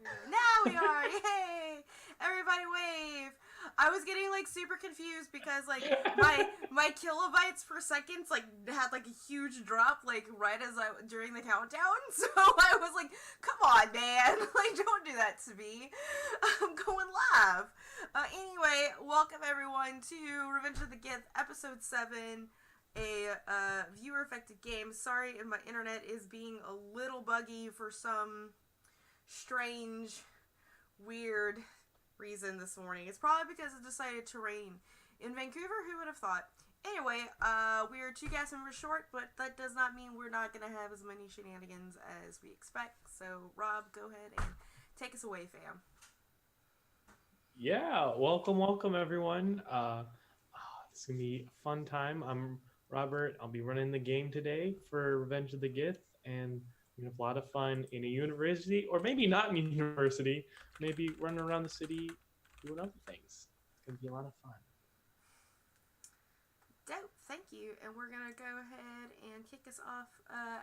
Now we are! Yay! Everybody wave! I was getting like super confused because like my kilobytes per second like had like a huge drop like right as I during the countdown. So I was like, "Come on, man! Like, don't do that to me. I'm going live." Anyway, welcome everyone to Revenge of the Gith, episode 7. A viewer affected game. Sorry if my internet is being a little buggy for some strange, weird reason this morning. It's probably because it decided to rain in Vancouver. Who would have thought? Anyway, we are 2 cast members short, but that does not mean we're not going to have as many shenanigans as we expect. So, Rob, go ahead and take us away, fam. Yeah, welcome everyone. This is gonna be a fun time. I'm Robert. I'll be running the game today for Revenge of the Gith, and we have a lot of fun in a university, or maybe not in a university. Maybe running around the city doing other things. It's gonna be a lot of fun. Dope, thank you. And we're gonna go ahead and kick us off,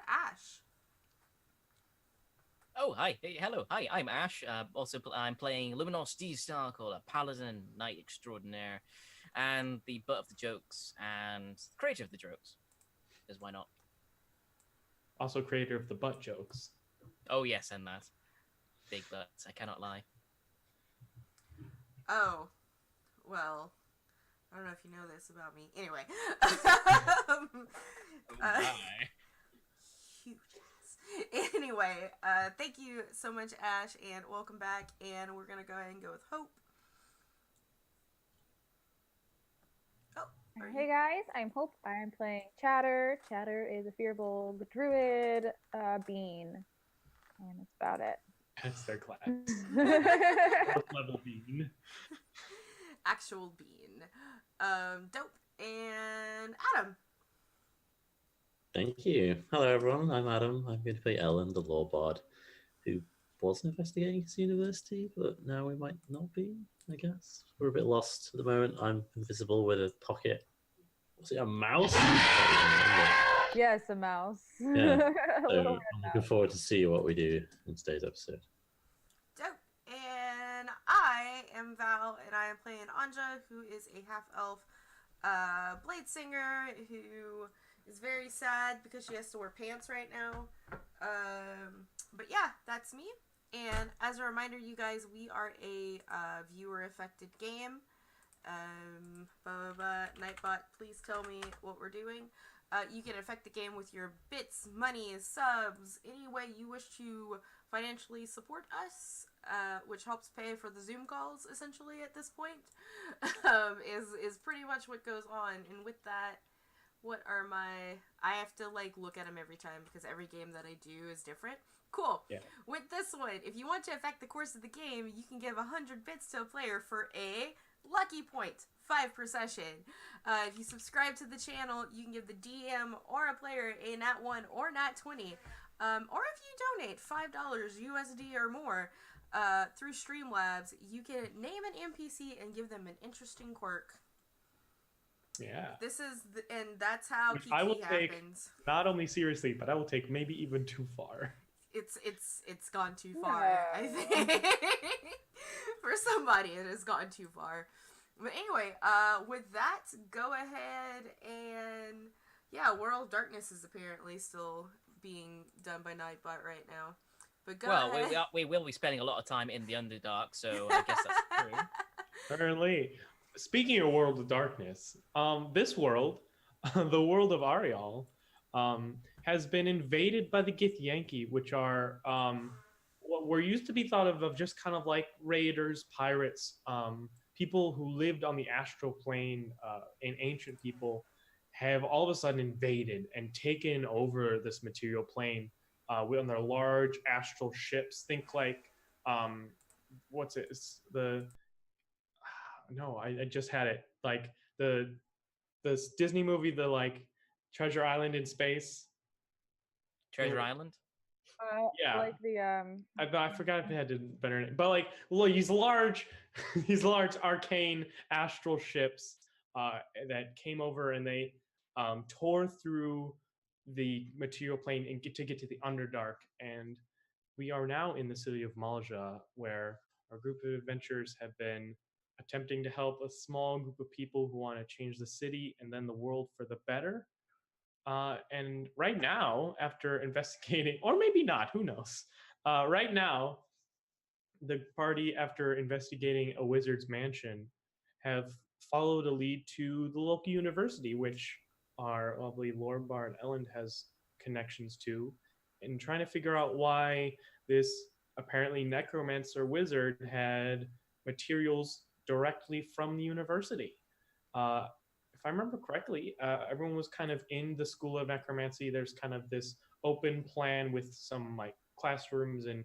Ash. Oh, hi. Hey, hello. Hi, I'm Ash. I'm playing Luminos D-Star called a Paladin Knight Extraordinaire and the butt of the jokes and creator of the jokes. Because why not? Also, creator of the butt jokes. Oh, yes, and that. Big butts. I cannot lie. Oh, well, I don't know if you know this about me. Anyway. Huge ass. Anyway, thank you so much, Ash, and welcome back. And we're going to go ahead and go with Hope. Hey guys, I'm Hope. I'm playing Chatter. Chatter is a fearful druid bean. And that's about it. That's their class. Fourth level bean. Actual bean. Dope. And Adam. Thank you. Hello everyone, I'm Adam. I'm going to play Ellen, the law bard, who was investigating his university, but now we might not be, I guess. We're a bit lost at the moment. I'm invisible with a pocket. Was it a mouse? Yes, a mouse. Yeah. So I'm looking forward to see what we do in today's episode. Dope. And I am Val, and I am playing Anja, who is a half-elf blade singer who is very sad because she has to wear pants right now. But yeah, that's me. And as a reminder, you guys, we are a viewer-affected game. Nightbot, please tell me what we're doing. You can affect the game with your bits, money, subs, any way you wish to financially support us, which helps pay for the Zoom calls, essentially, at this point, is pretty much what goes on. And with that, what are my... I have to, like, look at them every time because every game that I do is different. Cool. Yeah. With this one, if you want to affect the course of the game, you can give 100 bits to a player for a lucky point, 5 per session. If you subscribe to the channel, you can give the DM or a player a nat 1 or nat 20. Or if you donate $5 USD or more through Streamlabs, you can name an NPC and give them an interesting quirk. Yeah. And that's how Which Kiki I will happens. take not only seriously, but I will take maybe even too far. It's gone too far, I think. For somebody, it has gone too far. But anyway, with that, go ahead and... Yeah, World of Darkness is apparently still being done by Nightbot right now. But go ahead. We will be spending a lot of time in the Underdark, so I guess that's true. Apparently. Speaking of World of Darkness, this world, the world of Ariel, has been invaded by the Gith Yankee, which are what were used to be thought of just kind of like raiders, pirates, people who lived on the astral plane, and ancient people have all of a sudden invaded and taken over this material plane on their large astral ships. Think like, what's it? It's I just had it. Like the Disney movie, the like Treasure Island in space. Treasure Island? Yeah. Like the I forgot if it had a better name, but like, look, these large, these large arcane astral ships that came over and they tore through the material plane and get to the Underdark, and we are now in the city of Malja, where our group of adventurers have been attempting to help a small group of people who want to change the city and then the world for the better. And right now, after investigating, or maybe not, who knows? Right now, the party, after investigating a wizard's mansion, have followed a lead to the local university, which our lovely Lord Bard Elland has connections to, and trying to figure out why this apparently necromancer wizard had materials directly from the university. If I remember correctly, everyone was kind of in the School of Necromancy. There's kind of this open plan with some like classrooms and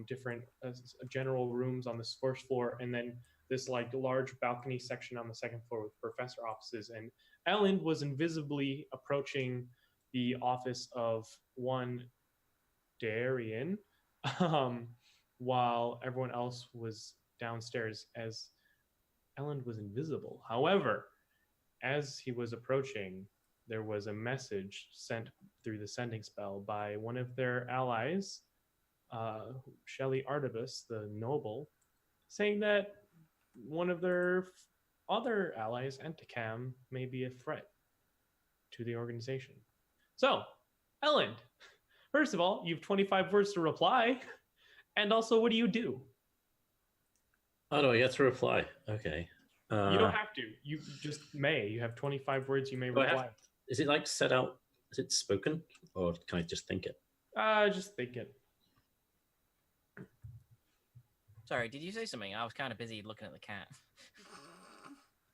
different general rooms on this first floor, and then this like large balcony section on the second floor with professor offices. And Ellen was invisibly approaching the office of one Darian, while everyone else was downstairs, as Ellen was invisible. However, as he was approaching, there was a message sent through the sending spell by one of their allies, Shelley Artibus, the noble, saying that one of their other allies, Enticam, may be a threat to the organization. So, Ellen, first of all, you have 25 words to reply. And also, what do you do? Oh, do I get to reply? Okay. You don't have to. You just may. You have 25 words you may reply. Is it like set out? Is it spoken? Or can I just think it? Just think it. Sorry, did you say something? I was kind of busy looking at the cat.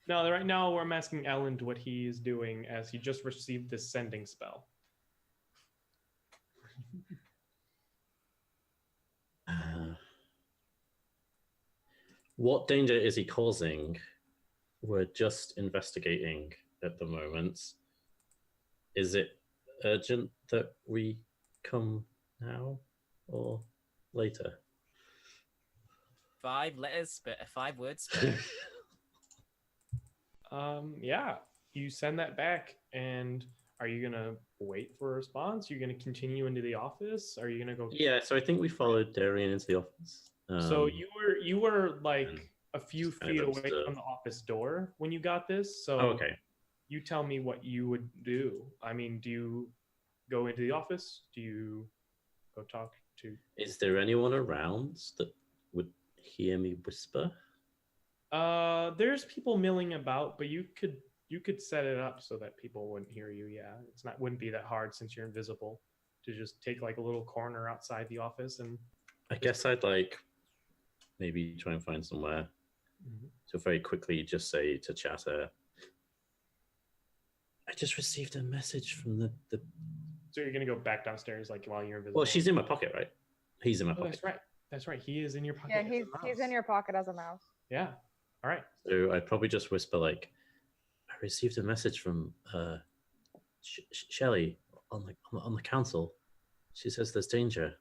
No, right now I'm asking Ellen what he is doing as he just received this sending spell. What danger is he causing? We're just investigating at the moment. Is it urgent that we come now or later? 5 letters, but 5 words. Spell. Yeah, you send that back, and are you gonna wait for a response? You're gonna continue into the office? Are you gonna go? Yeah, so I think we followed Darian into the office. So you were like a few feet away from the office door when you got this. So okay. You tell me what you would do. I mean, do you go into the office? Do you go talk to? Is there anyone around that would hear me whisper? There's people milling about, but you could set it up so that people wouldn't hear you. Yeah, wouldn't be that hard since you're invisible to just take like a little corner outside the office. And I guess I'd like maybe try and find somewhere to very quickly just say to Chatter, I just received a message from the. So you're gonna go back downstairs like while you're invisible? Well, she's in my pocket, right? He's in my pocket. That's right. That's right. He is in your pocket. Yeah, he's in your pocket as a mouse. Yeah. All right. So I'd probably just whisper like, I received a message from Shelley on the council. She says there's danger.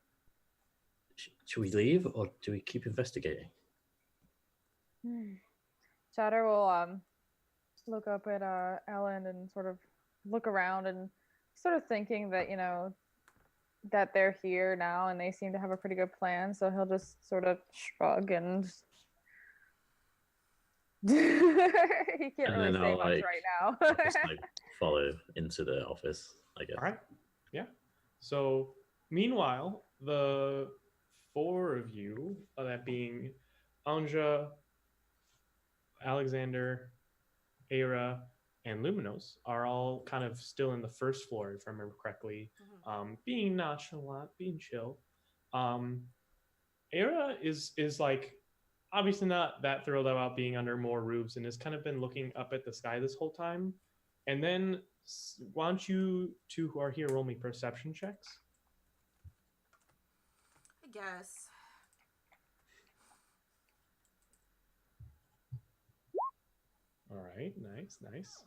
Should we leave or do we keep investigating? Chatter will look up at Ellen and sort of look around and sort of thinking that, that they're here now and they seem to have a pretty good plan. So he'll just sort of shrug and he can't really say much right now. Just follow into the office, I guess. All right. Yeah. So meanwhile, the 4 of you, that being Anja, Alexander, Era, and Luminos, are all kind of still in the first floor, if I remember correctly, being nonchalant, being chill. Era is like obviously not that thrilled about being under more roofs and has kind of been looking up at the sky this whole time. And then why don't you two who are here roll me perception checks? I guess. All right, nice.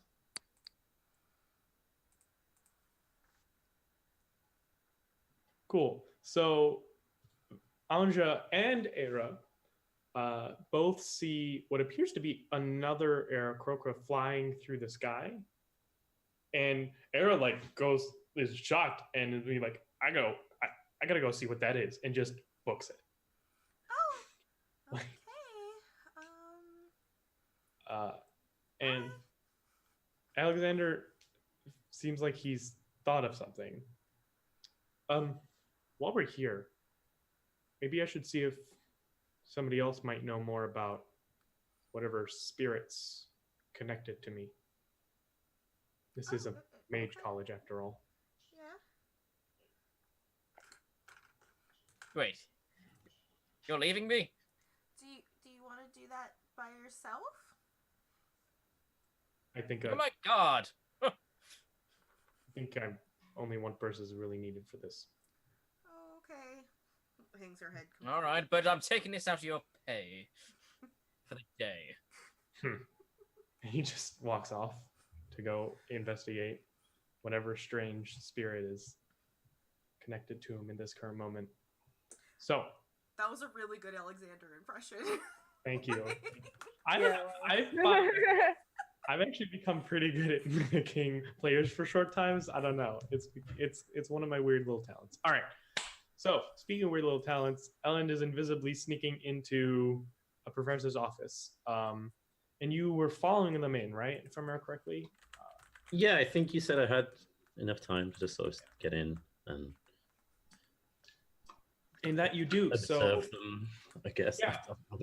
Cool. So Anja and Era both see what appears to be another Aarakocra flying through the sky. And Era is shocked and is like, I gotta go see what that is, and just books it. Oh, okay. And Alexander seems like he's thought of something. While we're here, maybe I should see if somebody else might know more about whatever spirits connected to me. This is a mage college after all. Yeah. Wait, you're leaving me? Do you want to do that by yourself? I think Oh my god! I'm only one person is really needed for this. Oh, okay. Hangs her head. All right, but I'm taking this out of your pay for the day. He just walks off to go investigate whatever strange spirit is connected to him in this current moment. So, That was a really good Alexander impression. thank you. Yeah, I've actually become pretty good at mimicking players for short times. I don't know. It's one of my weird little talents. All right. So speaking of weird little talents, Ellen is invisibly sneaking into a professor's office. And you were following them in, right? If I remember correctly. Yeah, I think you said I had enough time to just sort of get in and In that you do. observe them. I guess. Yeah.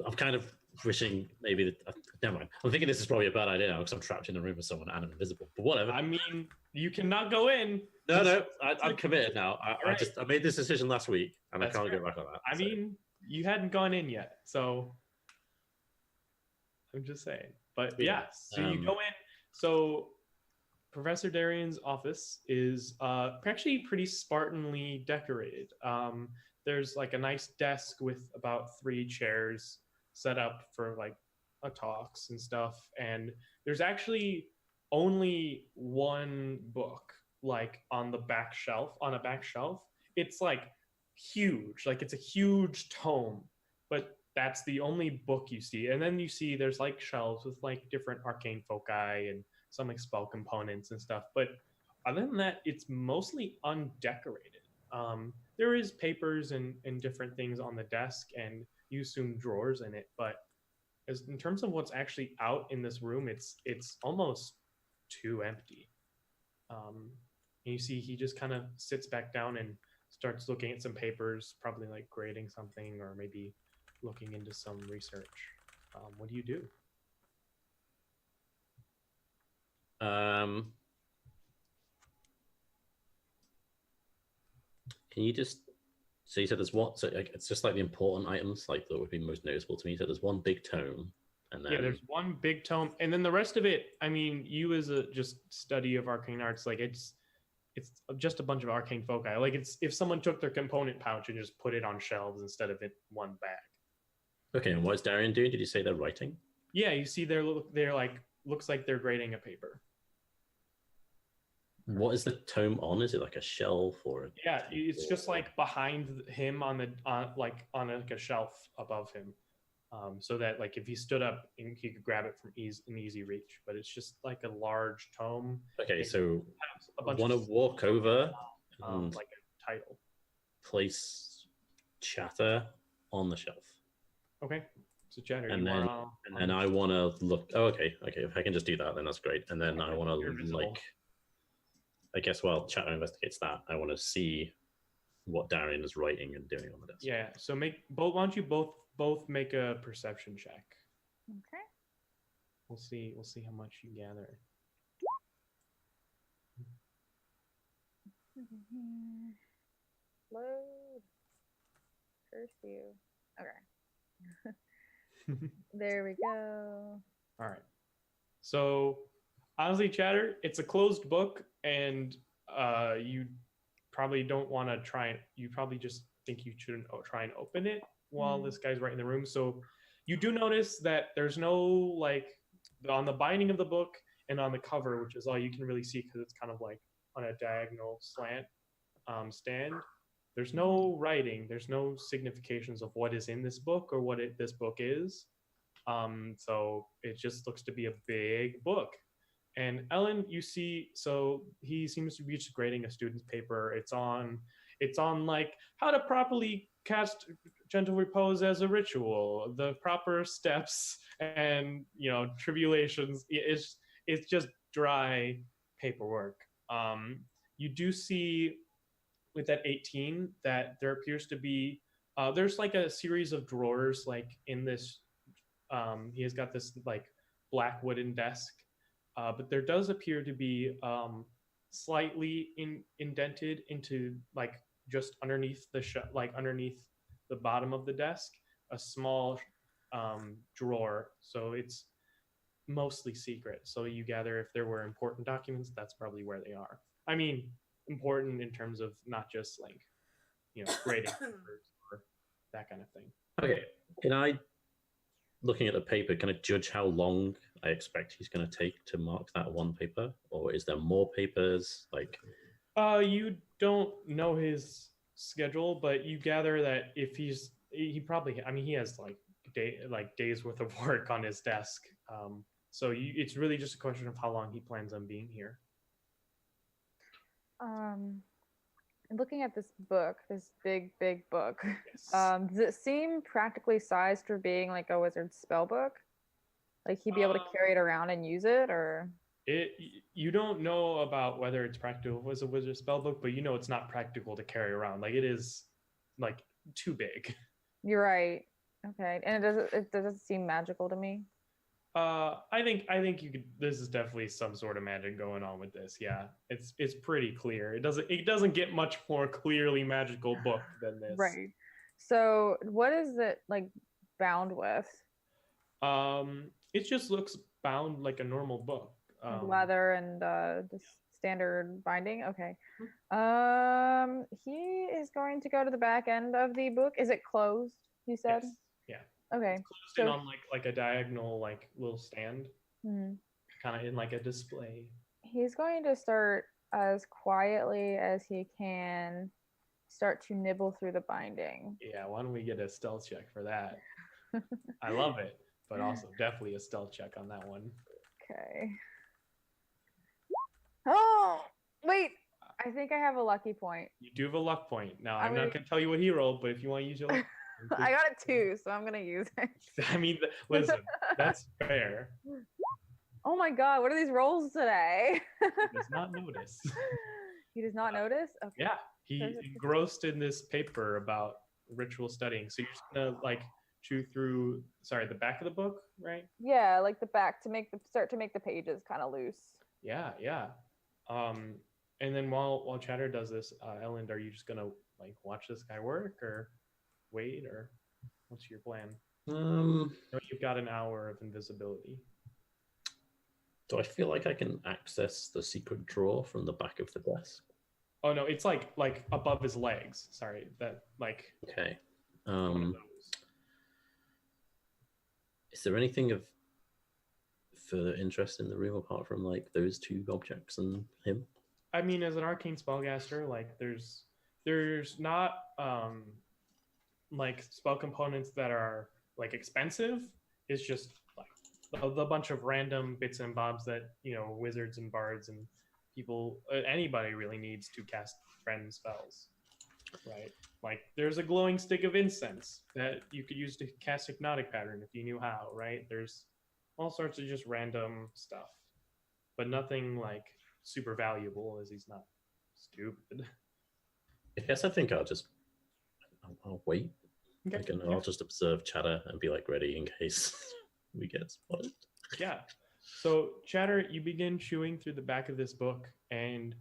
I'm kind of wishing maybe that. Never mind. I'm thinking this is probably a bad idea now because I'm trapped in a room with someone and I'm invisible. But whatever. I mean, you cannot go in. No, I'm committed now. I Right. made this decision last week and That's I can't fair. go back on that. I so. mean, you hadn't gone in yet, so I'm just saying. But yeah, so you go in. So Professor Darian's office is actually pretty spartanly decorated. There's like a nice desk with about 3 chairs set up for like talks and stuff, and there's actually only one book like on a back shelf. It's like huge, like it's a huge tome, but that's the only book you see. And then you see there's like shelves with like different arcane foci and some like spell components and stuff, but other than that it's mostly undecorated. There is papers and different things on the desk, and you assume drawers in it, but as in terms of what's actually out in this room, it's almost too empty. And you see he just kind of sits back down and starts looking at some papers, probably like grading something or maybe looking into some research. What do you do? Can you just so you said there's what? So like, it's just like the important items, like that would be most noticeable to me. So there's one big tome, and then Yeah, there's one big tome, and then the rest of it. I mean, you as a just study of arcane arts, like it's just a bunch of arcane foci. Like it's if someone took their component pouch and just put it on shelves instead of in one bag. Okay, and what's Darian doing? Did you say they're writing? Yeah, you see they're like looks like they're grading a paper. What is the tome on? Is it like a shelf or? Yeah, it's just like behind him on like a shelf above him, so that like if he stood up, he could grab it from easy reach. But it's just like a large tome. Okay, so a bunch want to walk over and like a title. place chatter on the shelf, Okay, so Chatter, and then I want to look. Oh, okay. If I can just do that, then that's great. And then I want You're to visible. like. I guess while Chatter investigates that, I want to see what Darian is writing and doing on the desk. Yeah, so make both. Why don't you both make a perception check? Okay. We'll see how much you gather. Load. Curse you. Okay. There we go. All right. So honestly, Chatter, it's a closed book, and you probably don't want to try it. You probably just think you shouldn't try and open it while this guy's right in the room. So you do notice that there's no like on the binding of the book and on the cover, which is all you can really see because it's kind of like on a diagonal slant stand. There's no writing. There's no significations of what is in this book or what this book is. So it just looks to be a big book. And Ellen, you see, so he seems to be just grading a student's paper. It's on like how to properly cast gentle repose as a ritual, the proper steps, and tribulations. It's just dry paperwork. You do see with that 18 that there appears to be there's like a series of drawers like in this. He has got this like black wooden desk, but there does appear to be slightly indented into like just underneath like underneath the bottom of the desk, a small drawer. So it's mostly secret. So you gather if there were important documents, that's probably where they are. I mean, important in terms of not just like grading papers or that kind of thing. Okay, can I, looking at the paper, can I judge how long I expect he's going to take to mark that one paper, or is there more papers? Like, you don't know his schedule, but you gather that if he probably, I mean, he has like days worth of work on his desk. So it's really just a question of how long he plans on being here. Looking at this book, this big book, Yes. does it seem practically sized for being like a wizard's spell book? Like he'd be able to carry it around and use it, or? You don't know about whether it's practical as a wizard spell book, but it's not practical to carry around. Like it is like too big. You're right. Okay, and it doesn't seem magical to me. I think you could. This is definitely some sort of magic going on with this. Yeah, it's pretty clear. It doesn't get much more clearly magical book than this. Right. So what is it like bound with? It just looks bound like a normal book. Leather and just standard binding. Okay. He is going to go to the back end of the book. Is it closed? You said. Yes. Yeah. Okay. It's closed in on like a diagonal like little stand, Mhm. kind of in like a display. He's going to start as quietly as he can, start to nibble through the binding. Yeah, why don't we get a stealth check for that? I love it, but also definitely a stealth check on that one. Okay. Oh, wait. I think I have a lucky point. You do have a luck point. Now, I'm not going to tell you what he rolled, but if you want to use your luck point, I got a 2, so I'm going to use it. I mean, listen, that's fair. Oh my god, what are these rolls today? He does not notice. He does not notice? Okay. Yeah, he engrossed in this paper about ritual studying. So you're just going to like chew through, the back of the book, right? Yeah, like the back to start to make the pages kind of loose. Yeah. And then while Chatter does this, Ellen, are you just gonna like watch this guy work or wait, or what's your plan? You've got an hour of invisibility. Do I feel like I can access the secret drawer from the back of the desk? Oh no, it's like above his legs. Sorry, that like. Okay. One of those. Is there anything of further interest in the room apart from like those two objects and him? I mean, as an arcane spellcaster, like there's not like spell components that are like expensive. It's just like the bunch of random bits and bobs that wizards and bards and people, anybody really needs to cast random spells, right? Like there's a glowing stick of incense that you could use to cast hypnotic pattern if you knew how, right? There's all sorts of just random stuff, but nothing like super valuable, as he's not stupid. I guess I think I'll wait. Okay. I'll just observe Chatter and be like ready in case we get spotted. Yeah. So Chatter, you begin chewing through the back of this book, and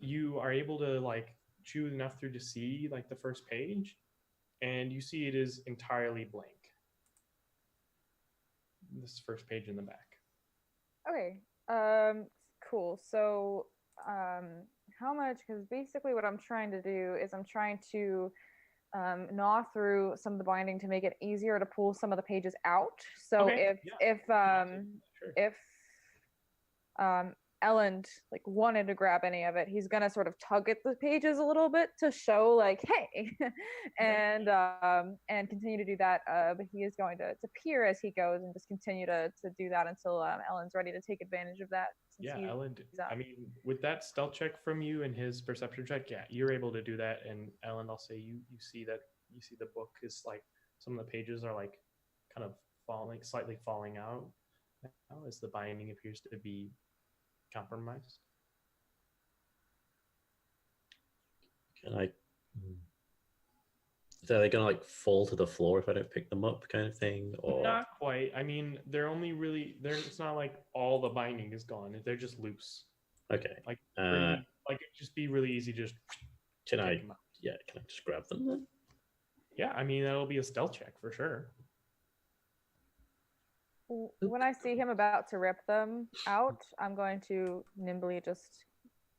you are able to like chew enough through to see like the first page, and you see it is entirely blank. This first page in the back. Okay. Cool. So, how much? Because basically, what I'm trying to do is I'm trying to gnaw through some of the binding to make it easier to pull some of the pages out. So Okay, if Ellen like wanted to grab any of it, he's gonna sort of tug at the pages a little bit to show like, hey, and continue to do that. But he is going to peer as he goes and just continue to do that until Ellen's ready to take advantage of that. Yeah, Ellen. I mean, with that stealth check from you and his perception check, yeah, you're able to do that. And Ellen, I'll say you see that the book is like some of the pages are like kind of slightly falling out now as the binding appears to be compromised. Can I? So are they gonna like fall to the floor if I don't pick them up, kind of thing, or not quite? I mean, they're only really it's not like all the binding is gone. They're just loose. Okay. Like it'd just be really easy. Just can I? Yeah, can I just grab them then? Yeah, I mean that'll be a stealth check for sure. When I see him about to rip them out, I'm going to nimbly just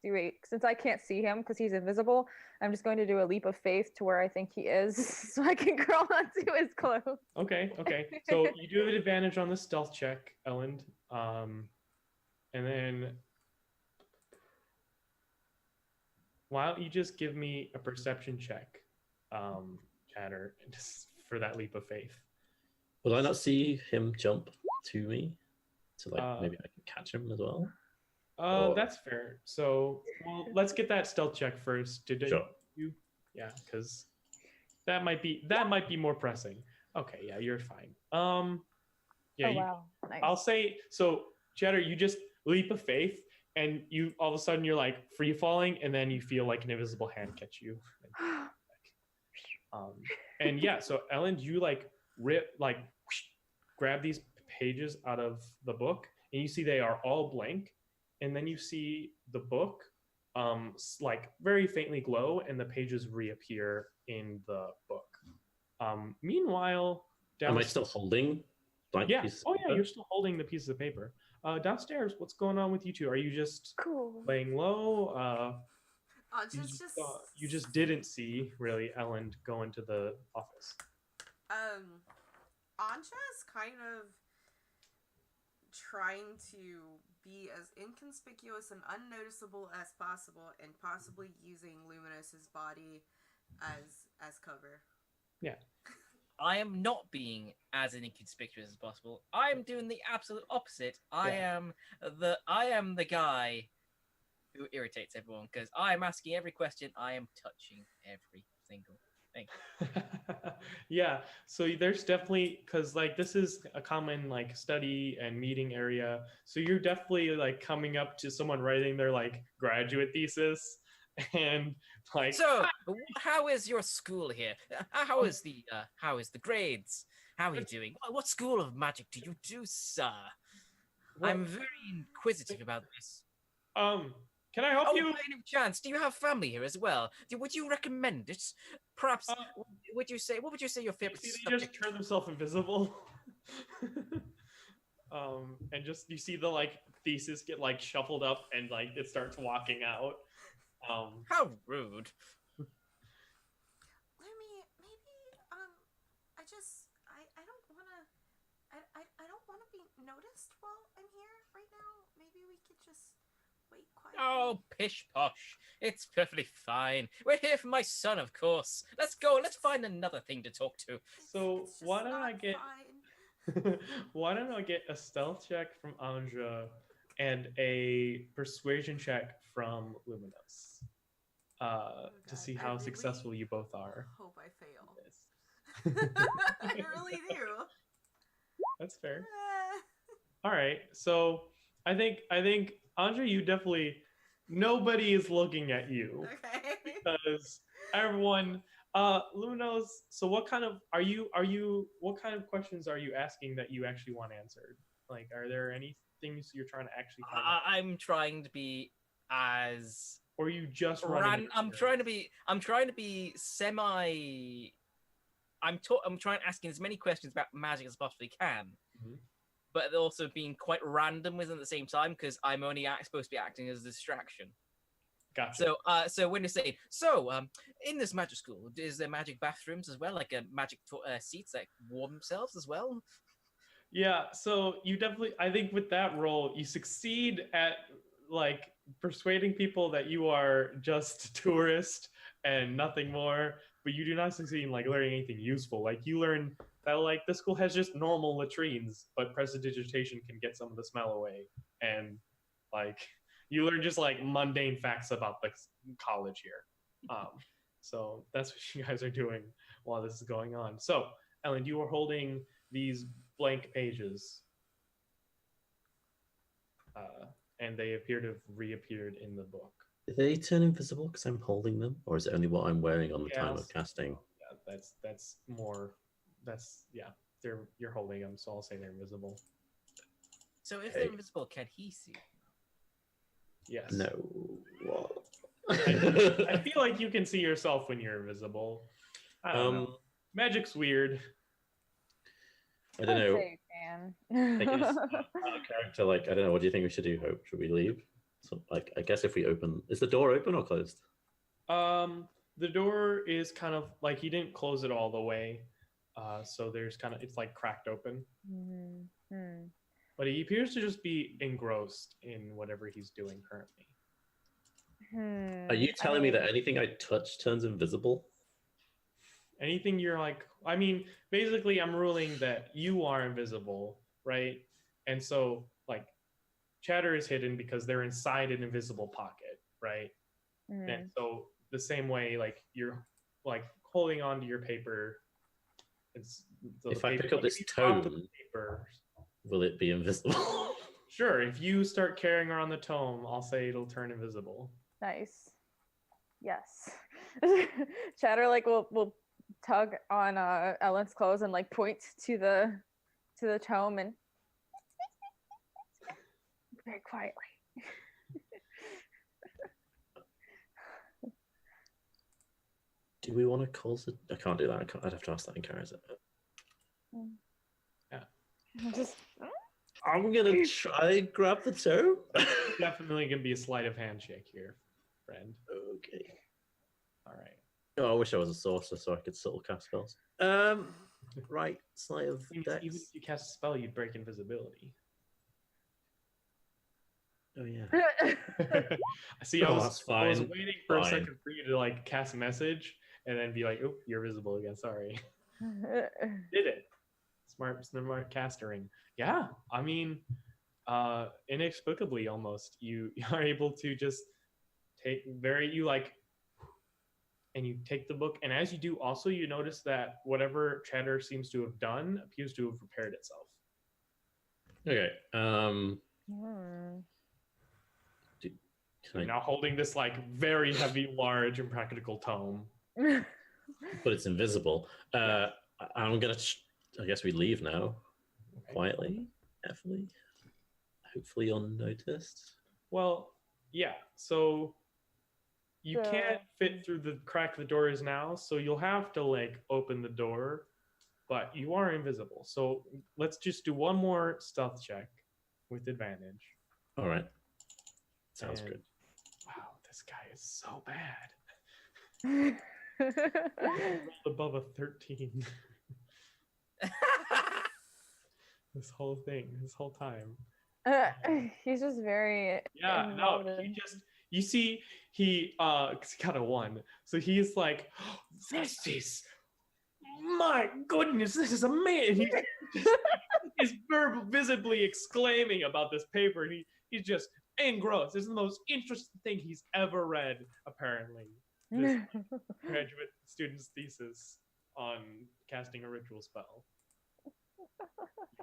do since I can't see him because he's invisible, I'm just going to do a leap of faith to where I think he is so I can crawl onto his clothes. Okay. So you do have an advantage on the stealth check, Ellen. And then why don't you just give me a perception check, Chatter, just for that leap of faith. Will I not see him jump to me? So like maybe I can catch him as well? That's fair. So let's get that stealth check first. Sure. Yeah, because that might be more pressing. Okay, yeah, you're fine. Yeah. Wow. Nice. I'll say so. Cheddar, you just leap of faith, and you all of a sudden you're like free falling, and then you feel like an invisible hand catch you. And yeah, so Ellen, you grab these pages out of the book, and you see they are all blank, and then you see the book like very faintly glow, and the pages reappear in the book. Meanwhile, am I still holding blank pieces? Oh yeah, you're still holding the pieces of paper. Downstairs, what's going on with you two? Are you just laying low? You just didn't see really Ellen go into the office. Anja's kind of trying to be as inconspicuous and unnoticeable as possible, and possibly using Luminous's body as cover. Yeah. I am not being as inconspicuous as possible. I am doing the absolute opposite. I am the guy who irritates everyone because I am asking every question. I am touching every single thing. Yeah, so there's definitely, because like this is a common like study and meeting area, so you're definitely like coming up to someone writing their like graduate thesis and like, so how is your school here? How is the grades? How are you doing? What school of magic do you do, sir? I'm very inquisitive about this. Can I help you? By any chance, do you have family here as well? Would you recommend it? Perhaps, what would you say your favorite subject? They just turn themselves invisible. And just, you see the like thesis get like shuffled up and like it starts walking out. How rude. I don't want to be noticed while I'm here right now. Maybe we could just wait quietly. Oh, pish posh. It's perfectly fine. We're here for my son, of course. Let's go. Let's find another thing to talk to. So why don't I get why don't I get a stealth check from Anja and a persuasion check from Luminous to see how successful you both are. Hope I fail. I really do. That's fair. All right, so I think Anja, you definitely, nobody is looking at you. Okay. Because everyone, Luminous. So what kind of questions are you asking that you actually want answered? Like, are there any things you're trying to actually find out? I'm trying to be as, or you just running? I'm trying to be semi. I'm trying asking as many questions about magic as I possibly can, but also being quite random within at the same time because I'm only supposed to be acting as a distraction. Gotcha. So when you say, in this magic school, is there magic bathrooms as well, like a magic seats that warm themselves as well? Yeah. So you definitely, I think with that role, you succeed at like persuading people that you are just a tourist and nothing more, but you do not succeed in like learning anything useful. Like you learn that like the school has just normal latrines, but prestidigitation can get some of the smell away, and like you learn just like mundane facts about the college here. So that's what you guys are doing while this is going on. So Ellen, you are holding these blank pages, and they appear to have reappeared in the book. Do they turn invisible because I'm holding them, or is it only what I'm wearing on the time of casting? Yeah, that's more. That's yeah. You're holding them, so I'll say they're invisible. So if they're invisible, can he see? Yes. No. What? I feel like you can see yourself when you're invisible. I don't know. Magic's weird. I don't know. Say you can. I guess our character, like, I don't know. What do you think we should do, Hope? Should we leave? So, like, I guess if we open, is the door open or closed? The door is kind of like he didn't close it all the way, so there's kind of it's like cracked open. Mm-hmm. But he appears to just be engrossed in whatever he's doing currently. Are you telling me that anything I touch turns invisible? Anything you're like, I mean, basically, I'm ruling that you are invisible, right? And so, like, chatter is hidden because they're inside an invisible pocket, right? And so, the same way, like, you're like holding on to your paper. If I pick up this tome, will it be invisible? Sure. If you start carrying around the tome, I'll say it'll turn invisible. Nice. Yes. Chatter like will tug on Ellen's clothes and like point to the tome and very quietly. Do we want to cause it? I can't do that. I'd have to ask that in character. Yeah. Just I'm gonna try grab the tome. Definitely gonna be a sleight of hand check here, friend. Okay. All right. Oh, I wish I was a sorcerer so I could subtle cast spells. Right, sleight of dex. Even if you cast a spell, you'd break invisibility. Oh yeah. See, Oh, I that's was fine. waiting for a second for you to like cast a message and then be like, "Oh, you're visible again." Sorry. Did it? Smart castering. Yeah, I mean, inexplicably almost, you are able to just take and you take the book, and as you do, also you notice that whatever Chatter seems to have done appears to have repaired itself. Okay. You're now holding this like very heavy, large, impractical tome. But it's invisible. I'm gonna. I guess we leave now, quietly, carefully, hopefully unnoticed. Well, yeah. So you can't fit through the crack the door is now, so you'll have to like open the door, but you are invisible. So let's just do one more stealth check with advantage. All right. Sounds good. Wow, this guy is so bad. Rolled above a 13. This whole time. He's just very You see he got a 1, so he's like, oh, this is, my goodness, this is amazing. He's visibly exclaiming about this paper. He's just engrossed. This is the most interesting thing he's ever read, apparently. This graduate student's thesis on casting a ritual spell.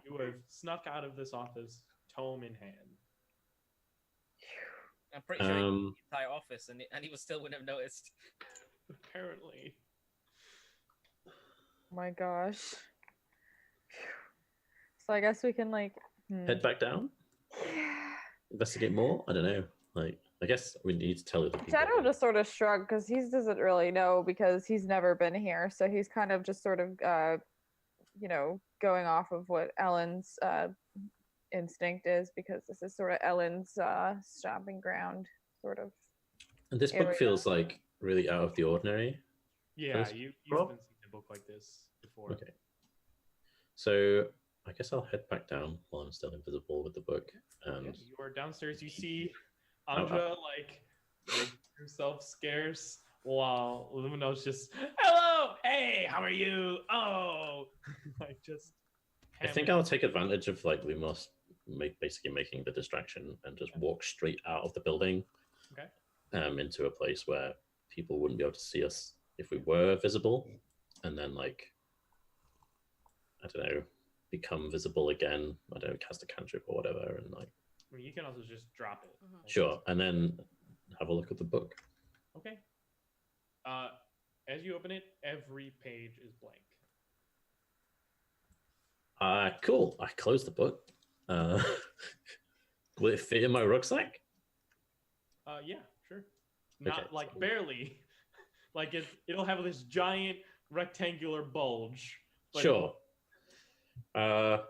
You have snuck out of this office, tome in hand. I'm pretty sure he did the entire office, and he was still wouldn't have noticed. Apparently. Oh my gosh. So I guess we can like head back down. Investigate more. I don't know. Like, I guess we need to tell the people. Shadow just sort of shrugged because he doesn't really know because he's never been here, so he's kind of just sort of going off of what Ellen's instinct is, because this is sort of Ellen's stomping ground, sort of. And this book feels like really out of the ordinary. Yeah, you've been seeing a book like this before. Okay. So I guess I'll head back down while I'm still invisible with the book. And you are downstairs. You see Anja like makes himself scarce while Lumino's just hello, hey, how are you? Oh, like just. I think I'll take advantage of like Lumos basically making the distraction and just walk straight out of the building. Okay. Into a place where people wouldn't be able to see us if we were visible, and then like I don't know, become visible again. I don't know, cast a cantrip or whatever, and like. I mean, you can also just drop it. Mhm. Sure, and then have a look at the book. Okay. As you open it, every page is blank. Cool. I closed the book. Will it fit in my rucksack? Yeah, sure. Not Okay, like cool. barely. Like it'll have this giant rectangular bulge. But Sure. Got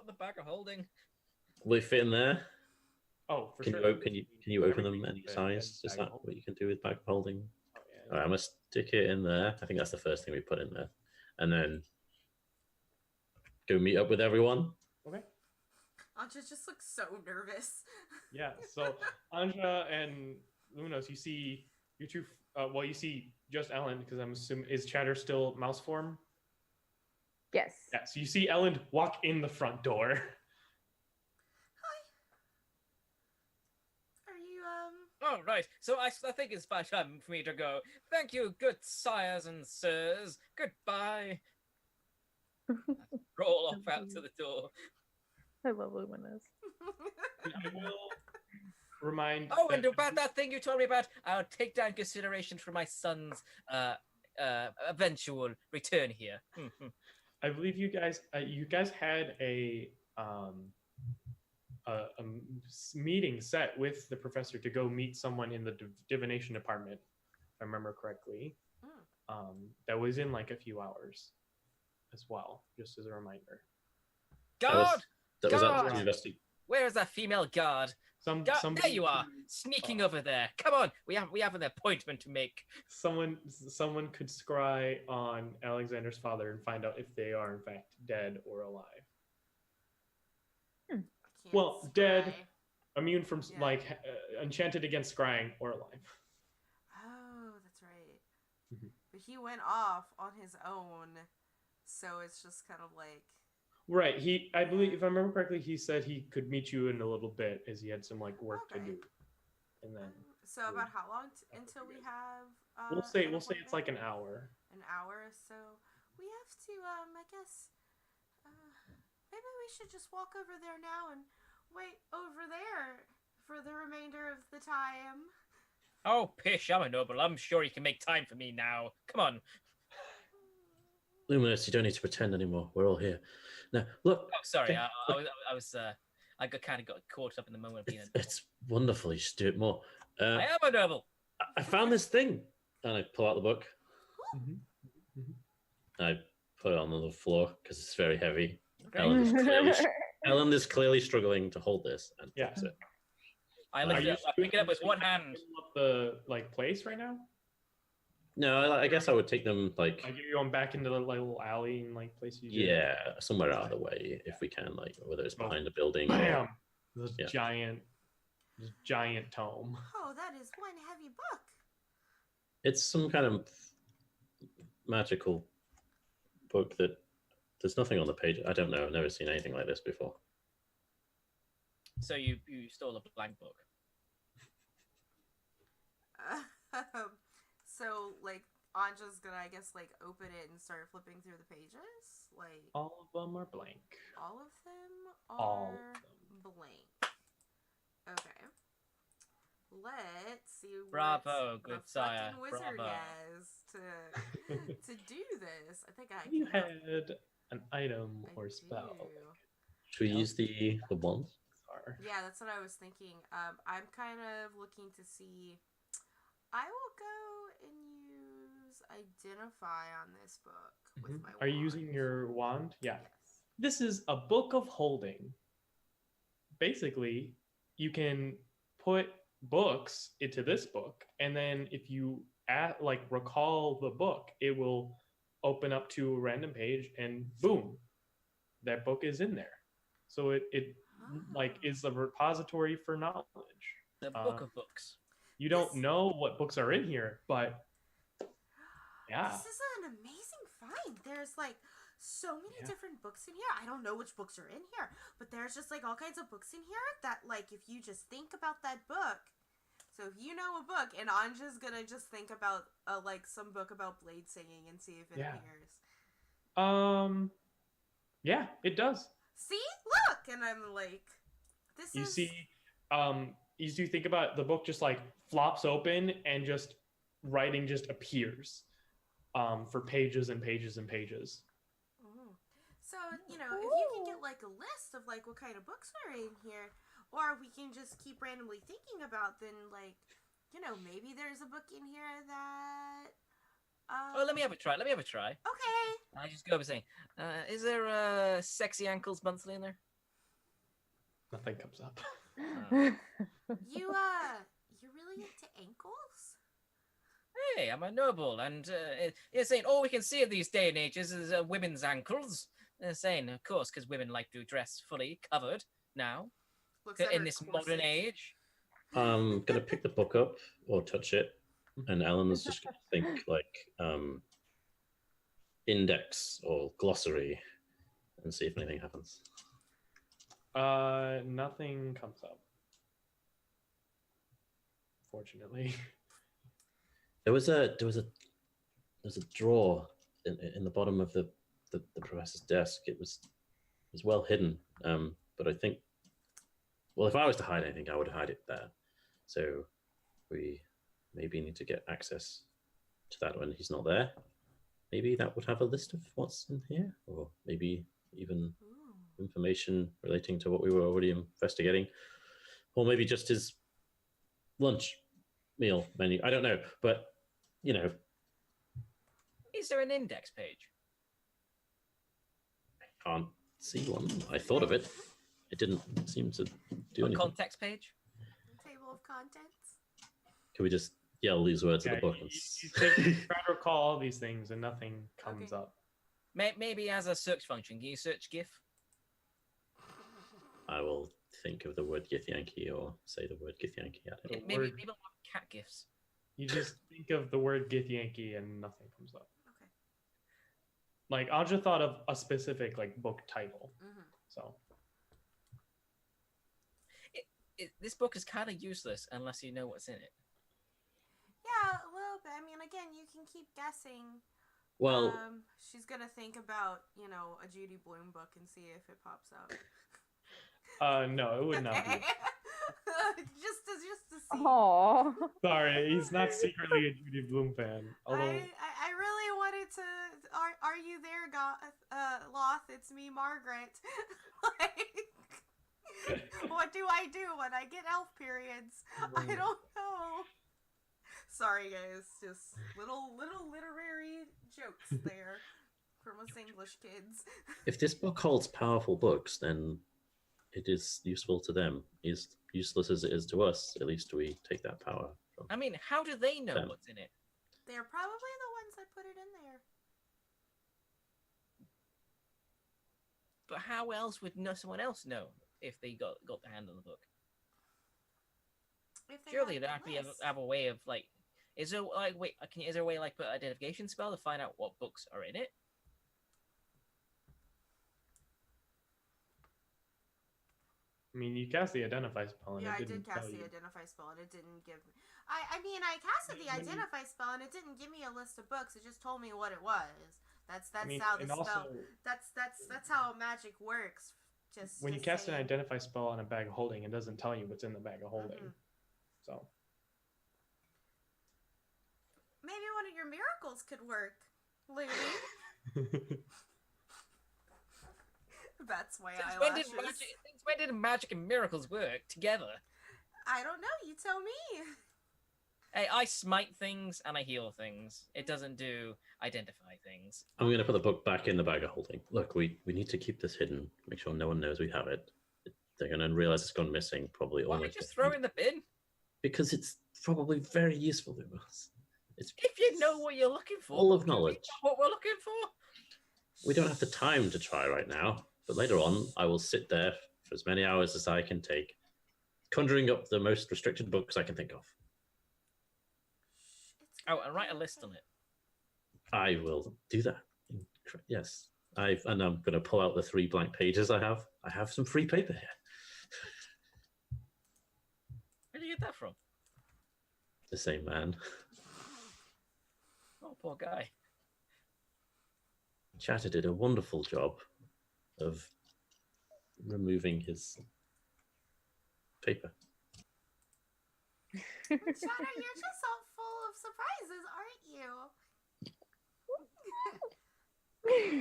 the bag of holding. Will it fit in there? Oh, for Can sure. you open them Everything any fit size? in Is bag of that holding. what you can do with bag of holding? Oh, yeah. All right, I'm gonna stick it in there. I think that's the first thing we put in there, and then go meet up with everyone. Okay. Anja just looks so nervous. Yeah. So Anja and Luminos, you see you two. Well, you see just Ellen because I'm assuming is Chatter still mouse form? Yes. Yeah. So you see Ellen walk in the front door. Are you Oh, right. So I think it's about time for me to go. Thank you, good sires and sirs. Goodbye. Roll off out to the door. I love Luminous. I will remind. Oh, and about that thing you told me about, I'll take down consideration for my son's eventual return here. I believe you guys had a meeting set with the professor to go meet someone in the divination department, if I remember correctly. That was in like a few hours as well, just as a reminder. Guard! That was God! at the investigation. Where is that female guard? There you are, sneaking over there. Come on, we have an appointment to make. Someone could scry on Alexander's father and find out if they are in fact dead or alive. can't Well, dead, scry? immune from Yeah. like enchanted against scrying, or alive. Oh, that's right. Mhm. But he went off on his own, so it's just kind of like. Right. I believe, if I remember correctly, he said he could meet you in a little bit as he had some like work to Okay. do. And then So about how long until we have? we'll say an it's like an appointment? hour. An hour. So we have to. I guess. Maybe we should just walk over there now and wait over there for the remainder of the time. Oh, pish, I'm a noble. I'm sure you can make time for me now. Come on. Luminous, you don't need to pretend anymore. We're all here. Now, look. Oh, sorry. Okay, I kind of got caught up in the moment of being. It's wonderful. You should do it more. I am a noble. I found this thing, and I pull out the book. I put it on the floor because it's very heavy. Ellen is clearly struggling to hold this and Yeah. fix it. I pick it up with one hand. The like place right now. No, I guess I would take them like Like you're going back into the like, little alley and like place you did. yeah, somewhere out of the way if we can, like whether it's behind a building. Bam! This Yeah. giant tome. Oh, that is one heavy book. It's some kind of magical book that there's nothing on the page. I don't know. I've never seen anything like this before. So you stole a blank book. So like Anja's gonna, I guess, like open it and start flipping through the pages. Like All of them are blank. all of them are All of them. blank. Okay. Let's see what Bravo, the good sire. fucking wizard Bravo. has to do this. I think I You can. had an item I or spell. do. Should we use the wand? Yeah, that's what I was thinking. I'm kind of looking to see. I will go and use identify on this book with my. Are you wand. using your wand? Yeah. Yes. This is a book of holding. Basically, you can put books into this book, and then if you recall the book, it will open up to a random page, and boom, that book is in there. So it like is a repository for knowledge. The book of books. You don't This- know what books are in here, but yeah. This is an amazing find. There's like so many Yeah. different books in here. I don't know which books are in here, but there's just like all kinds of books in here that like if you just think about that book. So if you know a book, and Anja's gonna just think about like some book about blade singing and see if it Yeah. appears. Yeah, it does. See, look, and I'm like, this You is. see, you do think about the book just like flops open and just writing just appears, for pages and pages and pages. Mm. So if you can get like a list of like what kind of books are in here, or we can just keep randomly thinking about, then like, maybe there's a book in here that. Oh, let me have a try. Okay. I just go over saying, is there a Sexy Ankles Monthly in there? Nothing comes up. You're really into ankles? Hey, I'm a noble, and you're saying all we can see of these day and ages is women's ankles. They're saying, of course, because women like to dress fully covered now Looks at in her this corset. modern age. I'm gonna pick the book up or touch it, and Alan's just gonna think like index or glossary and see if anything happens. Nothing comes up. Fortunately. There was a drawer in the bottom of the professor's desk. It was well hidden, but I think, well, if I was to hide anything, I would hide it there. So we maybe need to get access to that when he's not there. Maybe that would have a list of what's in here, or maybe even Ooh. information relating to what we were already investigating, or maybe just his lunch meal menu. I don't know, but Is there an index page? I can't see one. I thought of it. It didn't seem to do A anything. context page? Table of contents. Can we just yell these words at Yeah, the book? you try to recall all these things and nothing comes Okay. up. Maybe as a search function, can you search GIF? I will think of the word Githyanki or say the word Githyanki at it. The Maybe word- people have cat GIFs. You just think of the word Githyanki and nothing comes up. Okay. Like Anja thought of a specific like book title. Mm-hmm. So This book is kind of useless unless you know what's in it. Yeah, a little bit. I mean, again, you can keep guessing. Well, She's gonna think about, a Judy Blume book and see if it pops out. no, it would not be. just to see. Oh. Sorry, he's not secretly a Judy Blume fan. Although I really wanted to. Are you there, Loth? It's me, Margaret. Like, what do I do when I get elf periods? I don't know. Sorry, guys. Just little literary jokes there from us English kids. if this book holds powerful books, then it is useful to them. As useless as it is to us, at least we take that power from. I mean, how do they know Them. what's in it? They're probably the ones that put it in there. But how else would someone else know if they got the hand on the book? If they Surely have there the have to be list. have a way of like. Is there like is there a way like put an identification spell to find out what books are in it? I mean, you cast the identify spell and Yeah, I it didn't did cast tell the you. identify spell and it didn't give me. I mean, I casted the When you- identify spell and it didn't give me a list of books. It just told me what it was. That's I mean, how the and spell. also That's how magic works. Just when you just cast an saying. identify spell on a bag of holding, it doesn't tell you what's in the bag of holding. Mhm. So Maybe one of your miracles could work, Looney. That's why eyelashes. Since when did magic and miracles work together? I don't know. You tell me. Hey, I smite things and I heal things. It doesn't do identify things. I'm going to put the book back in the bag of holding. Look, we need to keep this hidden. Make sure no one knows we have it. They're going to realize it's gone missing. Probably Why don't we almost just throw it in the bin? because it's probably very useful to us. It's If you know what you're looking for, full of do we know knowledge. what we're looking for? We don't have the time to try right now, but later on, I will sit there for as many hours as I can take, conjuring up the most restricted books I can think of. Oh, and write a list on it. I will do that. Yes. And I'm going to pull out the 3 blank pages I have. I have some free paper here. Where did you get that from? The same man. Oh, poor guy. Chatter did a wonderful job of removing his paper. Shadow, you're just so full of surprises, aren't you?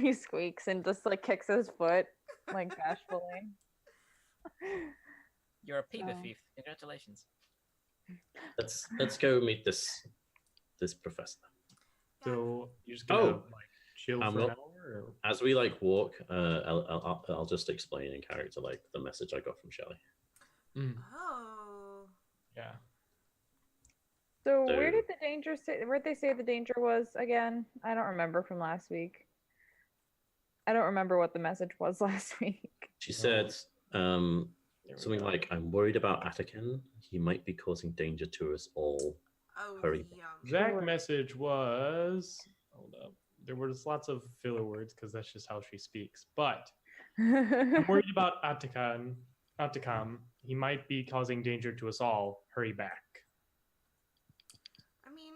He squeaks and just like kicks his foot, like bashfully. You're a paper Oh. thief. Congratulations. Let's go meet this professor. So you're just gonna Oh, like chill I'm for an not- hour? Or... As we like walk, I'll just explain in character like the message I got from Shelley. Mm, Oh. yeah. So So- where did the danger say? Where'd they say the danger was again? I don't remember from last week. I don't remember what the message was last week. She said There we something go. like, "I'm worried about Atakan. He might be causing danger to us all." Oh, Hurry. Exact Sure. message was, hold up. There was lots of filler words because that's just how she speaks. But I'm worried about Atakam. He might be causing danger to us all. Hurry back. I mean,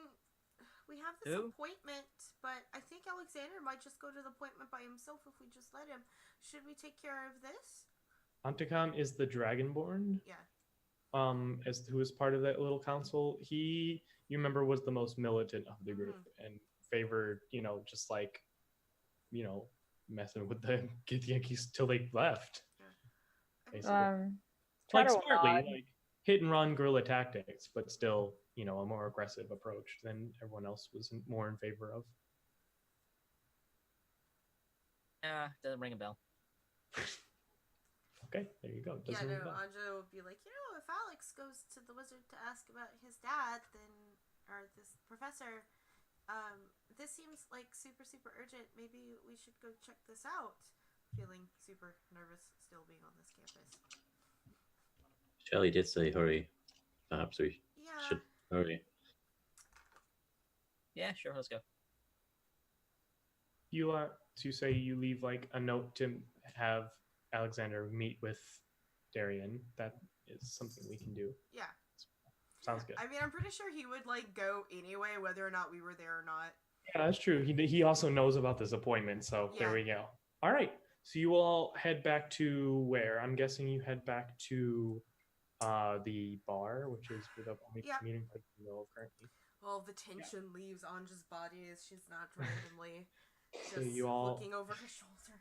we have this Who? appointment, but I think Alexander might just go to the appointment by himself if we just let him. Should we take care of this? Antakam is the Dragonborn. Yeah. As who is part of that little council. He, you remember, was the most militant of the group and favored, just like, messing with the Gith Yankees till they left. I mean, Basically. Try Like to smartly, nod. like hit and run guerrilla tactics, but still, a more aggressive approach than everyone else was more in favor of. Doesn't ring a bell. Okay, there you go. yeah, Doesn't no, ring a bell. Anja would be like, if Alex goes to the wizard to ask about his dad, then, or this professor, this seems like super, super urgent. Maybe we should go check this out. Feeling super nervous still being on this campus. Shelley did say, "Hurry." Perhaps we Yeah. should hurry. Yeah, sure, let's go. You to say you leave like a note to have Alexander meet with Darian. That is something we can do. Yeah. Sounds good. I mean, I'm pretty sure he would, go anyway, whether or not we were there or not. Yeah, that's true. He also knows about this appointment, so there Yeah. we go. All right. So you all head back to where? I'm guessing you head back to the bar, which is the only Yeah. meeting place you know of currently. Well, the tension leaves Anja's body as she's not randomly just So you all- looking over her shoulder.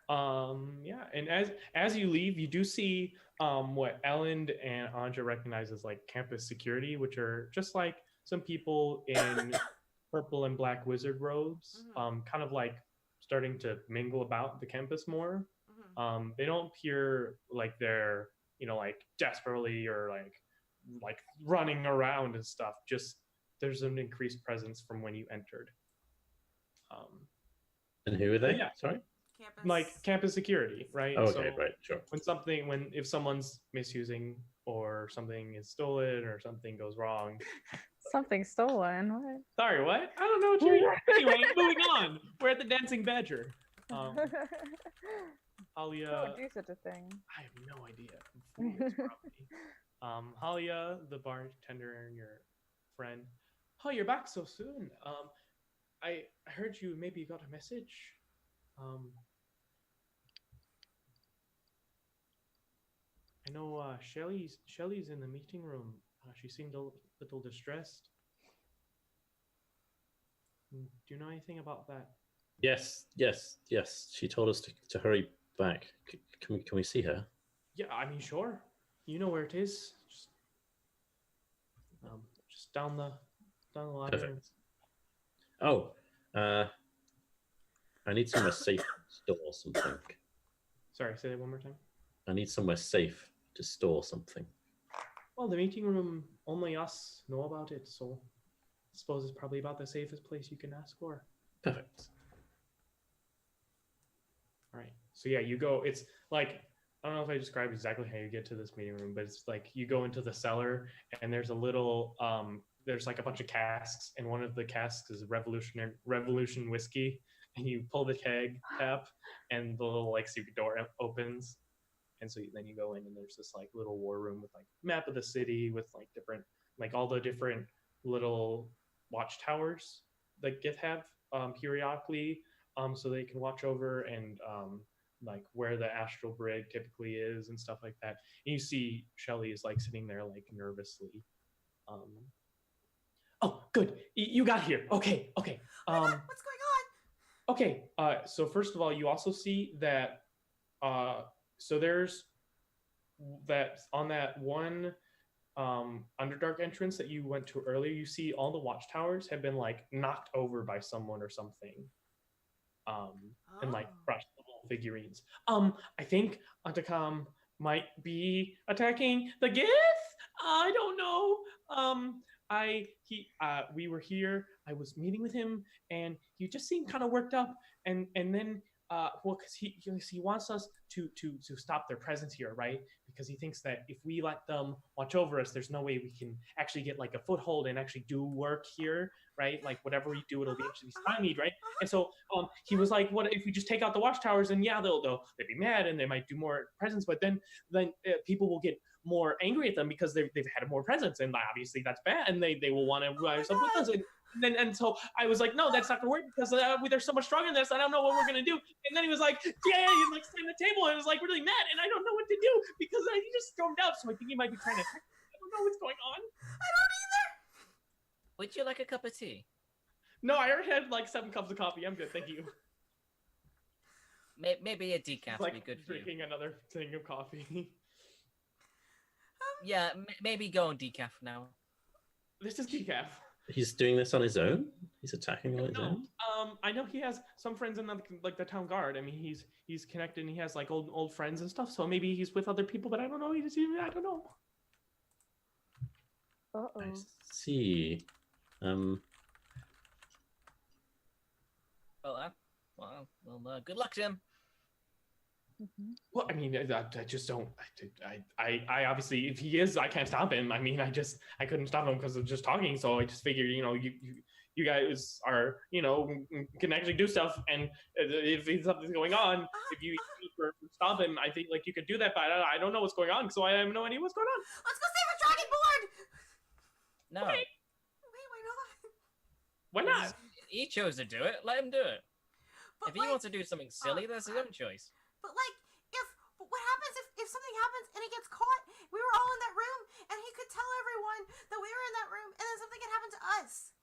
Yeah, and as you leave, you do see what Ellen and Anja recognize as like campus security, which are just like some people in purple and black wizard robes, kind of like starting to mingle about the campus more. Mhm. They don't appear like they're like desperately or like running around and stuff. Just there's an increased presence from when you entered. And who are they? Yeah. Sorry. Campus. Like campus security, right? Oh, okay, right, sure. If someone's misusing or something is stolen or something goes wrong. Something stolen. What? Sorry, what? I don't know what you're. Anyway, moving on. We're at the Dancing Badger. Who Halia, would do such a thing? I have no idea. Fools, probably. Halia, the bartender and your friend. Oh, you're back so soon. I heard you maybe got a message. I know Shelly's in the meeting room. She seemed a little distressed. Do you know anything about that? Yes. She told us to hurry back. Can we see her? Yeah, I mean, sure. You know where it is. Just down the ladder. Perfect. Oh, I need somewhere safe to store something. Sorry, say that one more time. I need somewhere safe to store something. Well, the meeting room, only us know about it, so I suppose it's probably about the safest place you can ask for. Perfect. All Right. So yeah, you go. It's like I don't know if I described exactly how you get to this meeting room, but it's like you go into the cellar and there's a little there's like a bunch of casks, and one of the casks is Revolution whiskey, and you pull the keg tap, and the little like secret door opens, and so then you go in and there's this like little war room with like map of the city with like different like all the different little watchtowers that Gith have periodically so they can watch over and like where the astral brig typically is and stuff like that. And you see Shelly is like sitting there like nervously. Oh, good. You got here. Okay. Okay. What's going on? Okay. So first of all, you also see that so there's that on that one Underdark entrance that you went to earlier, you see all the watchtowers have been like knocked over by someone or something. And like crushed little figurines. I think Antakam might be attacking the Gith. I don't know. We were here. I was meeting with him, and he just seemed kind of worked up. And then well, because he wants us to stop their presence here, right? Because he thinks that if we let them watch over us, there's no way we can actually get like a foothold and actually do work here, right? Like whatever we do, it'll be actually stymied, right? And so he was like, what if we just take out the watchtowers? And yeah, they'll be mad and they might do more presence, but then people will get more angry at them because they've had more presence, and obviously that's bad, and they will want to rise up with us. And so I was like, no, that's not gonna work because they're so much stronger than this. I don't know what we're gonna do. And then he was like, yeah, he like slammed the table and was like really mad, and I don't know what to do because he just stormed out. So I think he might be trying to attack me. I don't know what's going on. I don't either. Would you like a cup of tea? No, I already had like 7 cups of coffee. I'm good, thank you. Maybe a decaf would Like be good for you. drinking another thing of coffee. Yeah, maybe go on decaf now. This is decaf. He's doing this on his own? He's attacking on his own? I know he has some friends in the town guard. I mean, he's connected and he has like old friends and stuff. So maybe he's with other people, but I don't know. I don't know. Uh-oh. I see. Well, good luck to him. Mm-hmm. Well, I mean, I just don't. I obviously, if he is, I can't stop him. I mean, I couldn't stop him because of just talking. So I just figured, you guys are, can actually do stuff. And if something's going on, if you stop him, I think like you could do that. But I don't know what's going on, so I have no idea what's going on. Let's go save a dragon board. No, Okay. Wait, why not? Why not? he chose to do it. Let him do it. But If he wants to do something silly, that's his own choice. But what happens if something happens and he gets caught? We were all in that room, and he could tell everyone that we were in that room, and then something could happen to us.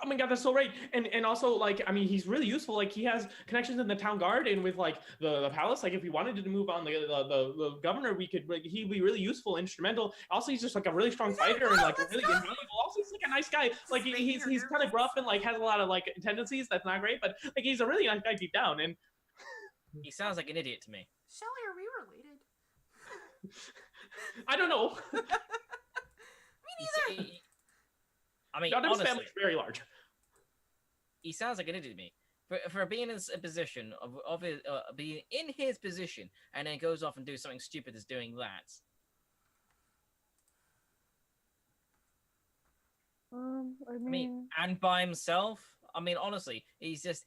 Oh my god, that's so right. And also, like, I mean, he's really useful. Like, he has connections in the town guard and with like the palace. Like, if we wanted to move on the governor, we could. Like, he'd be really useful, instrumental. Also, he's just like a really strong fighter and like really invaluable. Also, he's like a nice guy. Like, he's kind of gruff and like has a lot of like tendencies. That's not great, but like he's a really nice guy deep down. And He sounds like an idiot to me. Shelly, are we related? I don't know. Me neither. I mean, Adam's honestly, family's very large. he sounds like an idiot to me. For being in a position of being in his position and then goes off and do something stupid as doing that. I I mean, mean, and by himself. I mean, honestly, he's just.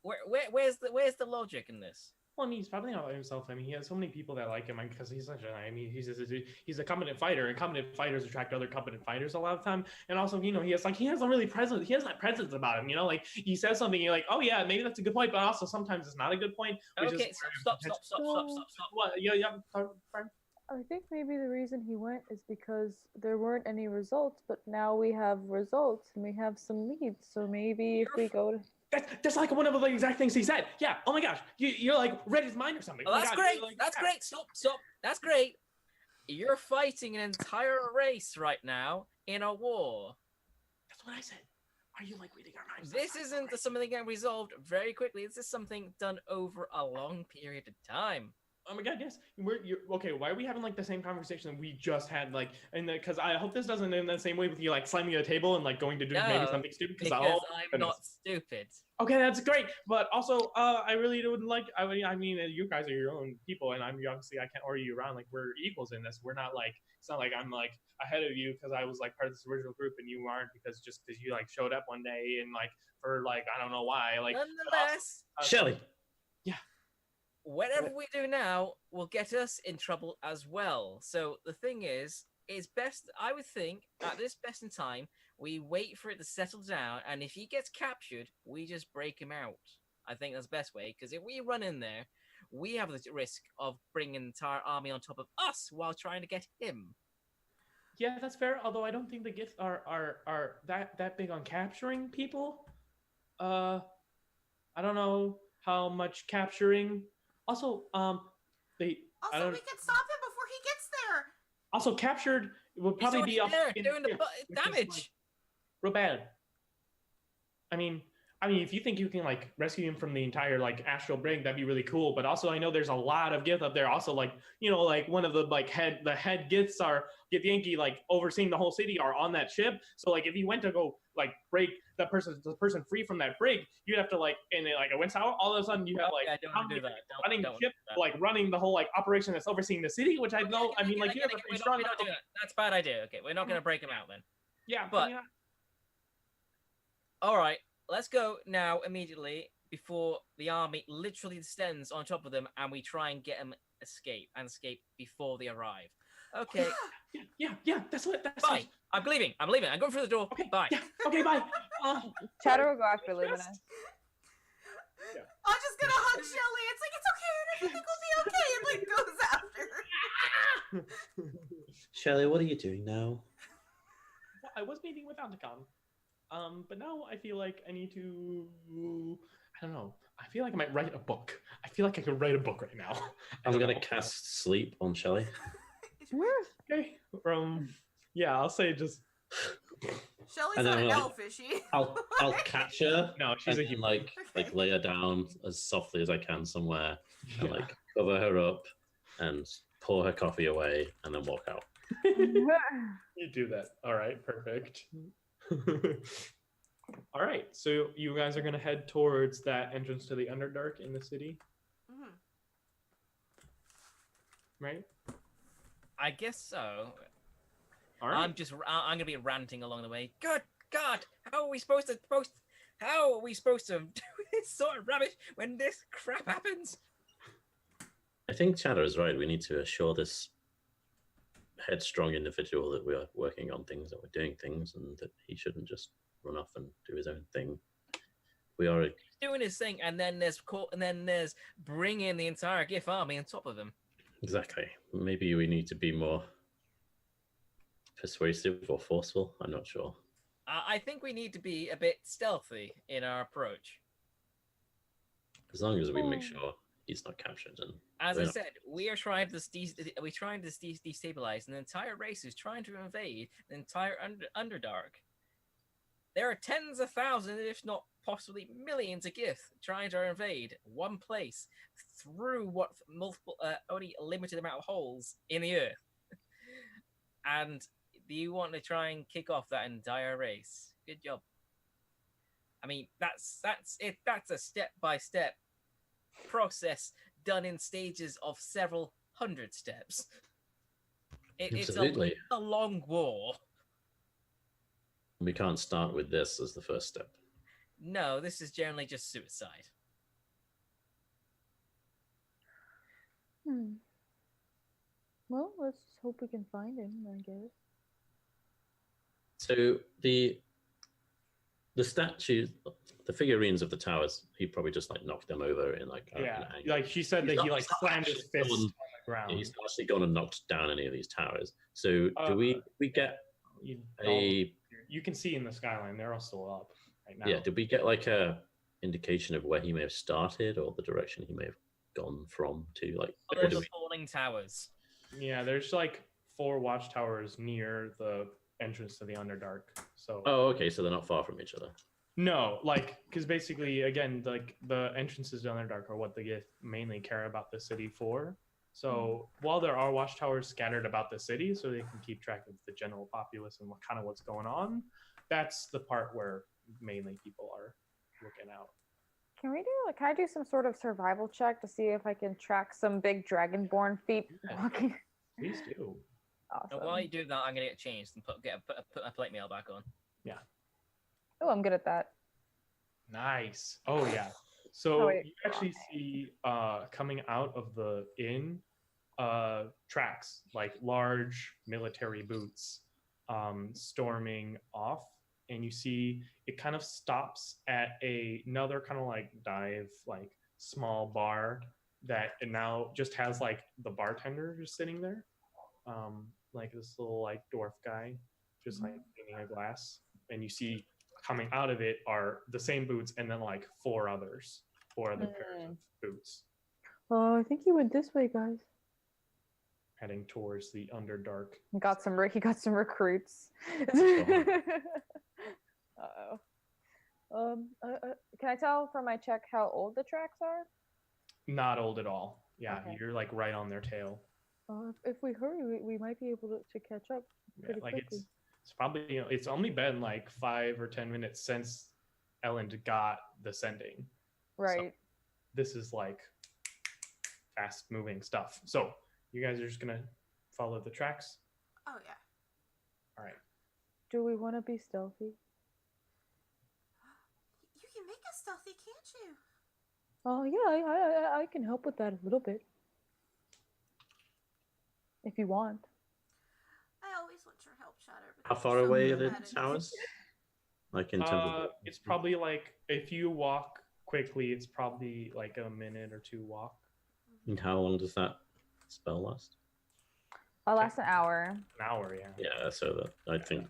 Where's the logic in this? Well, I mean, he's probably not by himself. I mean, he has so many people that like him because he's such a. I mean, he's a competent fighter, and competent fighters attract other competent fighters a lot of time. And also, he has a really presence. He has that presence about him. Like he says something, you're like, oh yeah, maybe that's a good point, but also sometimes it's not a good point. Okay, stop. What? Yeah. I think maybe the reason he went is because there weren't any results, but now we have results and we have some leads. So maybe if we go to... That's like one of the exact things he said. Yeah. Oh my gosh. You're like read his mind or something. Oh, that's great. Like, That's great. Stop. That's great. You're fighting an entire race right now in a war. That's what I said. Are you like reading our minds? This isn't something that resolved very quickly. This is something done over a long period of time. Oh my god, yes. You're okay. Why are we having like the same conversation that we just had? Like, and because I hope this doesn't end the same way with you like slamming the table and like going to do maybe No, something stupid. because I'm not stupid. Okay, that's great. But also, I really wouldn't like. I mean, you guys are your own people, and I'm obviously I can't order you around. Like we're equals in this. We're not like it's not like I'm like ahead of you because I was like part of this original group and you aren't because just because you like showed up one day and like for like I don't know why. Like Nonetheless, Shelley. whatever we do now will get us in trouble as well. So the thing is, it's best, I would think, at this best in time, we wait for it to settle down, and if he gets captured, we just break him out. I think that's the best way, because if we run in there, we have the risk of bringing an entire army on top of us while trying to get him. Yeah, that's fair. Although I don't think the Gith are that big on capturing people. I don't know how much capturing. Also, they. I Also, don't. we can stop him before he gets there. Also, captured would probably be off there in doing the here, which is, damage. like, real bad. I mean, if you think you can like rescue him from the entire like astral brig, that'd be really cool. But also, I know there's a lot of Gith up there. Also, like like one of the like head Giths are Gith Yankee like overseeing the whole city are on that ship. So like if you went to go like break the person free from that brig, you'd have to like and it, like it went south. All of a sudden you have like I don't want to do that. running the ship, like running the whole like operation that's overseeing the city. Which I know. I mean, like you have a pretty strong. We don't do that. That's a bad idea. Okay, we're not going to break him out then. Yeah, but all right. Let's go now immediately before the army literally descends on top of them and we try and get them escape before they arrive. Okay. Yeah. That's what. That's Bye. I'm leaving. I'm going through the door. Okay. Bye. Yeah. Okay. Bye. Chatter will go after Luminous. Yeah. I'm just gonna hug Shelly. It's like it's okay. Everything will be okay. And like goes after. Shelley, what are you doing now? Well, I was meeting with Anticon. But now I feel like I need to. I don't know. I feel like I might write a book. I feel like I could write a book right now. I'm gonna cast sleep on Shelley. Okay. Yeah, I'll say just. Shelly's And not then, an like, elf, is she? I'll catch her. No, she's and a then, human. like Okay. lay her down as softly as I can somewhere, and Yeah. like cover her up, and pour her coffee away, and then walk out. You do that. All right. Perfect. All right. So you guys are gonna head towards that entrance to the Underdark in the city, Mhm. right? I guess so. All right. I'm going to be ranting along the way. Good God, how are we supposed to do this sort of rubbish when this crap happens? I think Chatter is right. We need to assure this headstrong individual that we are working on things, that we're doing things, and that he shouldn't just run off and do his own thing. We are Doing his thing, and then there's bringing the entire Gith army on top of him. exactly. Maybe we need to be more persuasive or forceful. I'm not sure. I think we need to be a bit stealthy in our approach. As long as we make sure he's not captured. And As we're I not- said, we are trying to destabilize an entire race who's trying to invade the entire Underdark. There are tens of thousands, if not possibly millions of Gith trying to invade one place through what only a limited amount of holes in the earth. And you want to try and kick off that entire race. Good job. I mean, that's it. That's a step-by-step process done in stages of several hundred steps. It's Absolutely. a long war. We can't start with this as the first step. No, this is generally just suicide. Well, let's hope we can find him, I guess. So the statues, the figurines of the towers, he probably just like knocked them over in like an Yeah. anger. Like she said He's that he not- like he's not slammed his actually fist going- on the ground. He's not actually gone and knocked down any of these towers. So do we get You, a you can see in the skyline they're all still up right now. did we get like a indication of where he may have started or the direction he may have gone from to like Oh, or there's do the falling towers. Yeah, there's like 4 watchtowers near the entrance to the Underdark. So Oh, okay, so they're not far from each other. no, like because basically, again, like the entrances to Underdark are what the Gith mainly care about the city for. So while there are watchtowers scattered about the city, so they can keep track of the general populace and what kind of what's going on, that's the part where mainly people are looking out. Can I do some sort of survival check to see if I can track some big dragonborn feet Yeah. walking? Please do. Awesome. And while you do that, I'm gonna get changed and put a plate mail back on. Oh, I'm good at that. Nice. Oh yeah. So wait. you actually see coming out of the inn tracks, like large military boots storming off, and you see it kind of stops at another kind of like dive, like small bar that it now just has like the bartender just sitting there, like this little like dwarf guy, just like cleaning a glass, and you see coming out of it are the same boots and then like four other pairs of boots Oh, I think he went this way, guys. heading towards the Underdark. He got some recruits. Uh-oh. Can I tell from my check how old the tracks are? Not old at all. Yeah, Okay. you're like right on their tail. If we hurry, we might be able to catch up Yeah, pretty like quickly. it's probably, you know, it's only been like 5 or 10 minutes since Ellen got the sending. Right. This is like fast moving stuff. So you guys are just gonna follow the tracks. Oh yeah. All right. Do we want to be stealthy? You can make us stealthy, can't you? Oh yeah, I can help with that a little bit. If you want. I always want your help, Shatter. How because far you're so away are good the at it. towers? Like in terms of It's probably like if you walk quickly, it's probably like a minute or two walk. And how long does that spell last? I'll last an hour. An hour, yeah. Yeah, so that I think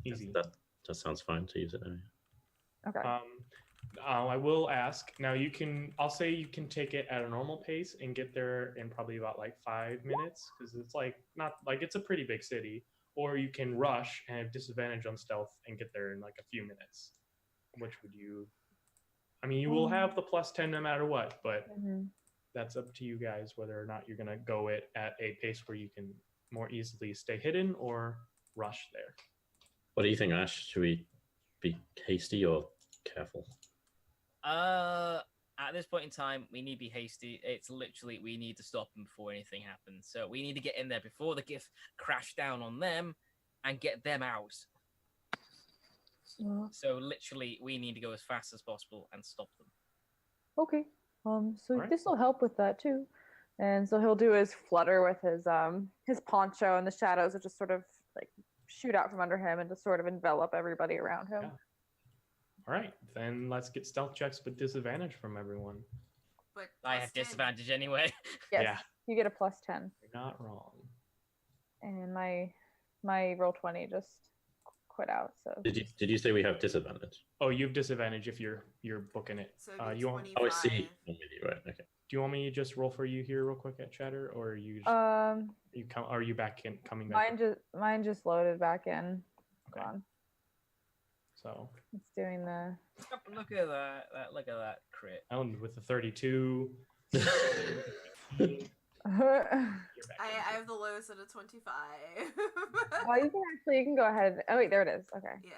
Easy. that sounds fine to use it. Anyway. Okay. I will ask now. I'll say you can take it at a normal pace and get there in probably about like 5 minutes because it's like not like it's a pretty big city. Or you can rush and have disadvantage on stealth and get there in like a few minutes. Which would you? I mean, you will have the +10 no matter what, but that's up to you guys whether or not you're gonna go it at a pace where you can more easily stay hidden or rush there. What do you think, Ash? Should we be hasty or careful? At this point in time, we need to be hasty. It's literally we need to stop them before anything happens. So we need to get in there before the Gith crash down on them and get them out. So literally, we need to go as fast as possible and stop them. Okay. So Alright. this will help with that too. And so he'll do his flutter with his poncho, and the shadows will just sort of like shoot out from under him and just sort of envelop everybody around him. Yeah. All right, then let's get stealth checks with disadvantage from everyone. But I have +10. disadvantage anyway. Yes. Yeah. You get a +10. You're not wrong. And my roll 20 just quit out. So Did you say we have disadvantage? Oh, you have disadvantage if you're booking it. So You want? Oh, I see. 25. I'm with you, right? Okay. Do you want me to just roll for you here real quick at Chatter, or are you? Just, are you back in? Coming back? mine just loaded back in. Okay. Hold on. So It's doing the Look at that! Look at that crit. Ellen with the 32. You're back I have the lowest at a 25. well, you can go ahead. Oh wait, there it is. Okay. Yeah.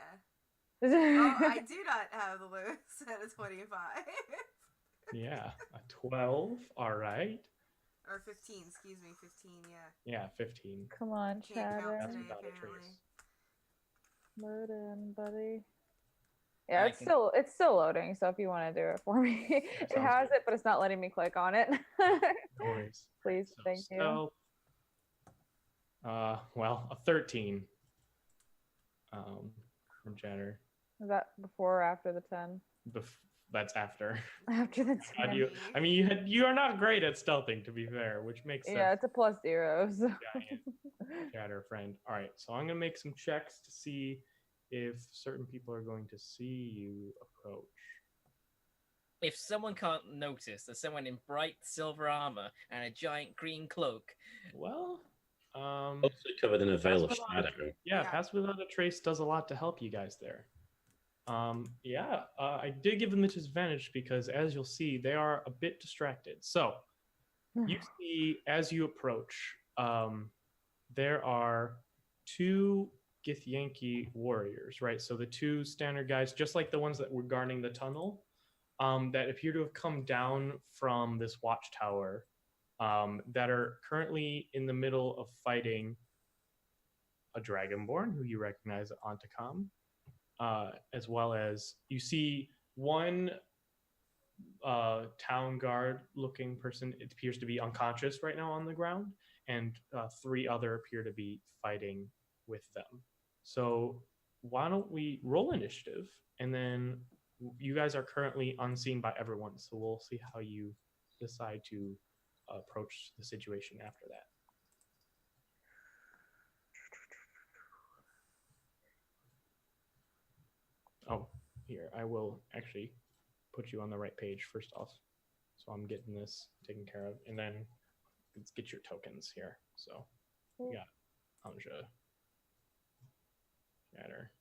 Oh, I do not have the lowest at a 25. Yeah, a 12. All right. Or 15, excuse me, 15, yeah. Yeah, 15. Come on, Can't count Chatter. today, Without a apparently. trace. Load in, buddy. Yeah, I it's can- still loading. So if you want to do it for me, it sounds has good. it, but it's not letting me click on it. No worries. Please, So thank you. stealth, well, a 13. From Chatter. Is that before or after the 10? That's after. After the 10. How do you? I mean, you are not great at stealthing, to be fair, which makes sense. Yeah, it's a +0. So. Giant Chatter friend. All right, so I'm gonna make some checks to see if certain people are going to see you approach. If someone can't notice there's someone in bright silver armor and a giant green cloak, Well, Also covered in a veil of That's what I- shadow. yeah, Yeah. Pass Without a Trace does a lot to help you guys there. I did give them the disadvantage because, as you'll see, they are a bit distracted. So, you see as you approach, there are two Githyanki warriors, right? So the two standard guys, just like the ones that were guarding the tunnel, that appear to have come down from this watchtower, that are currently in the middle of fighting a dragonborn who you recognize at Antakam, as well as you see one town guard looking person. It appears to be unconscious right now on the ground, and three other appear to be fighting with them. So why don't we roll initiative, and then you guys are currently unseen by everyone, so we'll see how you decide to approach the situation after that. Oh, here, I will actually put you on the right page first off. So I'm getting this taken care of. And then let's get your tokens here. So we got Anja, Shatter,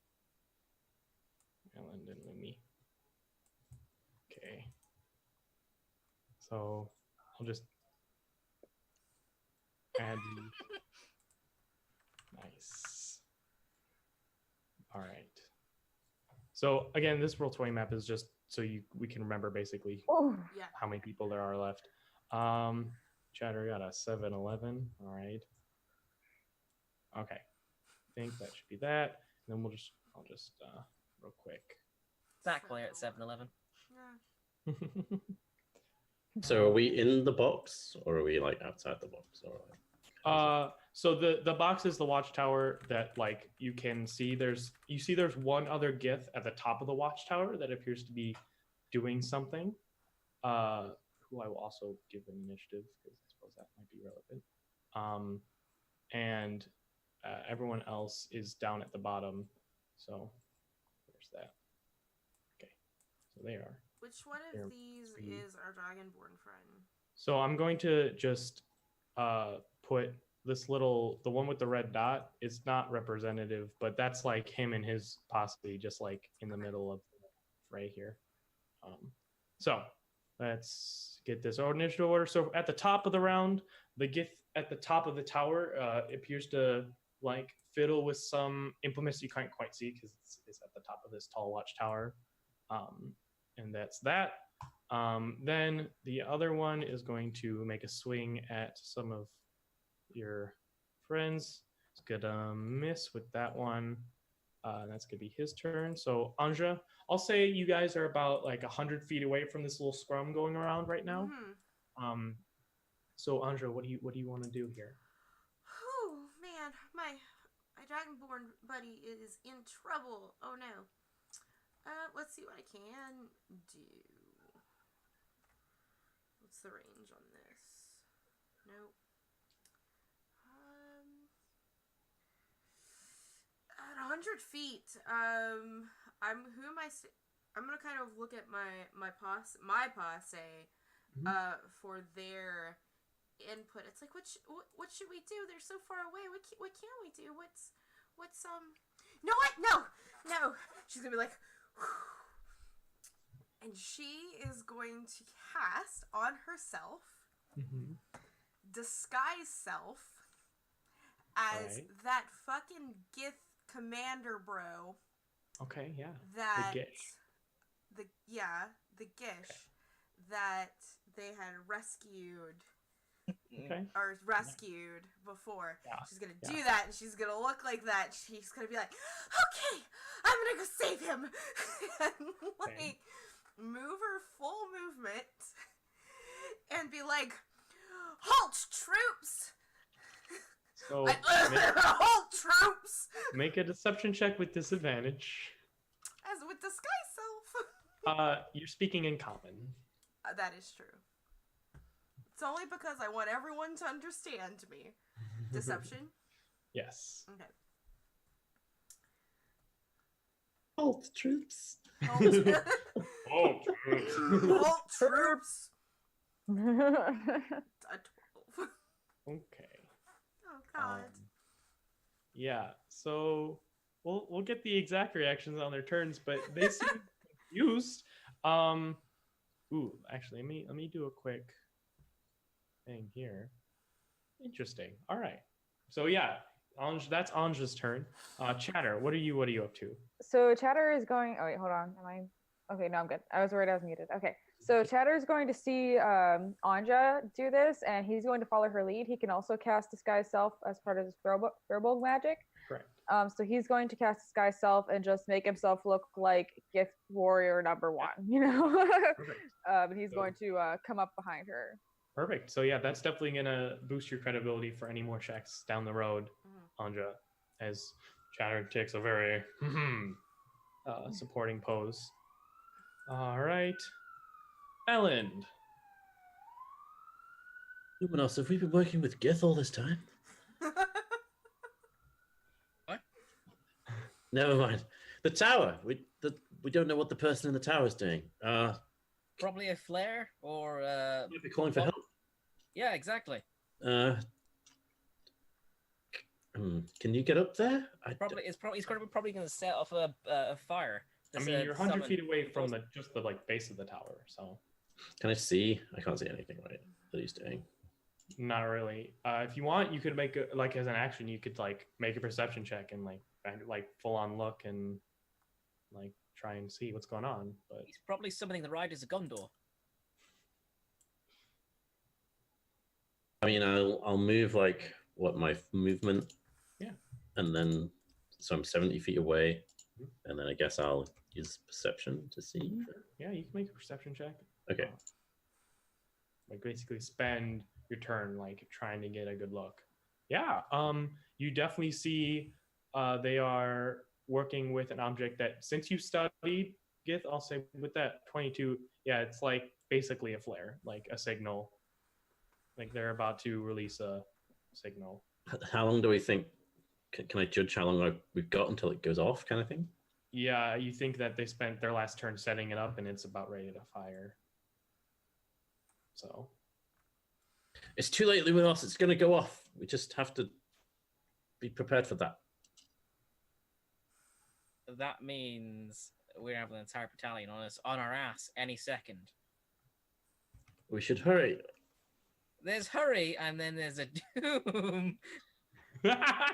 Ellen, and Lumi. Okay. So I'll just add you. Nice. All right. So again, this Roll20 map is just so we can remember basically Yeah. how many people there are left. Chatter got a 7-11. All right. Okay. I think that should be that. And then I'll just real quick. Zach player at 7-Eleven. Yeah. So are we in the box, or are we like outside the box? Or like, So the box is the watchtower that like you can see. There's one other Gith at the top of the watchtower that appears to be doing something. Who I will also give an initiative because I suppose that might be relevant. And everyone else is down at the bottom. So there's that. Okay, so they are. Which one of these is our dragonborn friend? So I'm going to just put this the one with the red dot. It's not representative, but that's like him and his posse, just like in the middle of right here. So let's get this initiative order. So at the top of the round, the Gith at the top of the tower appears to like fiddle with some implements you can't quite see because it's at the top of this tall watchtower. And that's that. Then the other one is going to make a swing at some of your friends. It's gonna miss with that one. That's gonna be his turn. So Anja, I'll say you guys are about like 100 feet away from this little scrum going around right now. Mm-hmm. So Anja, what do you want to do here? Oh man, my dragonborn buddy is in trouble. Oh no. Let's see what I can do. What's the range on this? Nope. At 100 feet, I'm gonna kind of look at my posse for their input. It's like what should we do? They're so far away. What can we do? What's no, she's gonna be like, and she is going to cast on herself disguise self as that fucking Gith commander bro. Okay, yeah. That the Gish. The Gish that they had rescued. Okay. Or rescued before. Yeah. She's gonna do that, and she's gonna look like that. She's gonna be like, "Okay, I'm gonna go save him," and like move her full movement, and be like, "Halt, troops!" So halt, troops! Make a deception check with disadvantage. As with disguise self. You're speaking in common. That is true. It's only because I want everyone to understand me. Deception? Yes. Okay. halt, troops. Halt, Oh. halt troops! A 12. Okay. Oh god. Yeah. So we'll get the exact reactions on their turns, but they seem confused. Ooh, actually, let me do a quick. thing here. Interesting. All right. So yeah, Anj, that's Anja's turn. Chatter, what are you up to? So Chatter is going. Oh wait, hold on. Am I? Okay, no, I'm good. I was worried I was muted. Okay, so Chatter is going to see Anja do this, and he's going to follow her lead. He can also cast Disguise Self as part of his Firbolg magic. Correct. So he's going to cast Disguise Self and just make himself look like Gith Warrior number 1. You know. Perfect. And he's going to come up behind her. Perfect. So yeah, that's definitely gonna boost your credibility for any more checks down the road, Anja, as Chatter takes a very supporting pose. All right, Ellen. Luminos, have we been working with Gith all this time? What? Never mind. The tower. We don't know what the person in the tower is doing. Probably a flare or Might be calling for help. yeah, exactly. Can you get up there? He's probably going to set off a fire. I mean, you're 100 feet away from the base of the tower, so. Can I see? I can't see anything right that he's doing. Not really. If you want, you could make as an action, you could make a perception check and full on look and try and see what's going on. But He's probably summoning the Riders of Gondor. I mean, I'll move my movement. Yeah. And then, so I'm 70 feet away, and then I guess I'll use perception to see. Sure. Yeah, you can make a perception check. Okay. Basically spend your turn trying to get a good look. Yeah. You definitely see they are working with an object that, since you studied Gith, I'll say with that 22, yeah, it's basically a flare, a signal. They're about to release a signal. How long do we think? Can I judge how long we've got until it goes off, kind of thing? Yeah, you think that they spent their last turn setting it up and it's about ready to fire. So. It's too late, Luminos. It's going to go off. We just have to be prepared for that. That means we're having an entire battalion on our ass any second. We should hurry. There's hurry, and then there's a doom. I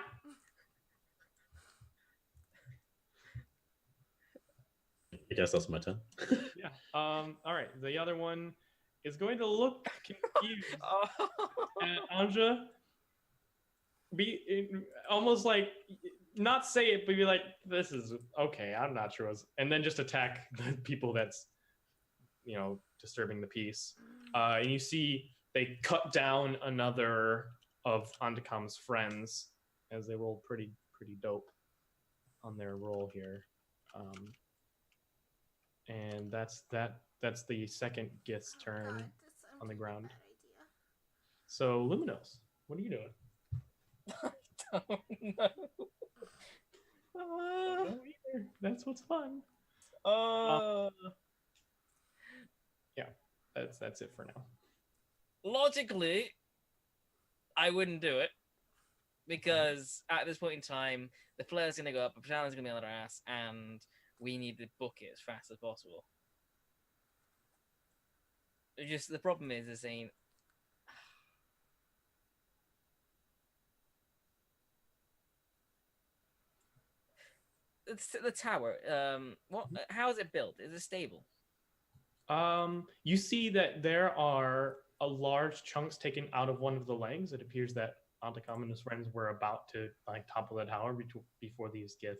guess that's my turn. Yeah. All right. The other one is going to look confused. And Anja, almost not say it, but be like, "This is okay. I'm not sure." And then just attack the people that's, disturbing the peace. And you see they cut down another of Andakam's friends as they roll pretty dope on their roll here. And that's the second Gith's turn on the ground. So Luminos, what are you doing? I don't know. I don't either. That's what's fun. Yeah, that's it for now. Logically, I wouldn't do it because at this point in time, the flare's going to go up, the battalion's going to be on our ass, and we need to book it as fast as possible. Just the problem is saying, the tower. How is it built? Is it stable? You see that there are large chunks taken out of one of the legs. It appears that Antakam and his friends were about to topple the tower before these Gith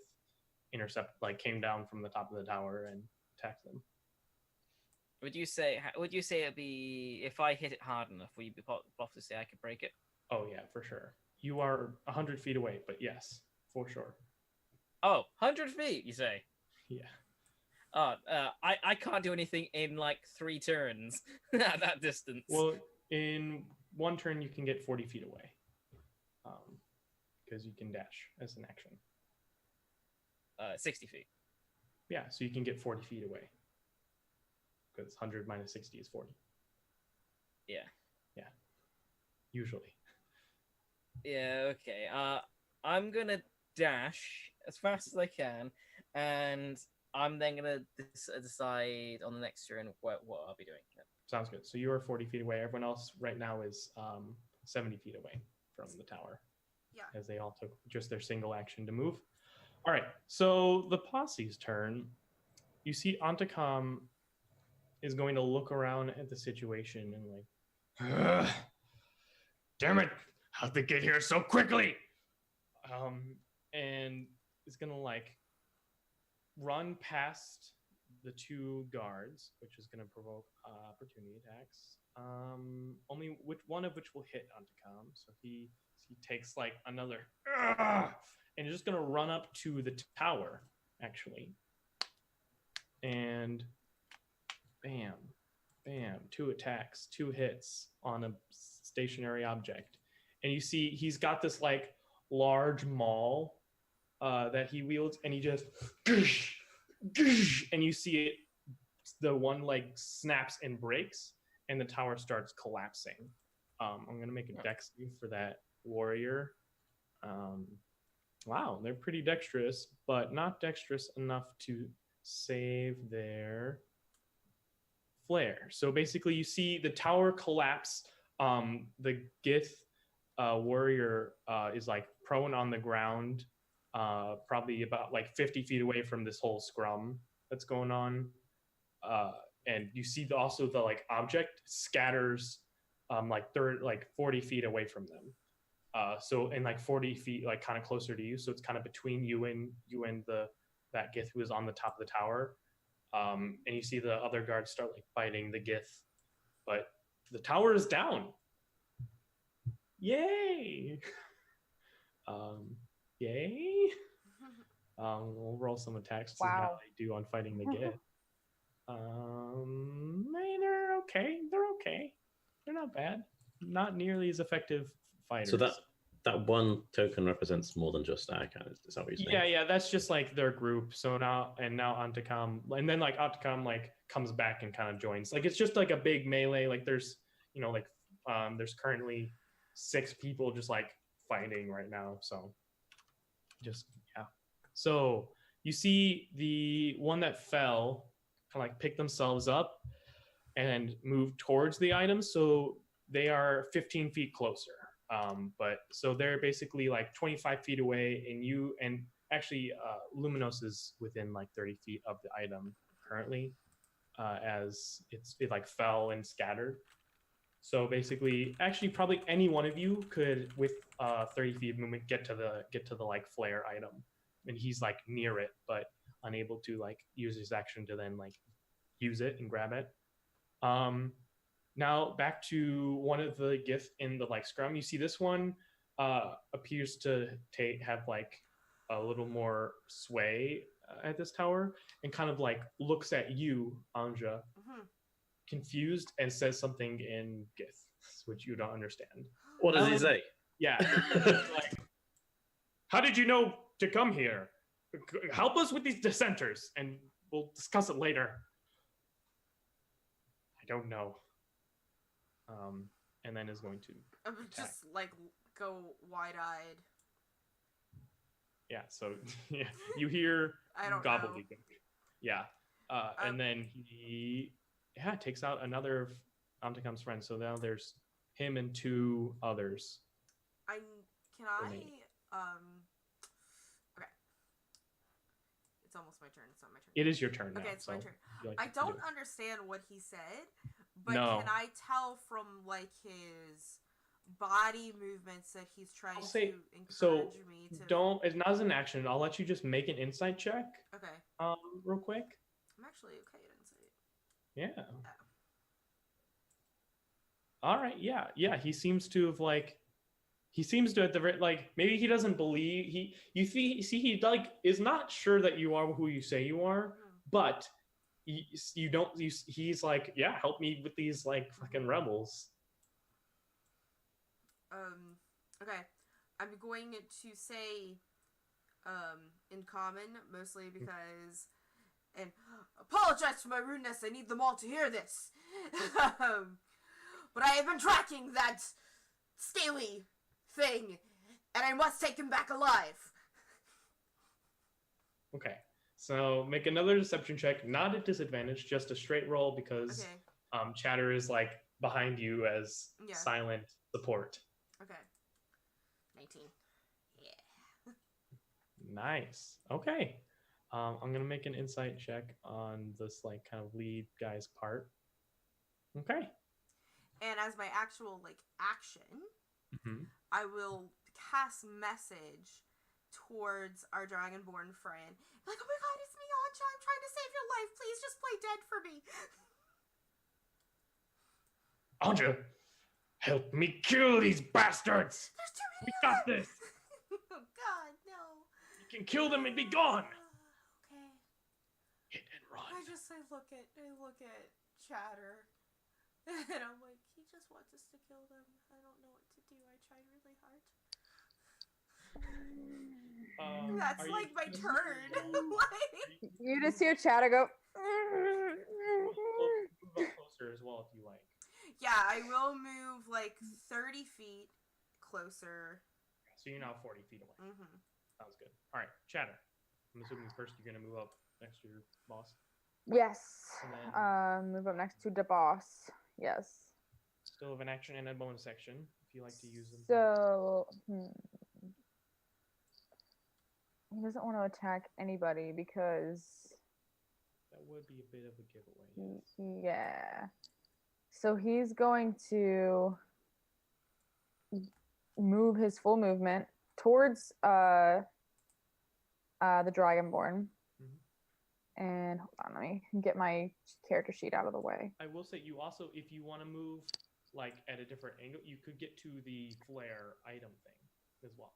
came down from the top of the tower and attacked them. Would you say it'd be, if I hit it hard enough, would you be off to say I could break it? Oh yeah, for sure. You are 100 feet away, but yes, for sure. Oh, 100 feet, you say? Yeah. I can't do anything in 3 turns at that distance. Well, in one turn you can get 40 feet away, because you can dash as an action. 60 feet. Yeah, so you can get 40 feet away. Because 100 minus 60 is 40. Yeah. Yeah. Usually. Yeah, okay. I'm gonna dash as fast as I can, and I'm then gonna decide on the next turn what I'll be doing. Sounds good. So you are 40 feet away. Everyone else right now is 70 feet away from the tower. Yeah. As they all took just their single action to move. All right. So the posse's turn. You see Antakam is going to look around at the situation and like, damn it! How'd they get here so quickly? And is gonna like run past the two guards, which is gonna provoke opportunity attacks. Only one of which will hit Antakam. So he takes like another, and he's just gonna run up to the tower actually, and bam, bam, 2 attacks, 2 hits on a stationary object. And you see he's got this like large maul that he wields, and he just and you see it, the one leg snaps and breaks, and the tower starts collapsing. I'm gonna make a dex save for that warrior. Wow, they're pretty dexterous, but not dexterous enough to save their flare. So basically you see the tower collapse. The Gith warrior is like prone on the ground, probably about like 50 feet away from this whole scrum that's going on. And you see also the like object scatters like 40 feet away from them. So in like 40 feet, like kind of closer to you. So it's kind of between you and that Gith who is on the top of the tower. And you see the other guards start like fighting the Gith, but the tower is down. Yay! Yay! We'll roll some attacks to see how they do on fighting the Gith. They're okay. They're okay. They're not bad. Not nearly as effective fighters. So that one token represents more than just our kind. Is that what you're saying? Yeah. That's just like their group. So now Antakam, and then like Antakam like comes back and kind of joins. Like it's just like a big melee. Like there's there's currently 6 people just like fighting right now. So just yeah. So you see the one that fell kind of like pick themselves up and move towards the items. So they are 15 feet closer. But so they're basically like 25 feet away, and actually Luminos is within like 30 feet of the item currently, as it like fell and scattered. So basically, actually probably any one of you could with 30 feet of movement get to the like flare item, and he's like near it but unable to like use his action to then like use it and grab it. Now back to one of the Gith in the like scrum. You see this one appears to have like a little more sway at this tower, and kind of like looks at you, Anja, confused, and says something in Gith, which you don't understand. What does he say? Yeah. Like, how did you know to come here? Help us with these dissenters, and we'll discuss it later. I don't know. And then is going to just like go wide-eyed. Yeah, so yeah, you hear I don't gobbledygook. know. Yeah. And then he takes out another of Antakam's friends. So now there's him and 2 others. Okay. It's almost my turn. It's not my turn. It is your turn now. Okay, it's my turn. Like I don't understand what he said, but No. can I tell from like his body movements that he's trying I'll say- to encourage so me to Don't. It's not as an action. I'll let you just make an insight check. Okay. Real quick. I'm actually okay at insight. Yeah. All right. Yeah. He seems to have like. He seems to at the very like maybe he doesn't believe he like is not sure that you are who you say you are, but he's like, yeah, help me with these like fucking rebels. Okay. I'm going to say in common, mostly because and apologize for my rudeness, I need them all to hear this. But I have been tracking that scaly thing, and I must take him back alive. Okay. So make another deception check, not at disadvantage, just a straight roll because Chatter is like behind you as Yeah. silent support. Okay. 19. Yeah. Nice. Okay. I'm gonna make an insight check on this like kind of lead guy's part. Okay. And as my actual like action, Mm-hmm. I will cast message towards our dragonborn friend. Like, oh my god, it's me, Anja. I'm trying to save your life. Please just play dead for me. Anja, help me kill these bastards. There's too many We of got them. this. Oh god, no. You can kill them and be gone. Okay. Hit and run. I look at Chatter. And I'm like, he just wants us to kill them. I don't know what to do. I tried really hard. That's Are like you- my turn. Like, You just hear Chatter go. Move up closer as well if you like. yeah, I will move like 30 feet closer. So you're now 40 feet away. Mm-hmm. Sounds good. All right, Chatter. I'm assuming first you're gonna move up next to your boss. Yes. And then- Move up next to the boss. Yes. Still have an action and a bonus action if you like to use them. So, he doesn't want to attack anybody because, That would be a bit of a giveaway. yeah. So he's going to move his full movement towards the Dragonborn. And hold on, let me get my character sheet out of the way. I will say you also, if you want to move like at a different angle, you could get to the flare item thing as well.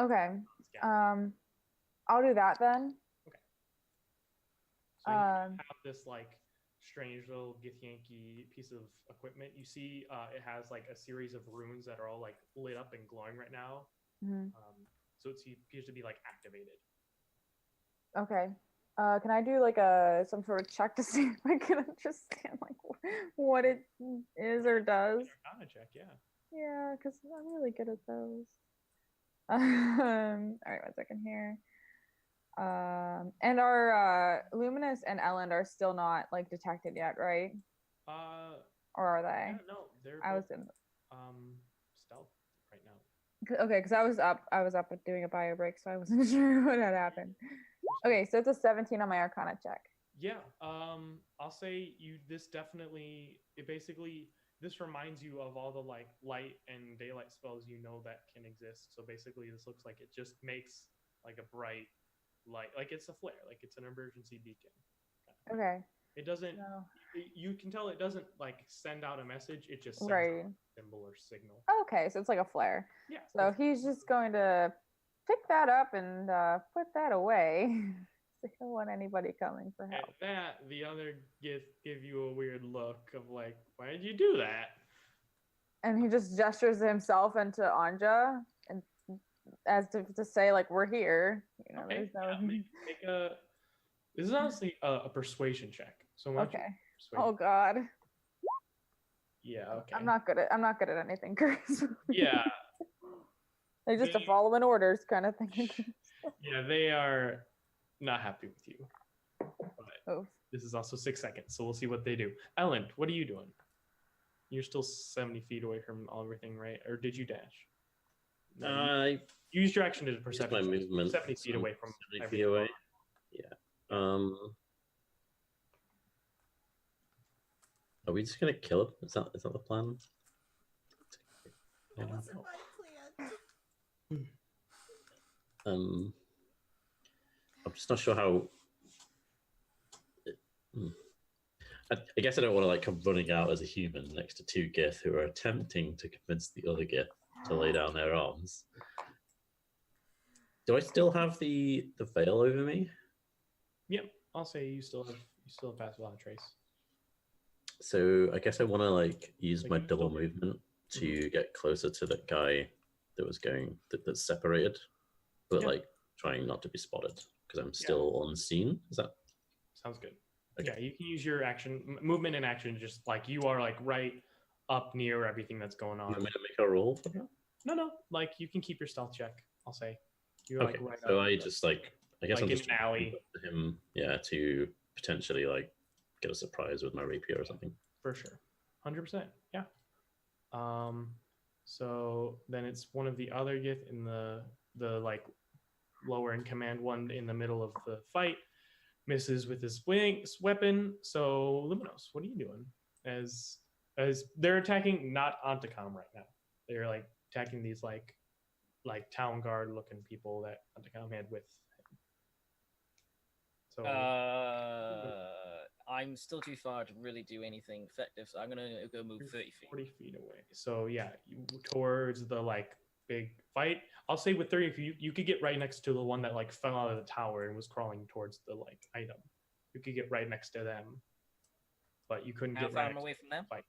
Okay. Yeah. I'll do that then. So you have this like strange little Githyanki piece of equipment. You see, it has like a series of runes that are all like lit up and glowing right now. Mhm. So it appears to be like activated. Okay. Can I do like some sort of check to see if I can understand like what it is or does? Arcana check, yeah. Yeah, because I'm really good at those. All right, 1 second here. And our Luminous and Ellen are still not like detected yet, right? Or are they? Yeah, no, they're I was both, in. stealth right now. Okay, because I was up doing a bio break, so I wasn't sure what had happened. Okay, so it's a 17 on my Arcana check. Yeah, I'll say this reminds you of all the like light and daylight spells that can exist. So basically this looks like it just makes like a bright light, like it's a flare, like it's an emergency beacon. Okay. It doesn't, No. you can tell it doesn't like send out a message, it just sends Right. out a symbol or signal. Okay, so it's like a flare. Yeah. So he's just going to pick that up and put that away. So he don't want anybody coming for At help. that, the other give you a weird look of like, why did you do that? And he just gestures himself into Anja and as to say like we're here. You know, Okay, there's no. yeah, make a. This is honestly a persuasion check. So why don't you Okay. persuade Oh me? God. Yeah. Okay. I'm not good at anything, Chris. Yeah. They're just a They- following orders kind of thing. Yeah, they are not happy with you. But Oof. this is also 6 seconds, so we'll see what they do. Ellen, what are you doing? You're still 70 feet away from everything, right? Or did you dash? No, I you used your action to used perception. my so movement. 70 feet so away from 70 feet everything. away. Yeah. Are we just gonna kill him? Is that the plan? That wasn't my plan. I'm just not sure how. I guess I don't want to like come running out as a human next to two Gith who are attempting to convince the other Gith to lay down their arms. Do I still have the veil over me? Yep, I'll say you still have pass without a trace. So I guess I want to like use Like my you double still- movement to get closer to that guy that was that's separated, but Yeah. like trying not to be spotted because I'm still unseen. Is that Sounds good. Okay. Yeah, you can use your movement and action, just like you are like right up near everything that's going you on. want me to make a roll for that? No, like you can keep your stealth check. I'll say you're Okay, like right so up. I just like I guess Like I'm in just an alley. trying to him, yeah, to potentially like get a surprise with my rapier or something. for sure. 100%. Yeah. So then it's one of the other Gith in the like lower in command one in the middle of the fight misses with his weapon. So Luminos, what are you doing? As they're attacking not Antacom right now. They're like attacking these like town guard looking people that Antacom had with him. So I'm still too far to really do anything effective, so I'm gonna go move 30 feet. 40 feet away. So yeah, towards the like big fight. I'll say with 30 feet, you could get right next to the one that like fell out of the tower and was crawling towards the like item. You could get right next to them, but you couldn't get right away from them. Fight.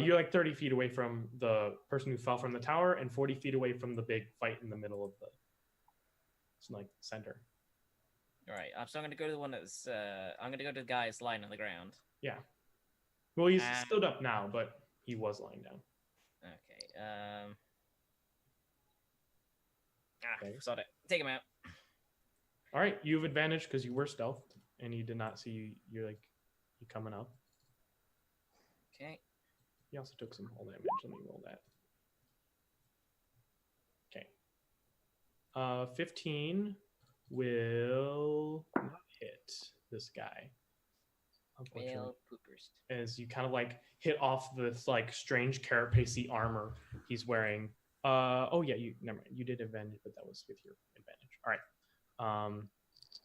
You're like 30 feet away from the person who fell from the tower and 40 feet away from the big fight in the middle of the like center. All right, so I'm gonna go to the one that's. I'm gonna go to the guy that's lying on the ground. Yeah. Well, he's stood up now, but he was lying down. Okay. Okay. Sod it. Take him out. All right, you have advantage because you were stealthed and he did not see you like you coming up. Okay. He also took some fall damage. Let me roll that. Okay. 15 will not hit this guy. Well, poopers. As you kind of like hit off this like strange carapacey armor he's wearing. Oh yeah, never mind. You did advantage, but that was with your advantage. All right.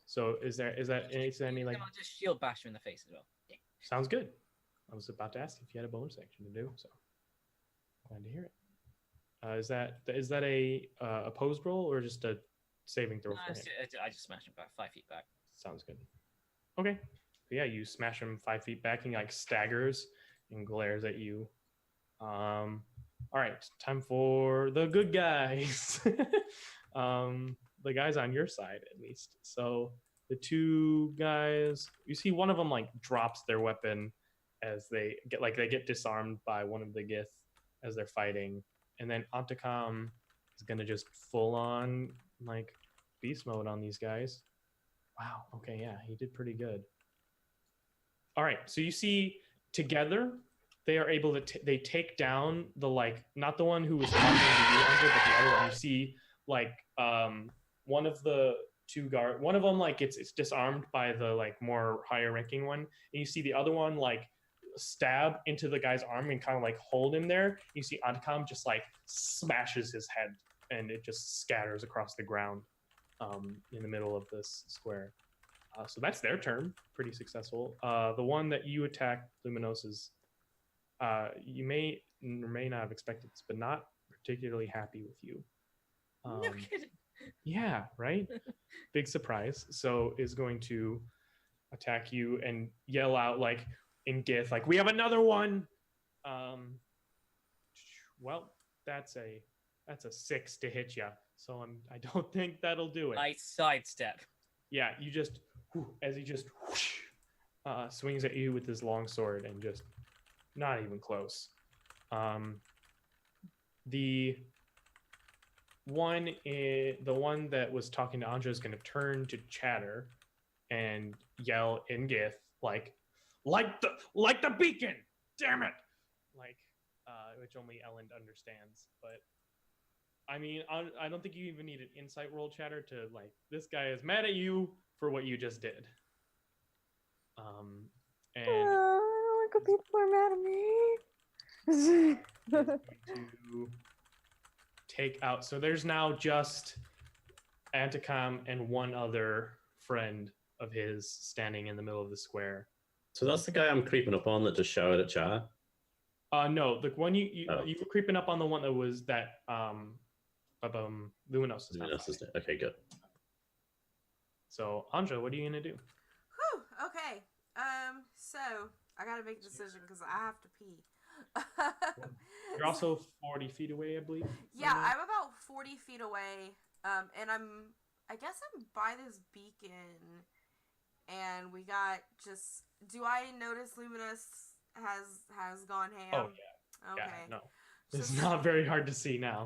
So is there any like? I'll just shield bash him in the face as well. Sounds good. I was about to ask if you had a bonus action to do, so glad to hear it. Is that a opposed roll or just a saving throw? I just smashed him back 5 feet back. Sounds good. Okay. So yeah, you smash him 5 feet back and he like staggers and glares at you. All right, time for the good guys. The guys on your side at least. So the two guys, you see one of them like drops their weapon as they get disarmed by one of the Gith as they're fighting, and then Antacom is gonna just full on like beast mode on these guys. Wow. Okay. Yeah, he did pretty good. All right. So you see together they are able to they take down the like not the one who was talking to you, Andre, but the other one. You see like one of the two guard, one of them like it's disarmed by the like more higher ranking one, and you see the other one like stab into the guy's arm and kind of like hold him there. You see Antacom just like smashes his head and it just scatters across the ground in the middle of this square. So that's their turn. Pretty successful. The one that you attacked, Luminos, is you may or may not have expected this, but not particularly happy with you. No kidding. Yeah, right? Big surprise. So is going to attack you and yell out like in Gith, like, we have another one. Well, that's a 6 to hit you. So I don't think that'll do it. Nice sidestep. Yeah, you just as he just swings at you with his long sword and just not even close. The one that was talking to Anja is going to turn to Chatter and yell in Gith like the beacon, damn it, like which only Ellen understands. But I mean, I don't think you even need an insight roll, Chatter, to like this guy is mad at you for what you just did. And like people are mad at me. to take out. So there's now just Antacom and one other friend of his standing in the middle of the square. So that's the guy I'm creeping up on that just shouted at Char? No, the one you were creeping up on the one that was that Luminos is not fighting. Okay, good. So Anja, what are you gonna do? Whew, okay. So I gotta make a decision because I have to pee. You're also 40 feet away, I believe. Yeah, I'm about 40 feet away. And I guess I'm by this beacon, and we got just. Do I notice Luminous has gone ham? Oh yeah. Okay. Yeah, no, it's not very hard to see now.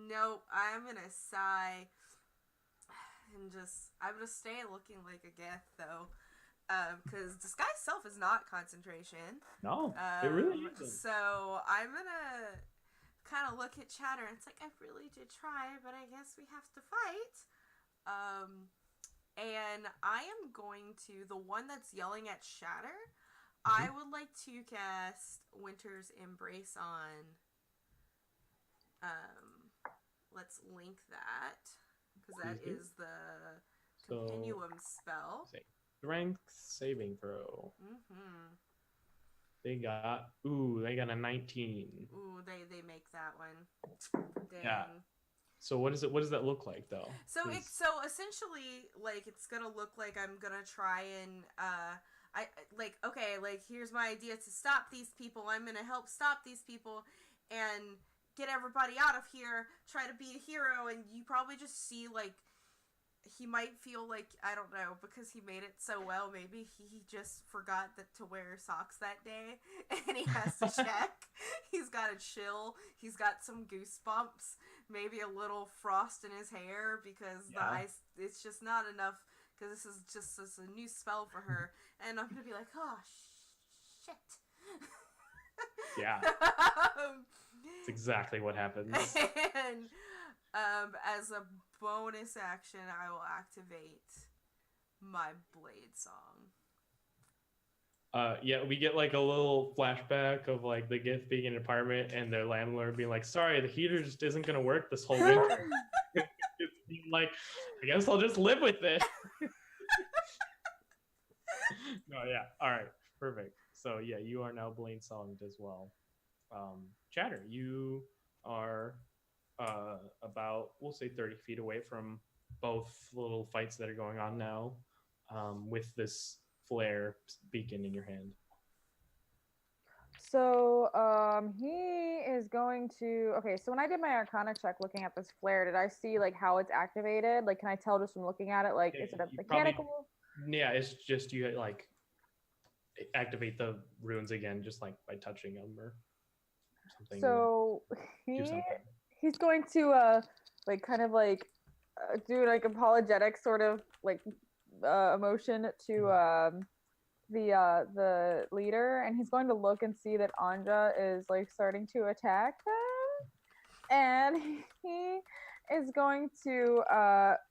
Nope. I'm gonna sigh, and I'm gonna stay looking like a Gith though. because disguise self is not concentration. No, it really isn't. So I'm gonna kind of look at Chatter. It's like, I really did try, but I guess we have to fight. And I am going to, the one that's yelling at Shatter, I would like to cast Winter's Embrace on. Let's link that, because that is the Continuum spell. Strength saving throw. Mm-hmm. They got a 19. Ooh, they make that one. Dang. Yeah. So what does that look like though? So essentially, like, it's gonna look like I'm gonna try and here's my idea to stop these people. I'm gonna help stop these people and get everybody out of here. Try to be a hero, and you probably just see, like, he might feel like, I don't know, because he made it so well, maybe he just forgot to wear socks that day, and he has to check. He's got a chill, he's got some goosebumps, maybe a little frost in his hair, because the ice, it's just not enough, because this is just a new spell for her, and I'm gonna be like, oh, shit. Yeah. That's exactly what happens. And as a bonus action, I will activate my blade song. Yeah, we get like a little flashback of like the Gith being in an apartment and their landlord being like, sorry, the heater just isn't gonna work this whole winter. It's being like, I guess I'll just live with it. No, yeah. All right, perfect. So yeah, you are now blade songed as well. Chatter, you are about, we'll say 30 feet away from both little fights that are going on now, with this flare beacon in your hand. So he is going to, okay, so when I did my Arcana check looking at this flare, did I see like how it's activated? Like, can I tell just from looking at it, like, is it a mechanical? Yeah, it's just you like activate the runes again just like by touching them or something. So he's going to like kind of like do like apologetic sort of like emotion to the leader, and he's going to look and see that Anja is like starting to attack them, and he is going to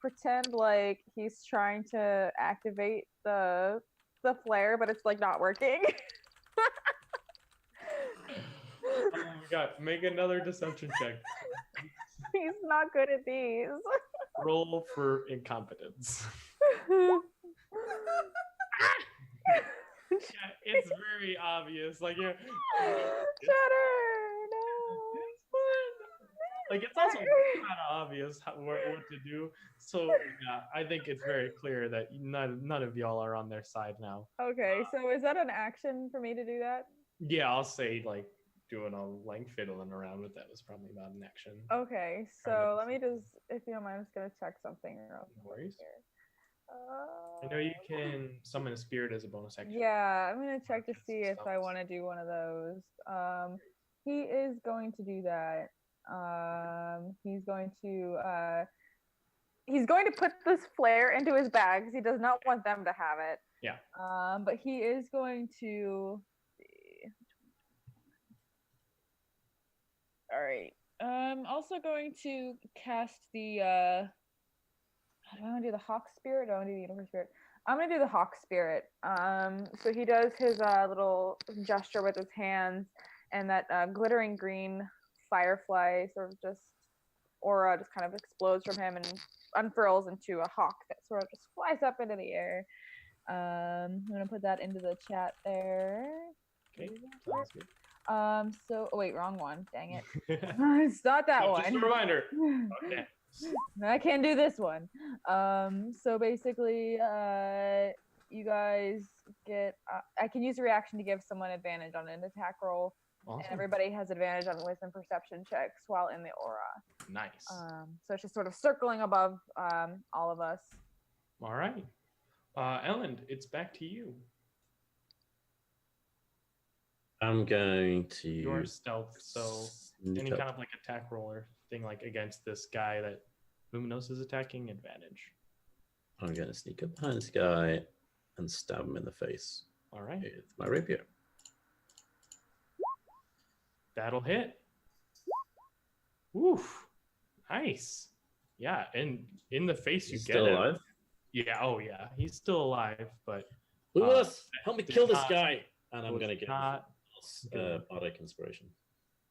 pretend like he's trying to activate the flare, but it's like not working. Oh my god, make another deception check. He's not good at these. Roll for incompetence. Yeah, it's very obvious. Like, you're Chatter, no. It's fun. Like, it's also kind of obvious what to do. So yeah, I think it's very clear that none of y'all are on their side now. Okay, so is that an action for me to do that? Yeah, I'll say like doing a length fiddling around with that was probably not an action. Okay, so let me just, if you don't mind, I'm just gonna check something real No quick worries. here. I know you can summon a spirit as a bonus action. Yeah, I'm gonna check to see if I want to do one of those. He is going to do that. He's going to put this flare into his bag because he does not want them to have it. Yeah. But he is going to. All right. I'm also going to cast the. Do I want to do the Hawk Spirit? Or do I want to do the Unicorn Spirit? I'm going to do the Hawk Spirit. So he does his little gesture with his hands, and that glittering green firefly sort of just aura just kind of explodes from him and unfurls into a hawk that sort of just flies up into the air. I'm going to put that into the chat there. Okay, sounds good. So, oh wait, wrong one. Dang it. It's not that one. Just a reminder. Okay. I can't do this one. So basically, you guys get. I can use a reaction to give someone advantage on an attack roll, Awesome. and everybody has advantage on wisdom perception checks while in the aura. Nice. So it's just sort of circling above all of us. All right. Ellen, it's back to you. I'm going to. Your stealth, so any kind of like attack roller thing, like against this guy that Luminos is attacking, advantage. I'm going to sneak up behind this guy and stab him in the face All right. with my rapier. That'll hit. Oof. Nice. Yeah, and in the face He's you still get him. alive? Yeah, oh yeah. He's still alive, but Luminous, help me does kill this not- guy! And I'm was going to get not good. bardic inspiration.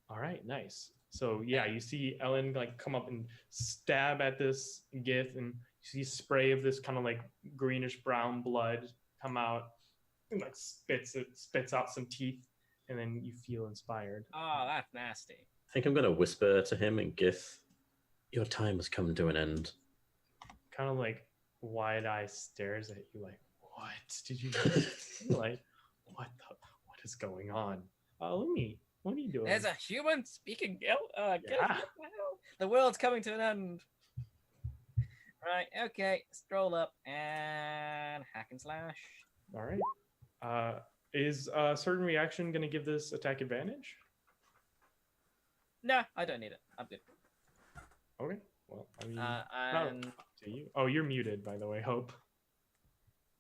All right, nice. So yeah, you see Ellen like come up and stab at this Gith, and you see spray of this kind of like greenish brown blood come out, and like spits out some teeth, and then you feel inspired. Oh, that's nasty. I think I'm going to whisper to him in Gith, your time has come to an end. Kind of like wide eye stares at you, like, what did you do? Like, what is going on? Lumi, what are you doing? There's a human speaking ill. Get it, Yeah. what the hell? The world's coming to an end. Right, okay. Stroll up and hack and slash. All right. Is a certain reaction going to give this attack advantage? No, I don't need it. I'm good. Okay. Well, I mean, And up to you. Oh, you're muted, by the way. Hope.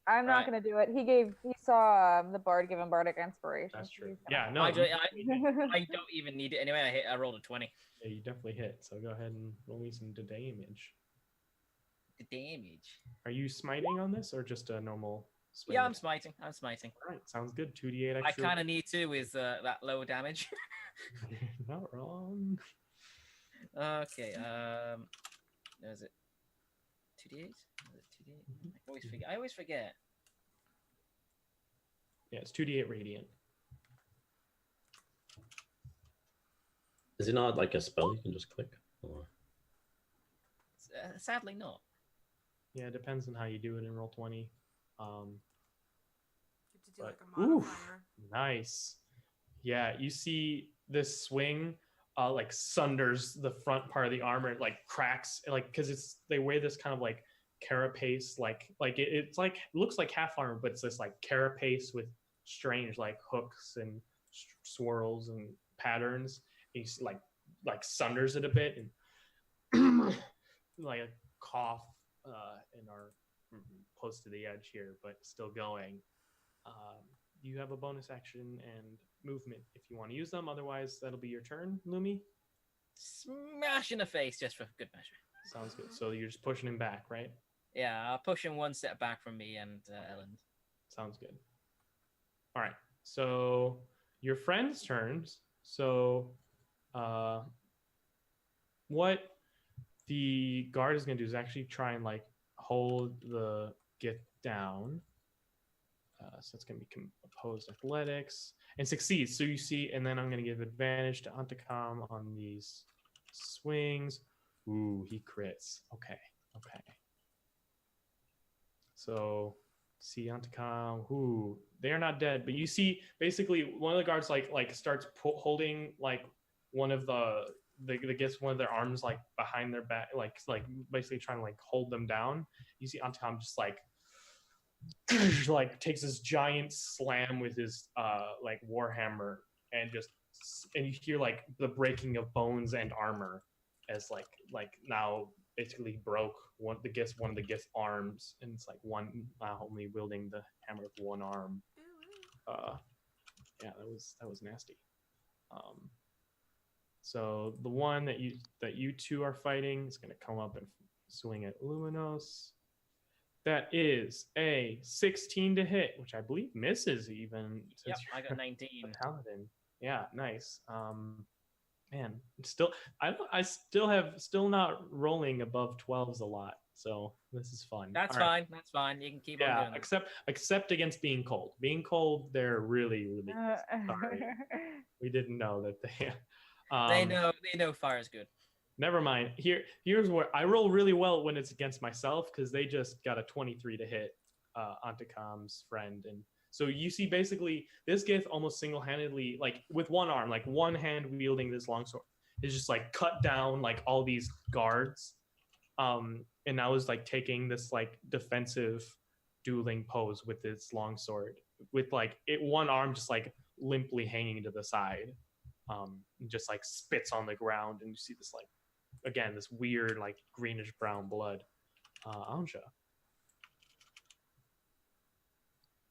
I'm not Right. gonna do it. He saw the bard give him bardic inspiration. That's so true. he's Yeah. gonna- No. I you, I don't even need it anyway. I rolled a 20. yeah, you definitely hit. So go ahead and roll me some damage. The damage. Are you smiting on this or just a normal? Swing Yeah, I'm attack? smiting. I'm smiting. All right. Sounds good. 2d8 I extra. kind of need to with that low damage. You're not wrong. Okay. Was it 2d8? Was it 2d8? I always forget. I always forget. Yeah, it's 2d8 radiant. Is it not like a spell you can just click? Or... Sadly, not. Yeah, it depends on how you do it in Roll20. Get to do like a But- oof. modifier. Nice. Yeah, you see this swing like sunders the front part of the armor, it like cracks, like because they wear this kind of like carapace, like it's like looks like half armor, but it's this like carapace with strange like hooks and swirls and patterns. And you see, like sunders it a bit and like a cough and are close to the edge here, but still going. You have a bonus action and movement if you want to use them. Otherwise, that'll be your turn, Lumi. Smash in the face just for good measure. Sounds good. So you're just pushing him back, right? Yeah, I'll push him one step back from me and Ellen. Sounds good. All right. So your friend's turns. So what the guard is going to do is actually try and like hold the Gith down. So it's going to be opposed athletics and succeeds. So you see, and then I'm going to give advantage to Antakam on these swings. Ooh, he crits. Okay. So see Antakam. Ooh, they are not dead, but you see basically one of the guards like starts holding like one of the gets one of their arms like behind their back, like basically trying to like hold them down. You see Antakam just like takes this giant slam with his like warhammer and you hear like the breaking of bones and armor as like now basically broke one of the Gith's arms, and it's like one now only wielding the hammer with one arm. Yeah, that was nasty. So the one that you two are fighting is going to come up and swing at Luminos. That is a 16 to hit, which I believe misses even. Yep, Since I you're got 19. a paladin. Yeah, nice. Man, I still not rolling above 12s a lot, so this is fun. That's All right. fine. That's fine. You can keep on Yeah, doing it. except against being cold. Being cold, they're really sorry. We didn't know that they. They know fire is good. Never mind. Here's where I roll really well when it's against myself, because they just got a 23 to hit Antakam's friend. And so you see basically this Gith almost single-handedly, like with one arm, like one hand wielding this longsword, is just like cut down like all these guards. And now is like taking this like defensive dueling pose with its longsword, with like one arm just like limply hanging to the side. And just like spits on the ground, and you see this like again this weird like greenish brown blood. Anja.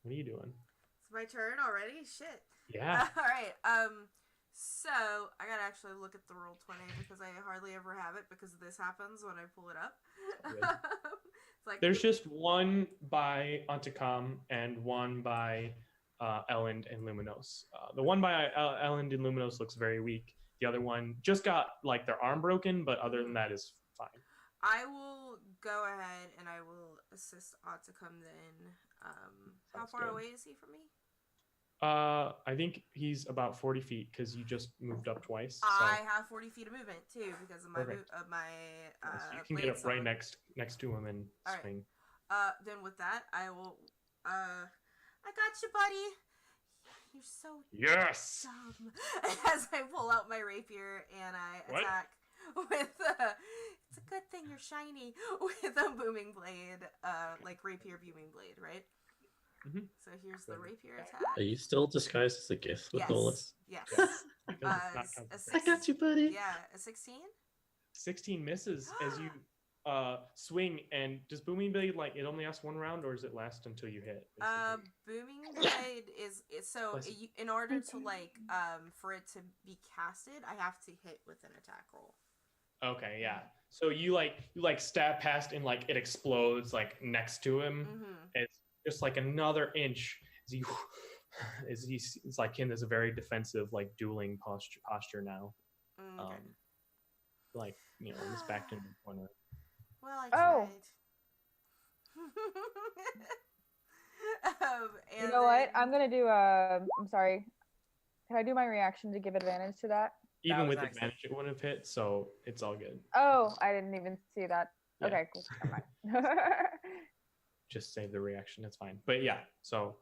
What are you doing? It's my turn already? Shit. Yeah. Alright, so I gotta actually look at the roll 20 because I hardly ever have it because this happens when I pull it up. It's like There's just one by Anticom and one by Elend and Luminos. The one by Elend and Luminos looks very weak. The other one just got like their arm broken, but other than that is fine. I will go ahead and I will assist Otacum then. How Sounds far good. away is he from me? I think he's about 40 feet because you just moved up twice. So. I have 40 feet of movement too because of my Perfect. of my So you can blade get up right summon. next to him and All right. swing. Then with that, I will. I got you, buddy. You're so Yes. dumb. As I pull out my rapier and I What? attack with. It's a good thing you're shiny with a booming blade, like rapier booming blade, right? Mhm. So here's the rapier Are attack. you still disguised as a Gith with all this? Yes. Yes. Because it's not A complicated. I got you, buddy. Yeah, a 16. 16 misses as you swing. And does booming blade like it only lasts one round, or does it last until you hit? Basically? Booming blade is so Bless you. in order to like for it to be casted, I have to hit with an attack roll. Okay, yeah. So you stab past and like it explodes like next to him. Mm-hmm. It's just like another inch as he's like in this very defensive like dueling posture now. Okay. Like he's backed in the corner. Well, I Oh. tried. You know what? I'm gonna do I'm sorry. Can I do my reaction to give advantage to that? Even was with accident. advantage, it wouldn't have hit, so it's all good. Oh, I didn't even see that. Yeah. Okay, cool. Never mind. Just save the reaction, it's fine. But yeah, so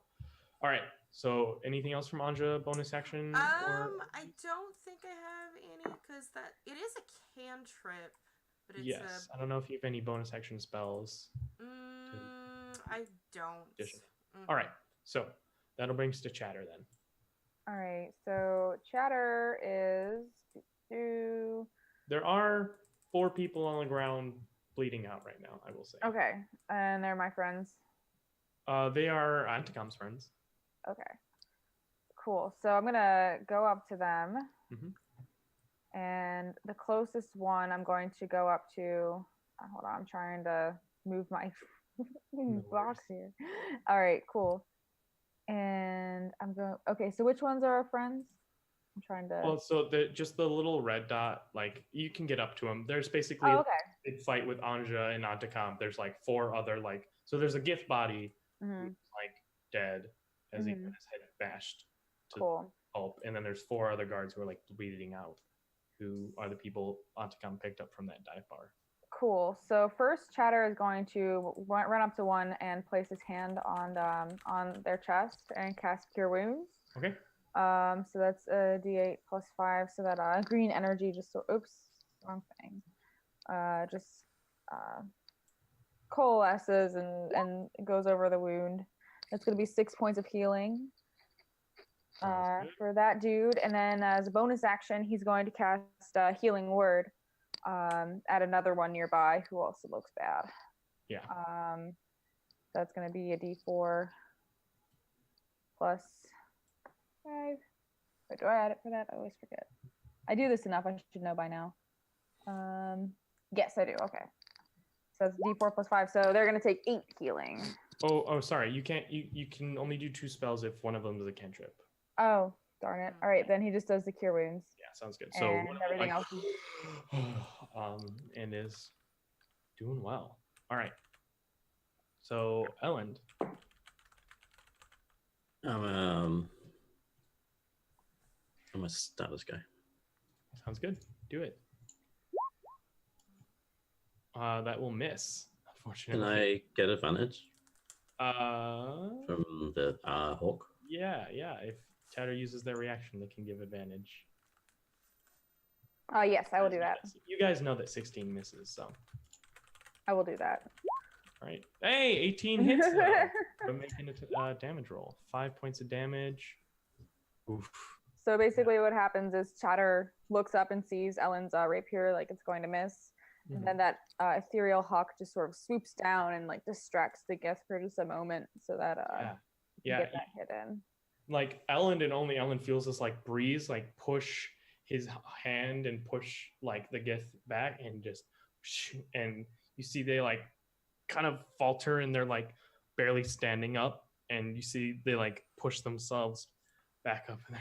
all right. So anything else from Anja bonus action? I don't think I have any because that it is a cantrip, but it's Yes, I don't know if you have any bonus action spells. I don't. Addition. All right, so that'll bring us to Chatter then. All right, so chatter is There are 4 people on the ground bleeding out right now, I will say. okay, and they're my friends. They are Anticom's friends. Okay, cool. So I'm gonna go up to them, and the closest one I'm going to go up to. Hold on, I'm trying to move my box here. All right, cool. And I'm going. Okay, so which ones are our friends? I'm trying to. Well, so just the little red dot, like you can get up to them. There's basically Oh, a okay. big fight with Anja and Anticom. There's like 4 other so there's a Gith body Mhm. who's like dead as he got Mhm. his head bashed to Cool. pulp, and then there's 4 other guards who are like bleeding out, who are the people Anticom picked up from that dive bar. Cool. So first, Chatter is going to run up to one and place his hand on their chest and cast Cure Wounds. Okay. So that's a D8 plus 5. So that green energy wrong thing. Just coalesces and goes over the wound. That's going to be 6 points of healing for that dude. And then as a bonus action, he's going to cast Healing Word at another one nearby who also looks bad. Yeah. That's going to be a D4 plus 5. Wait, do I add it for that? I always forget. I do this enough. I should know by now. Yes, I do. Okay. So it's D4 plus 5. So they're going to take 8 healing. Oh, sorry. You can't. You can only do 2 spells if one of them is a cantrip. Oh, darn it. All right, then he just does the Cure Wounds. Yeah, sounds good. So And everything else and is doing well. All right. So Elend. I'm a stab this guy. Sounds good. Do it. That will miss, Can unfortunately. I get advantage From the hawk? Yeah. If Chatter uses their reaction, they can give advantage. Yes, I will do that. You guys know that 16 misses, so. I will do that. All right. Hey, 18 hits though. But making a damage roll. 5 points of damage. Oof. So basically what happens is Chatter looks up and sees Ellen's rapier like it's going to miss. Mhm. And then that ethereal hawk just sort of swoops down and like distracts the Gith for just a moment so that Yeah, get that hit in. like Ellen and only Ellen feels this like breeze like push his hand and push like the Gith back and just and you see they like kind of falter and they're like barely standing up and you see they like push themselves back up and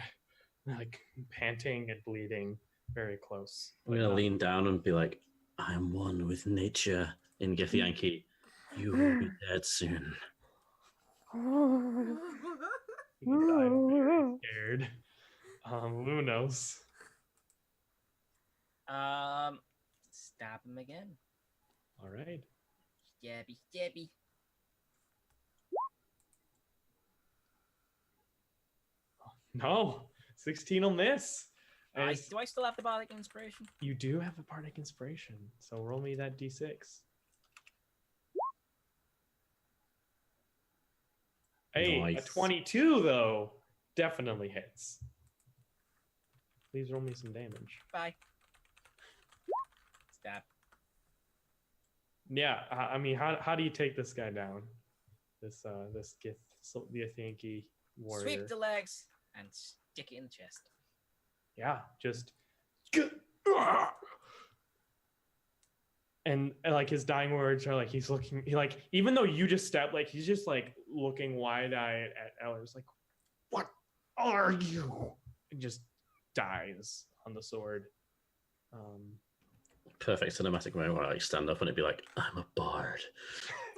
they're like panting and bleeding very close. I'm gonna lean down and be like, "I am one with nature." In Githyanki, you will be dead soon. I'm very scared. Lunos. Stab him again. All right. Stabby, stabby. No, 16 will miss. Do I still have the bardic inspiration? You do have a bardic inspiration, so roll me that d6. Hey, Nice. a 22 though definitely hits. Please roll me some damage. Bye. Stab. Yeah, I mean, how do you take this guy down? This Githyanki warrior. Sweep the legs and stick it in the chest. Yeah, just and like his dying words are like he like even though you just stepped like he's just like looking wide-eyed at Ellers like what are you and just dies on the sword. Perfect cinematic moment where I like stand up and it'd be like, "I'm a bard."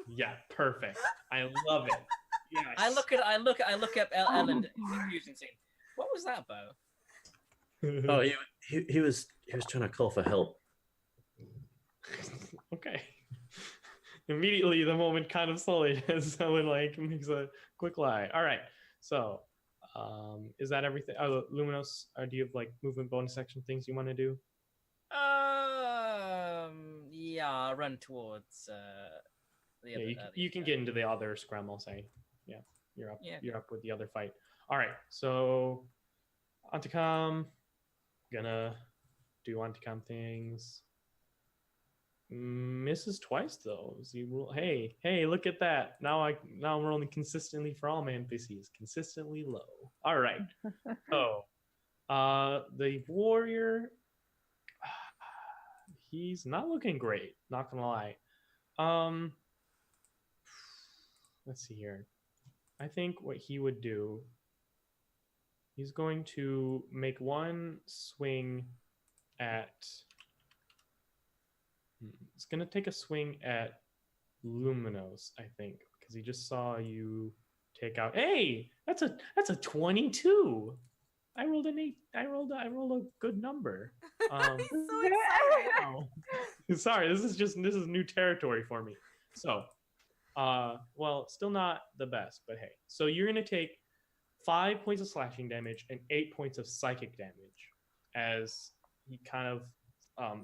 Yeah, perfect. I love it. Yes. I look at Ellen confused and saying, "What was that about?" Oh, he was trying to call for help. Okay. Immediately, the moment kind of sullied as someone like makes a quick lie. All right. So, is that everything? Luminos, do you have like movement bonus action things you want to do? Yeah, I'll run towards the Yeah, other. you can get into the other scrum. I'll say, yeah, you're up. Yeah. You're up with the other fight. All right. So, Antikam, gonna do Antikam things. Misses twice though. Hey, look at that. Now I'm rolling consistently for all my NPCs. Consistently low. All right. So, the warrior, he's not looking great. Not gonna lie. Let's see here. I think what he would do. He's going to make one swing at. It's going to take a swing at Luminos, I think, because he just saw you take out. Hey, that's a 22. I rolled an 8. I rolled a good number. He's so excited. Wow. Sorry, this is new territory for me. So, well, still not the best, but hey. So you're going to take 5 points of slashing damage and 8 points of psychic damage as he kind of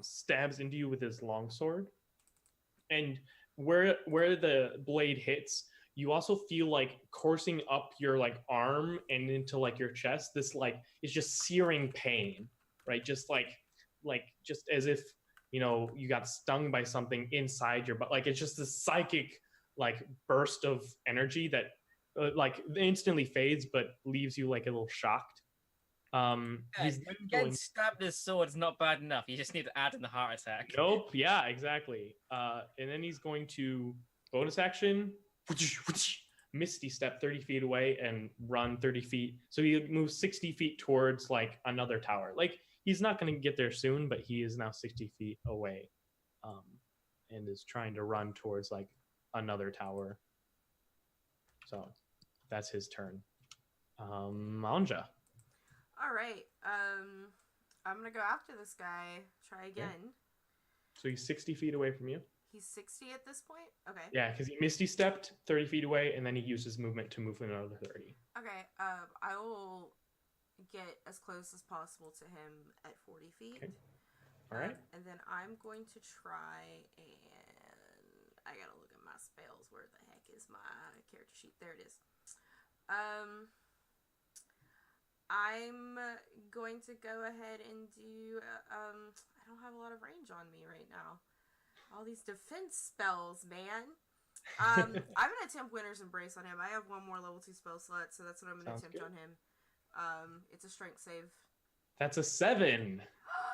stabs into you with his longsword, and where the blade hits, you also feel like coursing up your like arm and into like your chest. This like is just searing pain, right? Just just as if you got stung by something inside your butt. Like it's just this psychic like burst of energy that like instantly fades, but leaves you like a little shocked. He's getting stabbed with sword is not bad enough. You just need to add in the heart attack. Nope. Yeah, exactly. And then he's going to bonus action, misty step 30 feet away and run 30 feet. So he moves 60 feet towards like another tower. Like he's not going to get there soon, but he is now 60 feet away, and is trying to run towards like another tower. So that's his turn. Manja. All right. I'm gonna go after this guy. Try again. So he's 60 feet away from you. He's 60 at this point? Okay. Yeah, because he misty stepped 30 feet away, and then he used his movement to move another 30. Okay. I will get as close as possible to him at 40 feet. Okay. All right. And then I'm going to try and I gotta look at my spells. Where the heck is my character sheet? There it is. I'm going to go ahead and do, I don't have a lot of range on me right now. All these defense spells, man. I'm gonna attempt Winter's Embrace on him. I have one more level 2 spell slot, so that's what I'm gonna Sounds attempt good. on him. It's a strength save. That's a 7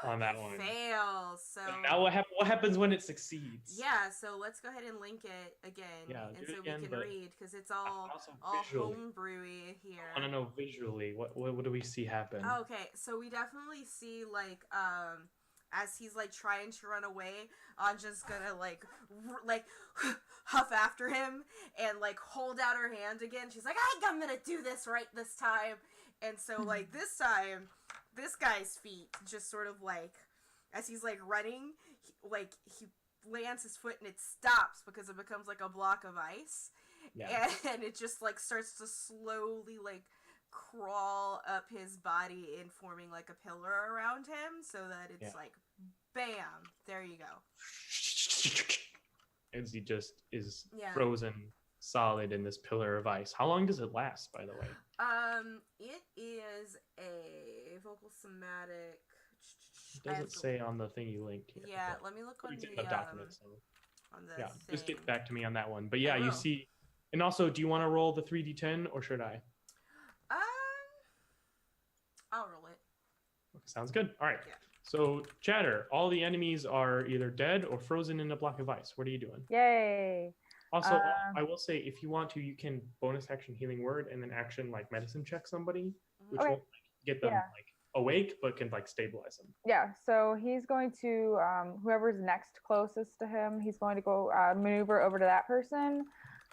on that one. Fails. So So now what happens when it succeeds? yeah, so let's go ahead and link it again, Yeah, and do so it again, we can but read because it's all also all visually. homebrewy here. I want to know visually what do we see happen? Okay, so we definitely see like as he's like trying to run away, I'm just gonna like huff after him and like hold out her hand again. She's like, I'm gonna do this right this time. And so like this time, this guy's feet just sort of like as he's like running, he lands his foot and it stops because it becomes like a block of ice. Yeah. And it just like starts to slowly like crawl up his body and forming like a pillar around him so that it's like bam, there you go. As he just is Yeah. frozen solid in this pillar of ice. How long does it last, by the way? It is a vocal somatic. It doesn't say on the thing you linked here. Yeah, let me look on It's in the document, so on the yeah, thing. just get back to me on that one. But yeah, I you will. see, and also, do you want to roll the 3d10 or should I? I'll roll it. Okay, sounds good. All right. Yeah. So, Chatter, all the enemies are either dead or frozen in a block of ice. What are you doing? Yay. Also, I will say, if you want to, you can bonus action healing word and then action like medicine check somebody, which Okay. won't like, get them Yeah. like awake, but can like stabilize them. Yeah, so he's going to, whoever's next closest to him, he's going to go maneuver over to that person.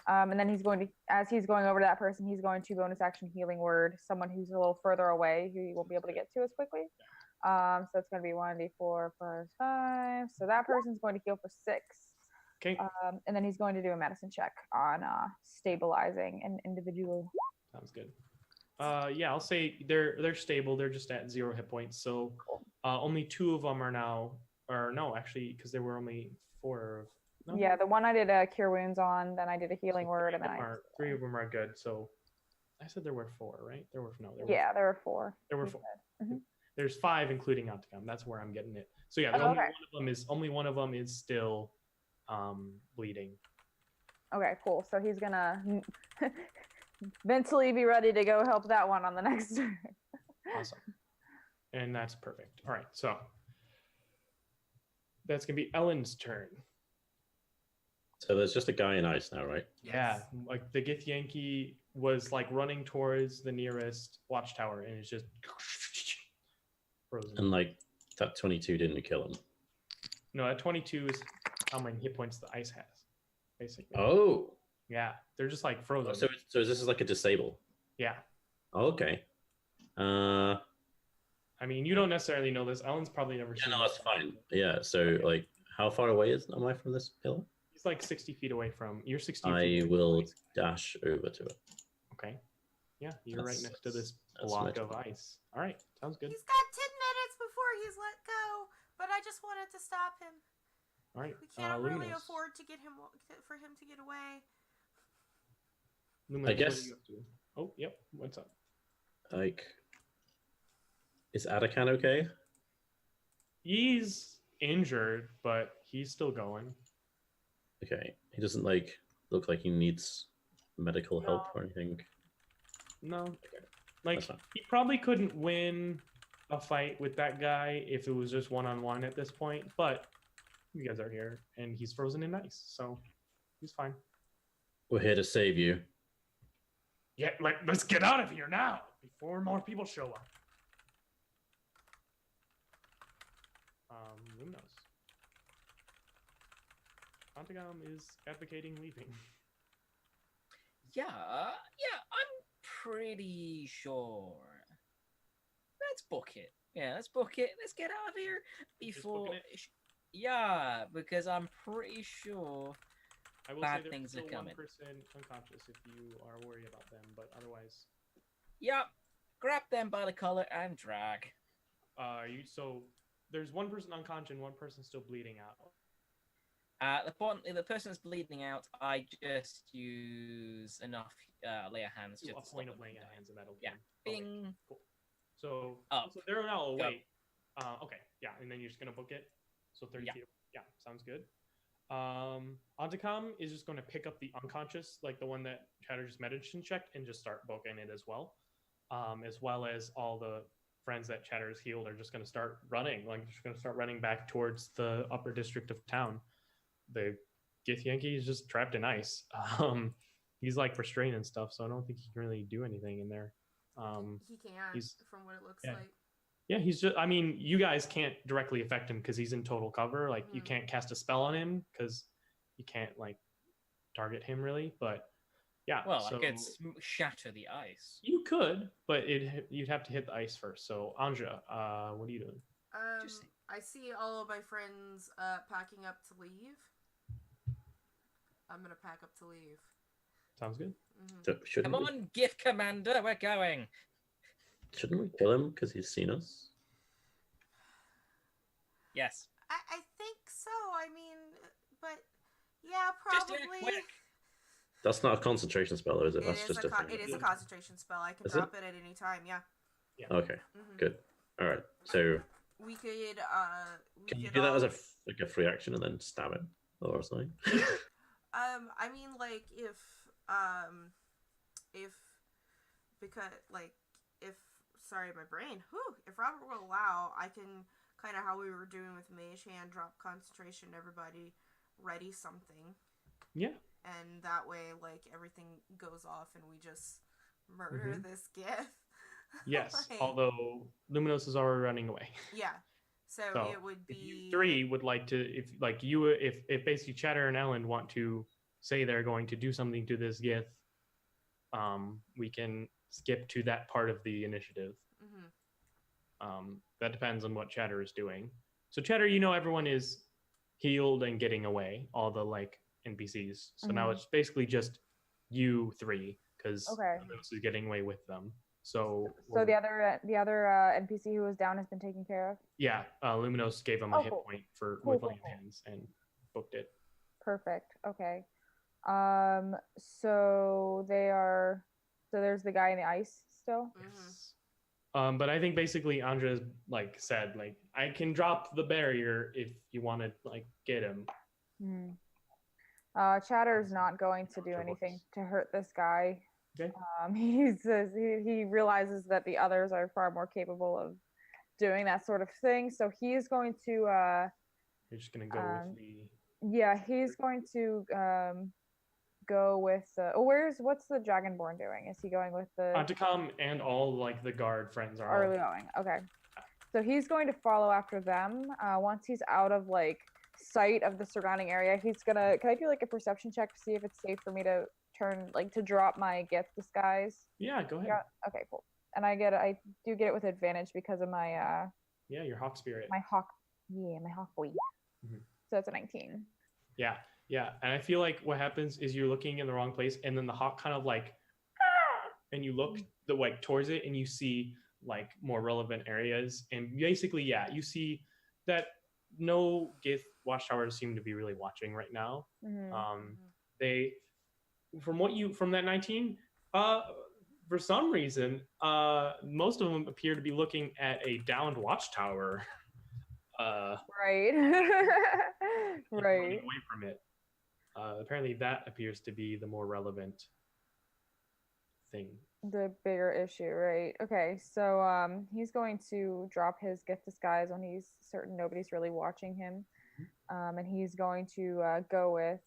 And then he's going to, as he's going over to that person, he's going to bonus action healing word someone who's a little further away who he won't be able to get to as quickly. So it's going to be 1d4 plus 5. So that person's going to heal for 6. Okay. And then he's going to do a medicine check on stabilizing an individual. Sounds good. Yeah, I'll say they're stable. They're just at 0 hit points. So only 2 of them are now, or no, actually, because there were only 4 of. No? Yeah, the one I did a cure wounds on, then I did a healing So word, and then 3 of them are good. So I said there were 4, right? There were 4. There were 4. There were you 4. said. Mhm. There's 5, including Opticom. That's where I'm getting it. So yeah, Oh, okay. only one of them is still bleeding. Okay, cool. So he's gonna mentally be ready to go help that one on the next turn. Awesome. And that's perfect. All right, so that's gonna be Ellen's turn. So there's just a guy in ice now, right? Yeah, like the Gith Yankee was like running towards the nearest watchtower and it's just frozen. And like that 22 didn't kill him. No, that 22 is how many hit points the ice has, basically. Oh. Yeah, they're just like frozen. So this is like a disable. Yeah. Oh, okay. I mean, you don't necessarily know this. Ellen's probably never seen No, this. that's fine. Yeah. So like, how far away am I from this pillar? He's like 60 feet away from. You're 60 I feet. will dash over to it. Okay. Yeah, you're right That's- next to this that's block magic. of ice. All right, sounds good. He's got 10 minutes before he's let go, but I just wanted to stop him. All right. We can't really Luminous. afford to get him for him to get away. Luminous, what guess- are you up to? Oh, yep. What's up? Like, is Atakan okay? He's injured, but he's still going. Okay. He doesn't like look like he needs medical help or anything. No. Like, That's fine. he probably couldn't win a fight with that guy if it was just one-on-one at this point, but you guys are here, and he's frozen in ice, so he's fine. We're here to save you. Yeah, let's get out of here now before more people show up. Luminous. Antagam is advocating leaving. Yeah, I'm pretty sure. Let's book it. Yeah, let's book it. Let's get out of here before. booking Yeah, because I'm pretty sure. I will Bad say there's things are still coming. 1% unconscious if you are worried about them, but otherwise, Yep, grab them by the collar and drag. so there's one person unconscious and one person still bleeding out. The person that's bleeding out, I just use enough lay of hands. To Just a to point stop of them laying from of dying. hands and that'll Yeah. Bing. Cool. So, Up. so they're now Go. awake. Okay, yeah, and then you're just gonna book it. So 30 Yeah. feet. Yeah, sounds good. Antakam is just going to pick up the unconscious, like the one that Chatter just medicine checked, and just start booking it as well as all the friends that Chatter has healed are just going to start running, like just going to start running back towards the upper district of town. The Gith Yankee is just trapped in ice. He's like restrained and stuff, so I don't think he can really do anything in there. He can't, he's from what it looks yeah. like. Yeah, he's just. I mean, you guys can't directly affect him because he's in total cover. Like, you Mhm. can't cast a spell on him because you can't like target him really. But yeah, Well, so I could shatter the ice. you could, but you'd have to hit the ice first. So Anja, what are you doing? Just- I see all of my friends packing up to leave. I'm gonna pack up to leave. Sounds good. Mm-hmm. So Come on, Gith Commander, we're going. Shouldn't we kill him because he's seen us? Yes. I think so. I mean, but yeah, Just do it probably. quick. That's not a concentration spell, is it? That's It just a thing. is a concentration spell. I can Is drop it at any time. Yeah. Okay, Mm-hmm. good. All right. So We could. can you do that as a free action and then stab him or something? I mean, like if because like if sorry, my brain. If Robert will allow, I can kind of how we were doing with Mage Hand, drop concentration. Everybody ready something. Yeah. And that way, like, everything goes off and we just murder this Gith. Yes. Like, although Luminos is already running away. yeah. So it would If be you three would like to, if basically Chatter and Ellen want to say they're going to do something to this Gith, we can skip to that part of the initiative. That depends on what Chatter is doing. So Chatter, everyone is healed and getting away, all the like NPCs. So now it's basically just you three because Luminos is getting away with them. So the other NPC who was down has been taken care of. Yeah, Luminos gave him a hit cool. point for Cool, with cool, lay cool. hands and booked it. Perfect. Okay. So there's the guy in the ice still. Yes. But I think basically Andres like said like I can drop the barrier if you want to like get him. Chatter's not going to do anything to hurt this guy. Okay. He realizes that the others are far more capable of doing that sort of thing. So he's going to. You're just gonna go with the. Yeah, he's going to go with. What's the Dragonborn doing? Is he going with the? Antakam and all like the guard friends are all. Going. Okay. So he's going to follow after them. Once he's out of like sight of the surrounding area, he's gonna. Can I do like a perception check to see if it's safe for me to to drop my Gith disguise? Yeah, go ahead. Yeah. Okay, cool. And I do get it with advantage because of my Yeah, your hawk spirit. my hawk boy. Mhm. So it's a 19. Yeah, and I feel like what happens is you're looking in the wrong place, and then the hawk kind of like, and you look towards it, and you see like more relevant areas, and basically, you see that no Gith watchtowers seem to be really watching right now. They, from that 19, for some reason, most of them appear to be looking at a downed watchtower. Right. Running away from it. Apparently, that appears to be the more relevant thing. The bigger issue, right? Okay, so he's going to drop his Gith disguise when he's certain nobody's really watching him, and he's going to go with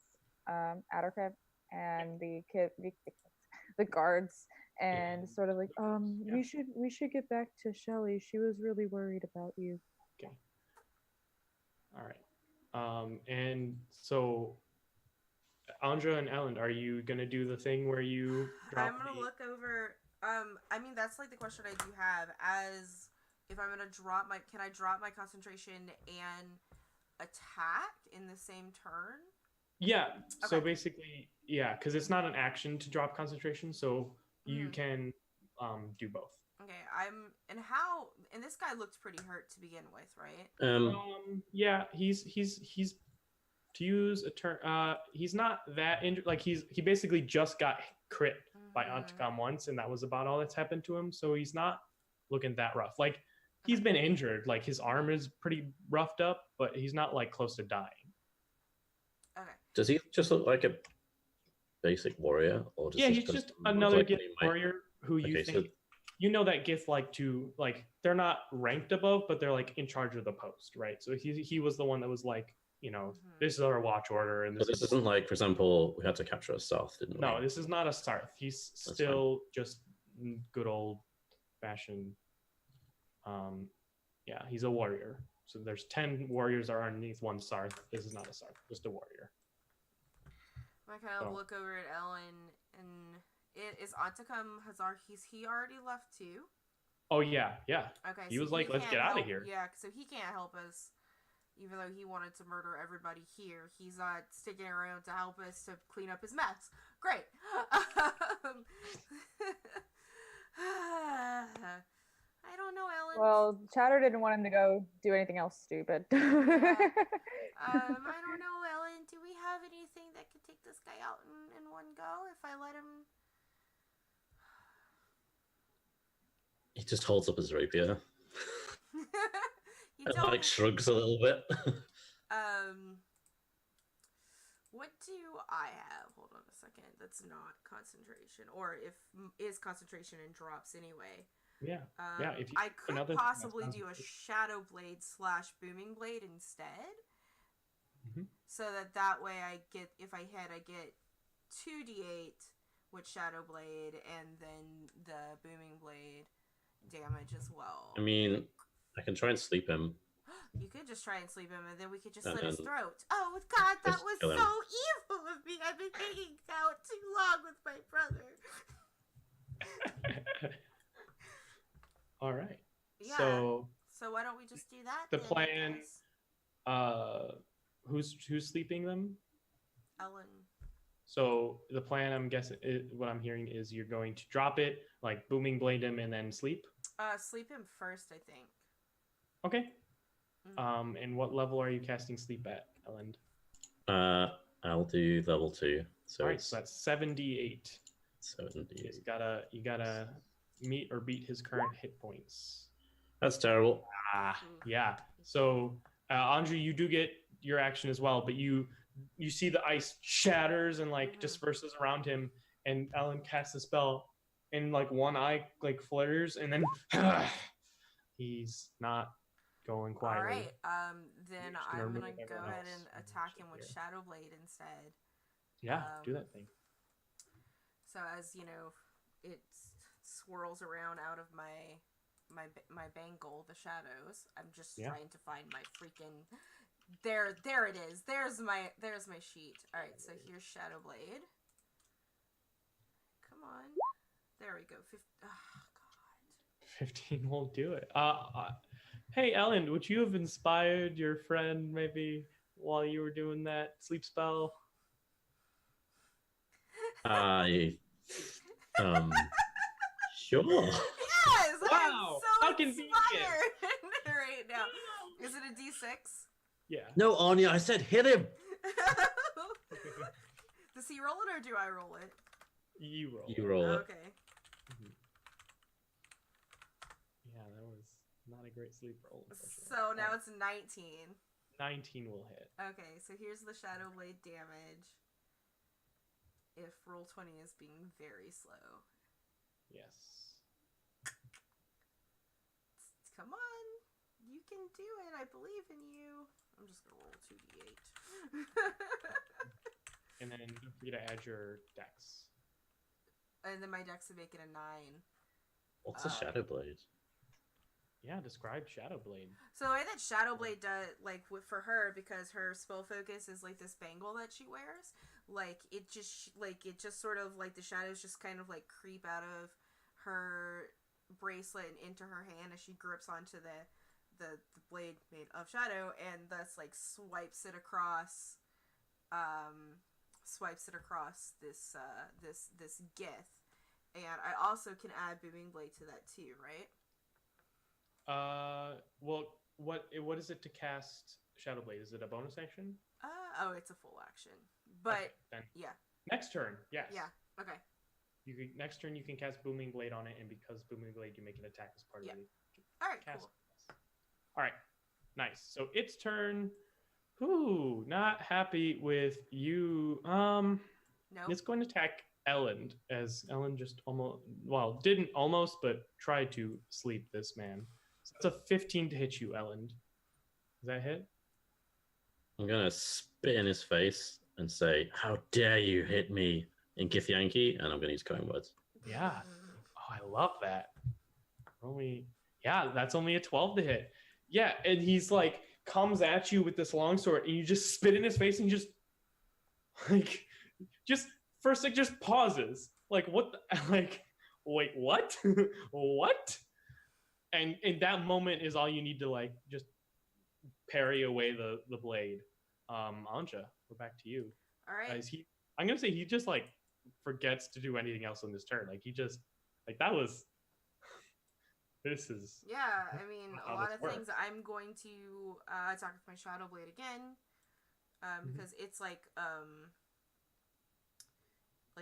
Addercrab and the guards, and sort of like, we should get back to Shelly. She was really worried about you. Okay. All right. And so, Andra and Ellen, are you gonna do the thing where you drop? I'm gonna look over. I mean, that's like the question I do have. As if I'm gonna can I drop my concentration and attack in the same turn? Yeah. So Okay. basically, because it's not an action to drop concentration, so you can do both. Okay, and this guy looked pretty hurt to begin with, right? Yeah, he's to use a term. He's not that injured. Like he basically just got crit by Antakam once, and that was about all that's happened to him. So he's not looking that rough. Like he's been injured. Like his arm is pretty roughed up, but he's not like close to dying. Does he just look like a basic warrior, or does Yeah, he he's look just like another he Gith might- warrior who you Okay, think so you know that Gith like to like they're not ranked above, but they're like in charge of the post, right? So he was the one that was like, you know, Mhm. this is our watch order, and but this isn't like, for example, we had to capture a South, didn't we? no, this is not a Sarth. He's That's still just good old fashioned. Yeah, he's a warrior. So there's 10 warriors that are underneath one Sarth. This is not a Sarth, just a warrior. I kind of So- look over at Ellen, and is Antakam Hazar? He already left too. Oh yeah, yeah. Okay, He was like, "Let's can't get outta help- here." Yeah, so he can't help us, even though he wanted to murder everybody here. He's not sticking around to help us to clean up his mess. Great. I don't know, Ellen. Well, Chatter didn't want him to go do anything else stupid. I don't know, Ellen. Do we have anything that could take this guy out in one go if I let him? He just holds up his rapier You and don't. like shrugs a little bit. What do I have? Hold on a second. That's not concentration, or if is concentration and drops anyway. Yeah. Yeah, if you I could another thing possibly that's do a shadow blade / booming blade instead, Mhm. so that way I get, if I hit, I get 2d8 with shadow blade, and then the booming blade damage as well. I mean, I can try and sleep him. You could just try and sleep him, and then we could just And slit his then throat. Oh God, that just was kill so him. evil of me. I've been hanging out too long with my brother. All right. Yeah. So So why don't we just do that? The then, I plan- guess? who's sleeping them? Ellen. So the plan, I'm guessing, what I'm hearing is you're going to drop it, like booming blade him, and then sleep. Sleep him first, I think. Okay. Mhm. And what level are you casting sleep at, Ellen? I'll do level 2. So All right, it's so that's 78. 78. You gotta meet or beat his current hit points. That's terrible. Yeah. So Andre, you do get your action as well, but you see the ice shatters and like Mhm. disperses around him, and Ellen casts a spell, and like one eye like flares, and then he's not going All quietly. right. Then You're just gonna I'm remove gonna go everyone ahead else and and attack shit him with here. Shadow Blade instead. Yeah, do that thing. So as you know, it swirls around out of my bangle, the shadows. I'm just Yeah. trying to find my freaking. There it is. There's my sheet. All right, so here's Shadow Blade. Come on. There we go. Oh, God. 15 won't do it. Hey, Ellen, would you have inspired your friend maybe while you were doing that sleep spell? I sure. Yes! Wow, I'm so how convenient. inspired right now. Is it a D6? Yeah. No, Anya, I said hit him. Does he roll it or do I roll it? You roll. You roll it. Okay. Yeah, that was not a great sleep roll. unfortunately. So now Alright, it's 19. 19 will hit. Okay, so here's the Shadow Blade damage. If roll 20 is being very slow. Yes. Come on. You can do it. I believe in you. I'm just going to roll 2d8. And then don't forget to add your dex. And then my dex would make it a 9. What's a shadow blade? Yeah, describe Shadow Blade. So the way that Shadow Blade does, like for her, because her spell focus is like this bangle that she wears, like it just sort of like the shadows just kind of like creep out of her bracelet and into her hand as she grips onto the blade made of shadow, and thus like swipes it across this Gith. And I also can add Booming Blade to that too, right? Well, what is it to cast Shadow Blade? Is it a bonus action? Oh, it's a full action. But Okay, then yeah. next turn, yes. Yeah. Okay. Next turn you can cast Booming Blade on it, and because Booming Blade, you make an attack as part Yeah. of the All right. cast. Cool. All right, nice. So its turn. Ooh, not happy with you. No. It's going to attack Ellen, as Ellen just almost, well, didn't almost, but tried to sleep this man. So that's a 15 to hit you, Ellen. Does that hit? I'm gonna spit in his face and say, "How dare you hit me in Gith Yankee?" And I'm gonna use cutting words. Yeah. Oh, I love that. Only, yeah, that's only a 12 to hit. Yeah, and he's like, comes at you with this longsword, and you just spit in his face, and you just, like, just first, like, just pauses. Like, what? The, like, wait, what? What? And in that moment is all you need to, like, just parry away the blade. Anja, we're back to you. All right. I'm gonna say he just like forgets to do anything else on this turn. Like he just like that was. This is. Yeah, I mean, a how lot this of works. things. I'm going to attack with my Shadow Blade again, because it's like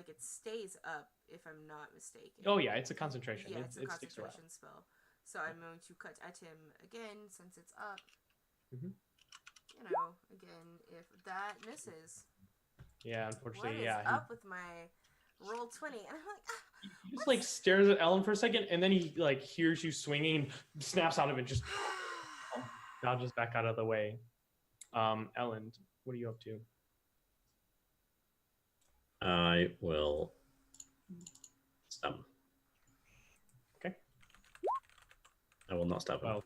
it stays up if I'm not mistaken. Oh yeah, it's a concentration. Yeah, it's a it sticks around. concentration spell. So I'm going to cut at him again since it's up. Mhm. You know, again, if that misses. Yeah, What unfortunately, is yeah. up with my roll 20? And I'm like, He just like stares at Ellen for a second, and then he like hears you swinging, and snaps out of it, just dodges back out of the way. Ellen, what are you up to? I will stab him. Okay. I will not stab him. Well,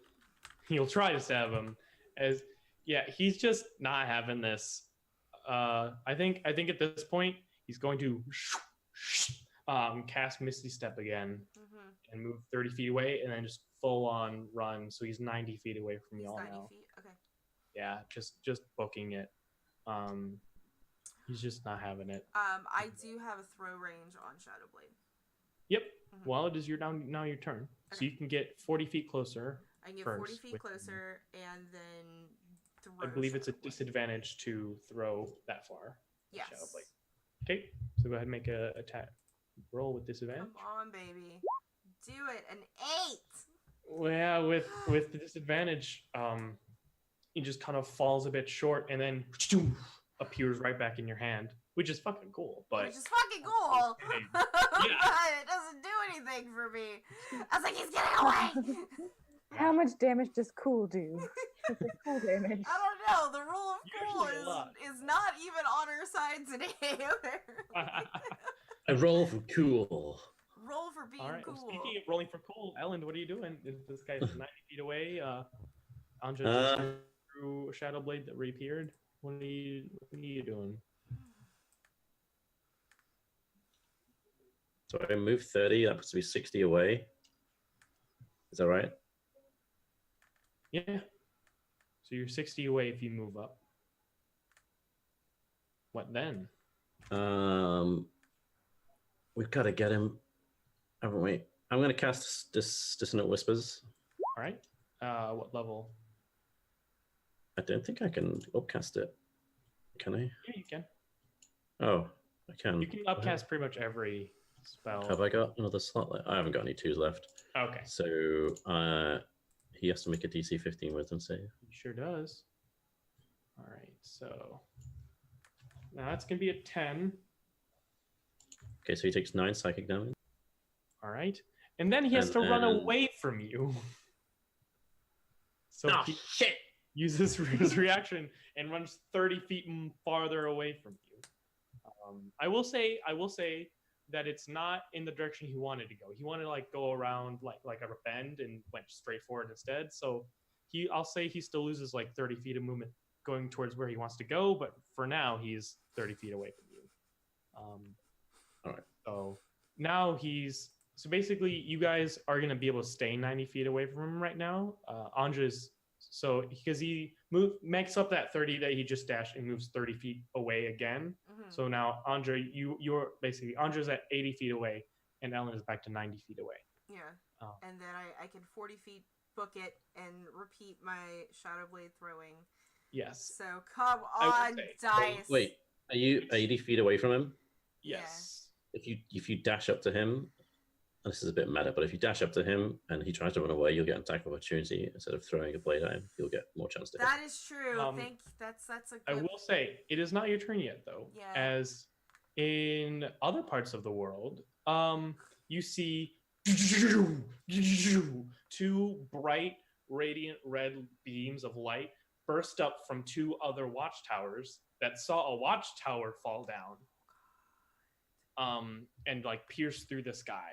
you'll try to stab him, as yeah, he's just not having this. I think at this point he's going to cast Misty Step again and move 30 feet away, and then just full on run. So he's 90 feet away from he's y'all 90 now. feet. Okay. Yeah, just booking it. He's just not having it. I do have a throw range on Shadow Blade. Yep. Well, it is now your turn, so Okay. you can get 40 feet closer. I can get First 40 feet with- closer and then throw. I believe it's a Shadow Blade. disadvantage to throw that far. with Yes. Shadow Blade. Okay, so go ahead and make a attack roll with disadvantage. Come on, baby. Do it. An 8. Well, with the disadvantage, it just kind of falls a bit short, and then appears right back in your hand, which is fucking cool. But Which is fucking cool. Okay. But it doesn't do anything for me. I was like, he's getting away. How much damage does cool do? It's like cool damage. I don't know. The rule of cool Usually a lot. is not even on our side today. I roll for cool. Roll for being All right. cool. Well, speaking of rolling for cool, Ellen, what are you doing? This guy's 90 feet away. Anja Uh, just threw a shadow blade that reappeared. What are you doing? So I move 30. That puts me 60 away. Is that right? Yeah. So you're 60 away if you move up. What then? We've got to get him, haven't we? I'm going to cast Dissonant Whispers. All right. What level? I don't think I can upcast it. Can I? Yeah, you can. Oh, I can. You can upcast pretty much every spell. Have I got another slot left? I haven't got any 2s left. Okay. So he has to make a DC 15 Wisdom save. He sure does. All right. So now that's gonna be a 10. Okay, so he takes 9 psychic damage. All right. And then he has And to run then- away from you. So Oh, he shit! uses his reaction and runs 30 feet farther away from you. I will say that it's not in the direction he wanted to go. He wanted to like go around like a bend and went straight forward instead. So I'll say he still loses like 30 feet of movement going towards where he wants to go, but for now he's 30 feet away from you. All right. So now so basically you guys are going to be able to stay 90 feet away from him right now. Anja's so because he makes up that 30 that he just dashed and moves 30 feet away again. So now Anja, you're basically Anja's at 80 feet away and Ellen is back to 90 feet away. Yeah. Oh. And then I can 40 feet book it and repeat my Shadow Blade throwing. Yes. So come I would on, say- dice. Wait, are you 80 feet away from him? Yes. If you dash up to him, this is a bit meta, but if you dash up to him and he tries to run away, you'll get an attack opportunity. Instead of throwing a blade at him, you'll get more chance to hit. That is true. That's a good. I will say it is not your turn yet, though. Yeah. As in other parts of the world, you see two bright, radiant red beams of light burst up from two other watchtowers that saw a watchtower fall down, and like pierce through the sky.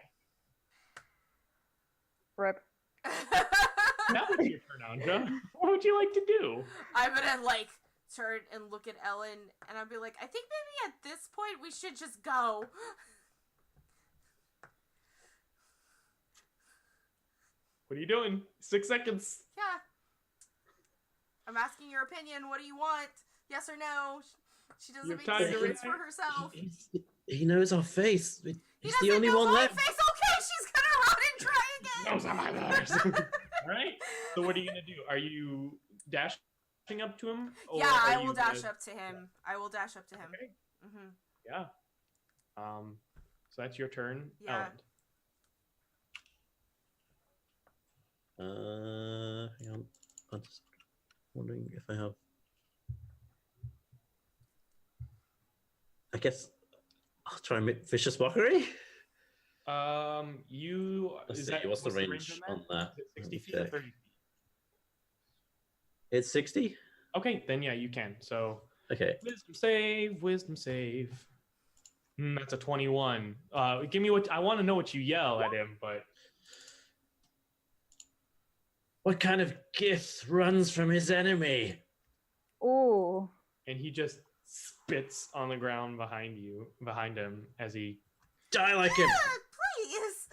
Rip. Now it's your turn, Anja. What would you like to do? I'm gonna like turn and look at Ellen, and I'll be like, I think maybe at this point we should just go. What are you doing? 6 seconds. Yeah. I'm asking your opinion. What do you want? Yes or no? She doesn't You make have time to decisions for react. herself. He knows our face. He He's doesn't the only know one my left. face. Okay, she's gonna run and try again. Those are my brothers. All right. So what are you gonna do? Are you dashing up to him? Or Yeah, are I you will dash gonna- up to him. I will dash up to him. Okay. Mm-hmm. Yeah. So that's your turn. Yeah. Hang on. I'm just wondering if I have. I guess I'll try and make vicious mockery. You. Let's is see, that, what's the range on that? Is it 60 Let me feet or check. 30 feet? It's 60. Okay, then yeah, you can. So Okay. wisdom save, wisdom save. That's a 21. Give me what I want to know. What you yell at him, but What kind of Gith runs from his enemy? Ooh. and he just spits on the ground behind him as he. Die like him. Please.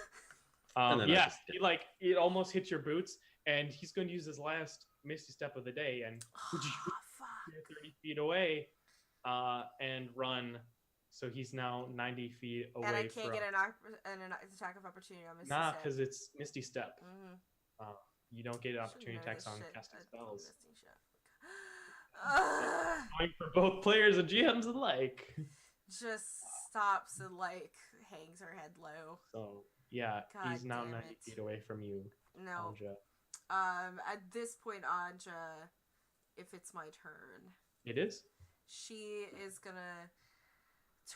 And then I Yeah, just- he like it almost hits your boots, and he's going to use his last misty step of the day and Oh, fuck. 30 feet away, and run. So he's now 90 feet away. And I can't from... get an attack of opportunity on Misty Nah, Step. because it's misty step. Mm-hmm. You don't get opportunity Should've known attacks this on shit. casting I'd spells. Misty Step. Ugh. Going for both players and GMs alike. Just stops and like hangs her head low. So yeah, God he's now damn 90 it. feet away from you, No. Anja. At this point, Anja, if it's my turn, It is. she is gonna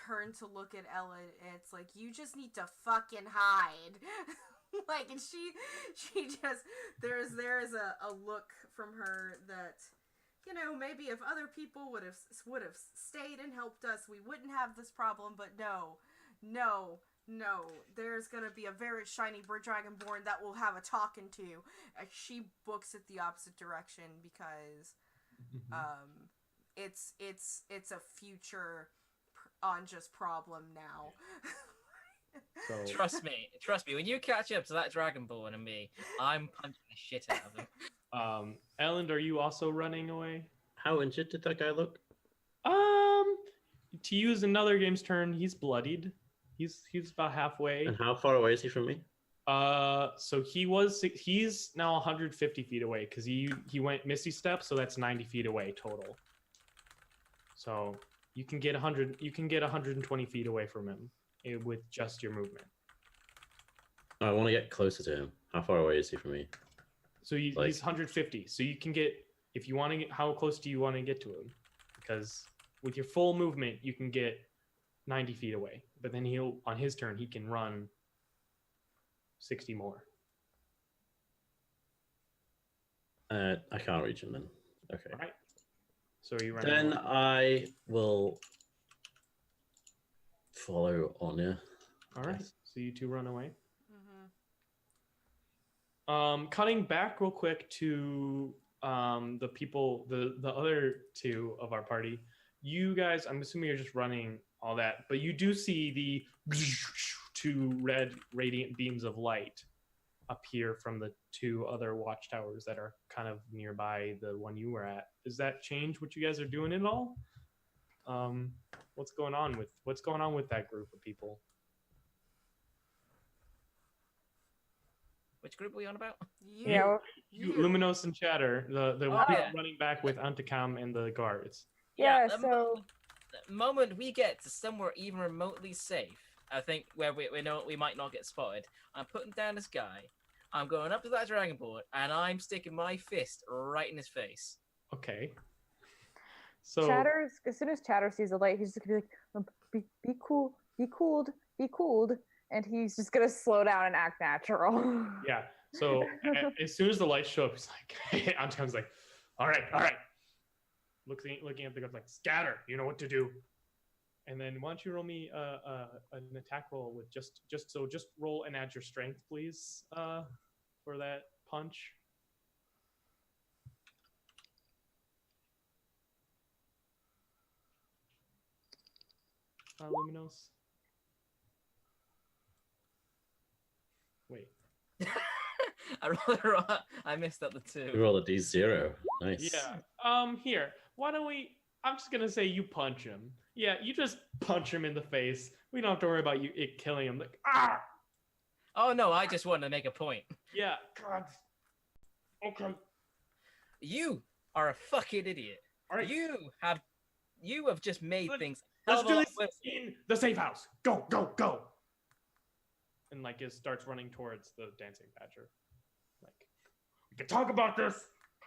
turn to look at Ellen, and it's like, you just need to fucking hide. Like, and she just there is a look from her that, you know, maybe if other people would have stayed and helped us, we wouldn't have this problem. But no, there's gonna be a very shiny dragonborn that we'll have a talking to. And she books it the opposite direction because it's a future Anja's problem now. So Trust me. When you catch up to that Dragonborn and me, I'm punching the shit out of him. Ellen, are you also running away? How injured did that guy look? To use another game's turn, he's bloodied. He's about halfway. And how far away is he from me? So he's now 150 feet away because he went Misty Step, so that's 90 feet away total. So you can get 120 feet away from him with just your movement. I want to get closer to him. How far away is he from me? So he's 150. So you can get, if you want to get, how close do you want to get to him? Because with your full movement, you can get 90 feet away. But then on his turn, he can run 60 more. I can't reach him then. Okay. All right. So are you running? Then away? I will follow Anya. All right. So you two run away. Mm-hmm. Cutting back real quick to the people, the other two of our party. You guys, I'm assuming you're just running all that, but you do see the two red radiant beams of light appear from the two other watchtowers that are kind of nearby the one you were at. Does that change what you guys are doing at all? What's going on with that group of people? Which group are we on about? Yeah. You, Luminos and Chatter, the Oh, people yeah. running back with Antakam and the guards. Yeah, the so moment we get to somewhere even remotely safe, I think where we know we might not get spotted. I'm putting down this guy. I'm going up to that dragon board, and I'm sticking my fist right in his face. Okay. So Chatters, as soon as Chatter sees the light, he's just gonna be like, be cool, be cooled, be cooled. And he's just gonna slow down and act natural. yeah. So as soon as the lights show up, he's like, Anton's like, all right. Looking at the guns like, scatter. You know what to do. And then why don't you roll me an attack roll with just roll and add your strength, please, for that punch. Luminos. Wait. I missed up the We 2. roll a D0. Nice. Yeah. Here. Why don't we? I'm just gonna say you punch him. Yeah, you just punch him in the face. We don't have to worry about it killing him. Like, ah. Oh no, I just wanted to make a point. Yeah. God. Okay. You are a fucking idiot. All right. You have just made things. Let's do this worse. in the safe house. Go. And like it starts running towards the dancing badger. Like, we can talk about this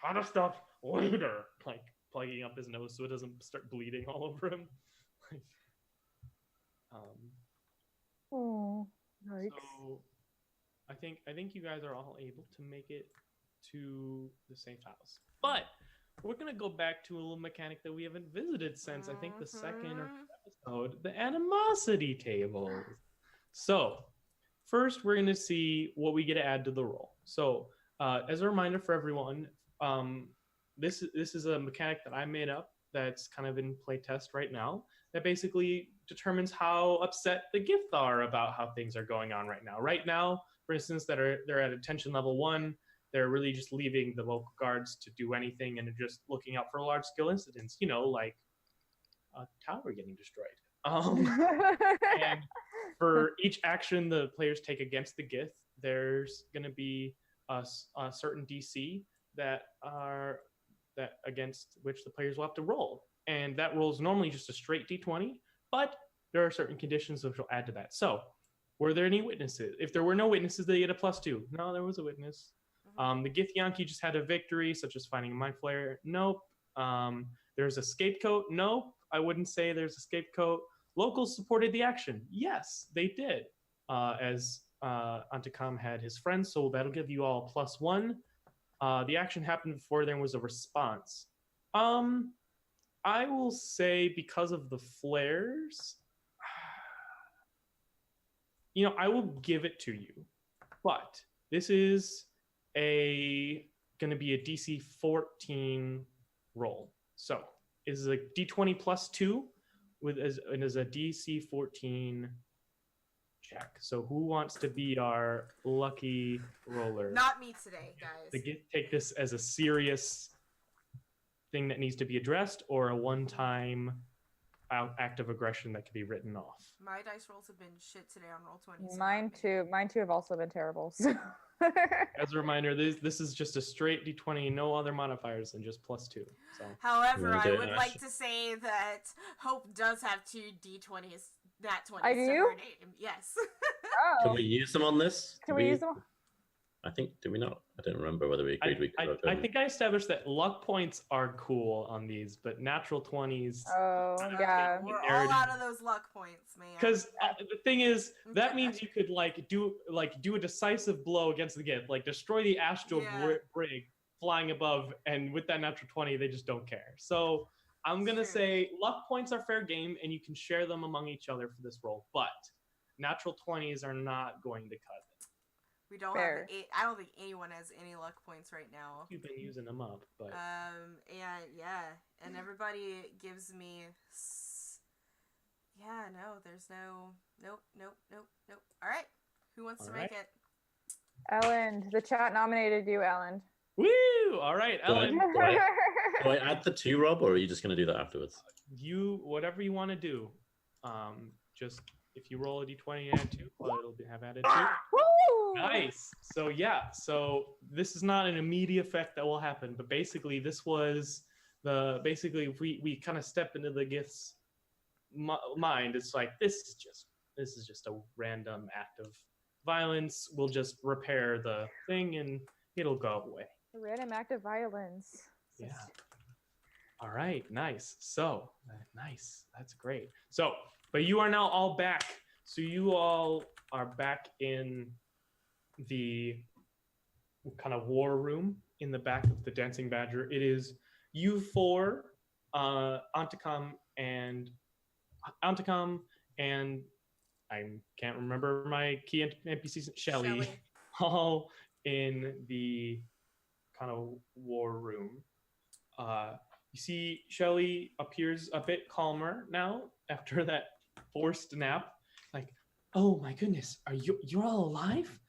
kind of stuff later. Like plugging up his nose so it doesn't start bleeding all over him. Oh, yikes. So I think you guys are all able to make it to the safe house. But we're gonna go back to a little mechanic that we haven't visited since I think the second or third episode, the animosity tables. So first we're gonna see what we get to add to the roll. So as a reminder for everyone, this is a mechanic that I made up that's kind of in playtest right now that basically determines how upset the Gith are about how things are going on right now. Right now, for instance, they're at attention level 1. They're really just leaving the local guards to do anything and just looking out for large scale incidents, like a tower getting destroyed. And for each action the players take against the Gith, there's going to be a certain DC that against which the players will have to roll. And that roll is normally just a straight D20, but there are certain conditions which will add to that. So, were there any witnesses? If there were no witnesses, they get a +2. No, there was a witness. The Gith Yankee just had a victory, such as finding a mind flayer. Nope. There's a scapegoat. Nope. I wouldn't say there's a scapegoat. Locals supported the action. Yes, they did. As Antakam had his friends, so that'll give you all +1. The action happened before there was a response. I will say because of the flares, I will give it to you. But this is going to be a DC 14 roll. So it is a D20 +2 and is a DC 14 check. So who wants to be our lucky roller? Not me today, guys. Take this as a serious thing that needs to be addressed, or a one-time act of aggression that can be written off. My dice rolls have been shit today on Roll20. So Mine too have also been terrible. So. As a reminder, this is just a straight D20, no other modifiers, and just +2. So. However, I would Ash? like to say that Hope does have 2 D20s, nat 20s. I to do? her name. Yes. Can Oh, we use them on this? can we use them? I think, did we not? I don't remember whether we agreed we could. I think I established that luck points are cool on these, but natural 20s. Oh, yeah. We're all out of those luck points, man. Because the thing is, that means you could do a decisive blow against the Gith, like destroy the astral brig flying above, and with that natural 20, they just don't care. So I'm gonna say luck points are fair game, and you can share them among each other for this roll. But natural 20s are not going to cut it. We don't Fair. have. I don't think anyone has any luck points right now. You've been using them up, but and everybody gives me. There's nope. All right, who wants to make it? Ellen, the chat nominated you, Ellen. woo! All right, Do Ellen, Do I add the 2, Rob, or are you just going to do that afterwards? whatever you want to do. Just if you roll a d20 and add 2, well, it'll have added 2. Woo! Nice. So this is not an immediate effect that will happen, but basically this was if we kind of step into the Gith's mind, it's like, this is just this is just a random act of violence. We'll just repair the thing and it'll go away. Random act of violence. Yeah. All right, nice. So, nice. That's great. So, but you are now all back. So you all are back in the kind of war room in the back of the Dancing Badger. It is you four, Antakam and I can't remember my key NPCs, Shelly, all in the kind of war room. You see Shelly appears a bit calmer now after that forced nap. Like, oh my goodness, you're all alive?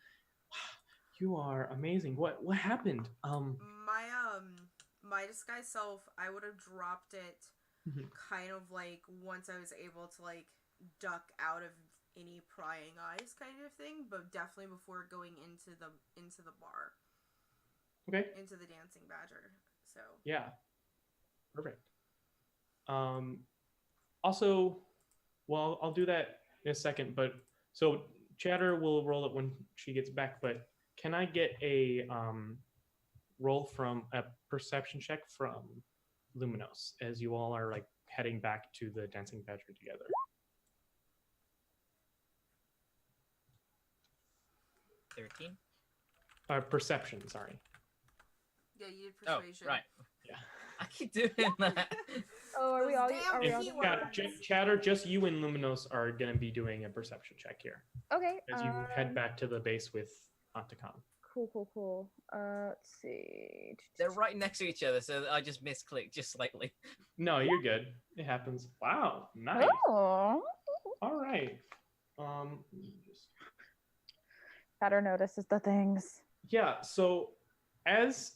You are amazing. What happened? My disguise self, I would have dropped it kind of like once I was able to like duck out of any prying eyes kind of thing, but definitely before going into the bar. Okay. Into the Dancing Badger. So yeah. Perfect. Also, well, I'll do that in a second, but so Chatter will roll it when she gets back, but can I get a roll from a perception check from Luminos as you all are like heading back to the Dancing Badger together? 13? Perception, sorry. Yeah, you did persuasion. Oh, right. Yeah. I keep doing that. Oh, are we all? Are we all? Chatter, just you and Luminos are going to be doing a perception check here. Okay. As you head back to the base with Antakam. Cool. Let's see. They're right next to each other, so I just misclicked just slightly. No, you're good. It happens. Wow, nice. Oh. All right. Chatter notices the things. Yeah. So as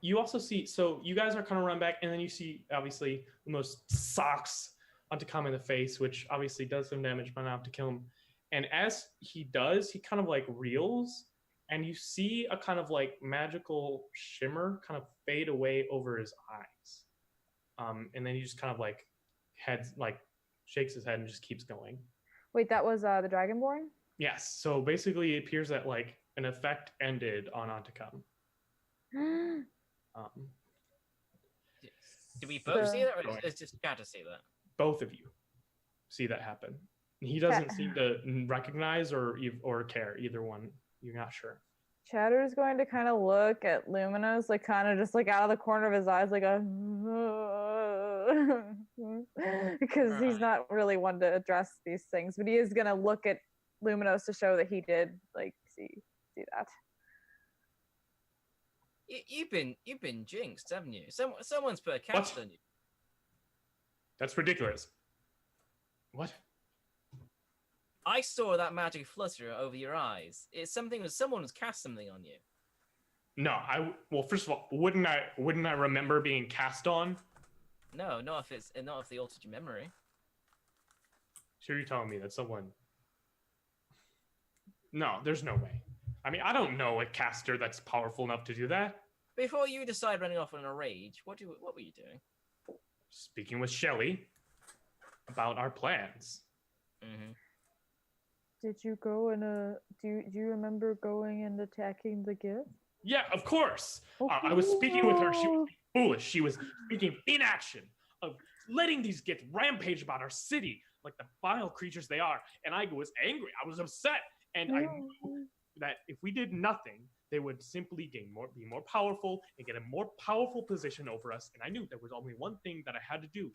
you also see, so you guys are kind of run back, and then you see obviously the most socks Antakam in the face, which obviously does some damage, but not enough to kill him. And as he does, he kind of like reels. And you see a kind of like magical shimmer kind of fade away over his eyes. And then he just kind of like shakes his head and just keeps going. Wait, that was the Dragonborn? Yes. So basically it appears that like an effect ended on Antakam. Do we both see that, or is just Chatter see that? Both of you see that happen. He doesn't seem to recognize or care, either one. You're not sure. Chatter's going to kind of look at Luminos, like kind of just like out of the corner of his eyes, like a because he's not really one to address these things, but he is going to look at Luminos to show that he did like see that. You've been jinxed, haven't you? Someone's put a cast on you. That's ridiculous. What? I saw that magic flutter over your eyes. Someone has cast something on you. No, well, first of all, wouldn't I remember being cast on? No, not if they altered your memory. So you're telling me that someone? No, there's no way. I mean, I don't know a caster that's powerful enough to do that. Before you decide running off in a rage, what were you doing? Speaking with Shelly about our plans. Mm-hmm. Did you go and do you remember going and attacking the Gith? Yeah, of course. Oh, I was speaking with her. She was foolish. She was speaking inaction of letting these Gith rampage about our city like the vile creatures they are. And I was angry. I was upset. And I knew that if we did nothing, they would simply be more powerful and get a more powerful position over us. And I knew there was only one thing that I had to do.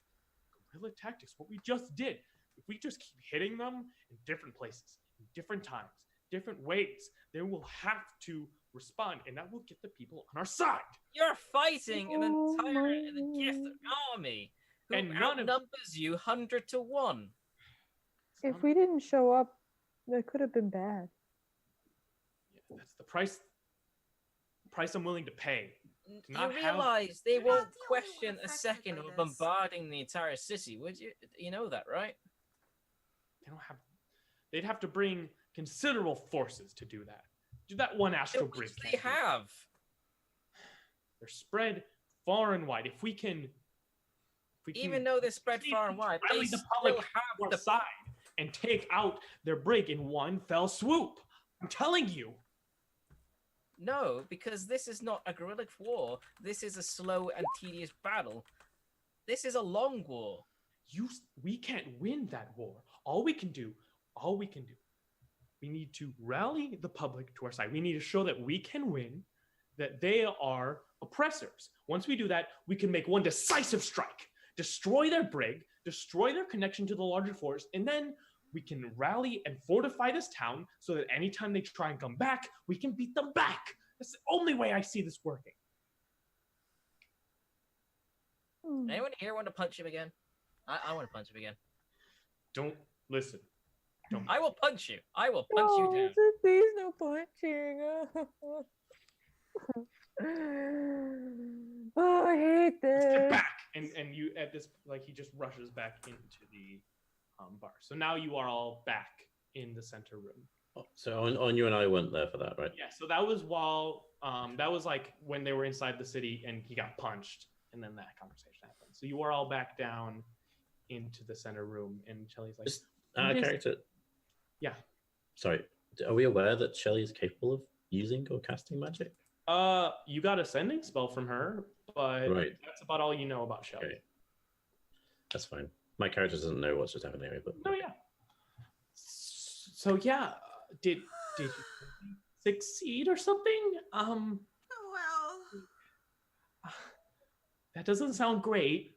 Guerrilla tactics, what we just did. If we just keep hitting them in different places, in different times, different ways, they will have to respond, and that will get the people on our side. You're fighting an entire Gith army who outnumbers you 100 to 1. If we didn't show up, that could have been bad. Yeah, that's the price I'm willing to pay. You realize they won't question a second of bombarding the entire city, would you? You know that, right? They'd have to bring considerable forces to do that. Do that one astral bridge. They have. They're spread far and wide. If we can even though they're spread far and wide, they the still public have the side. and take out their brig in one fell swoop. I'm telling you. No, because this is not a guerrilla war. This is a slow and tedious battle. This is a long war. We can't win that war. All we can do, we need to rally the public to our side. We need to show that we can win, that they are oppressors. Once we do that, we can make one decisive strike, destroy their brig, destroy their connection to the larger force, and then we can rally and fortify this town so that anytime they try and come back, we can beat them back. That's the only way I see this working. Anyone here want to punch him again? I want to punch him again. Don't listen. Don't. I will punch you. I will punch you down. Please no punching. Oh, I hate Get this. back, and you at this like he just rushes back into the bar. So now you are all back in the center room. Oh, so on you and I weren't there for that, right? Yeah. So that was while that was like when they were inside the city and he got punched, and then that conversation happened. So you are all back down into the center room, and Shelly's like, Just our character. Yeah. Sorry. Are we aware that Shelly is capable of using or casting magic? You got a sending spell from her, but Right. that's about all you know about Shelly. Okay. That's fine. My character doesn't know what's just happening anyway, but No, yeah. So yeah, did you succeed or something? Well, That doesn't sound great.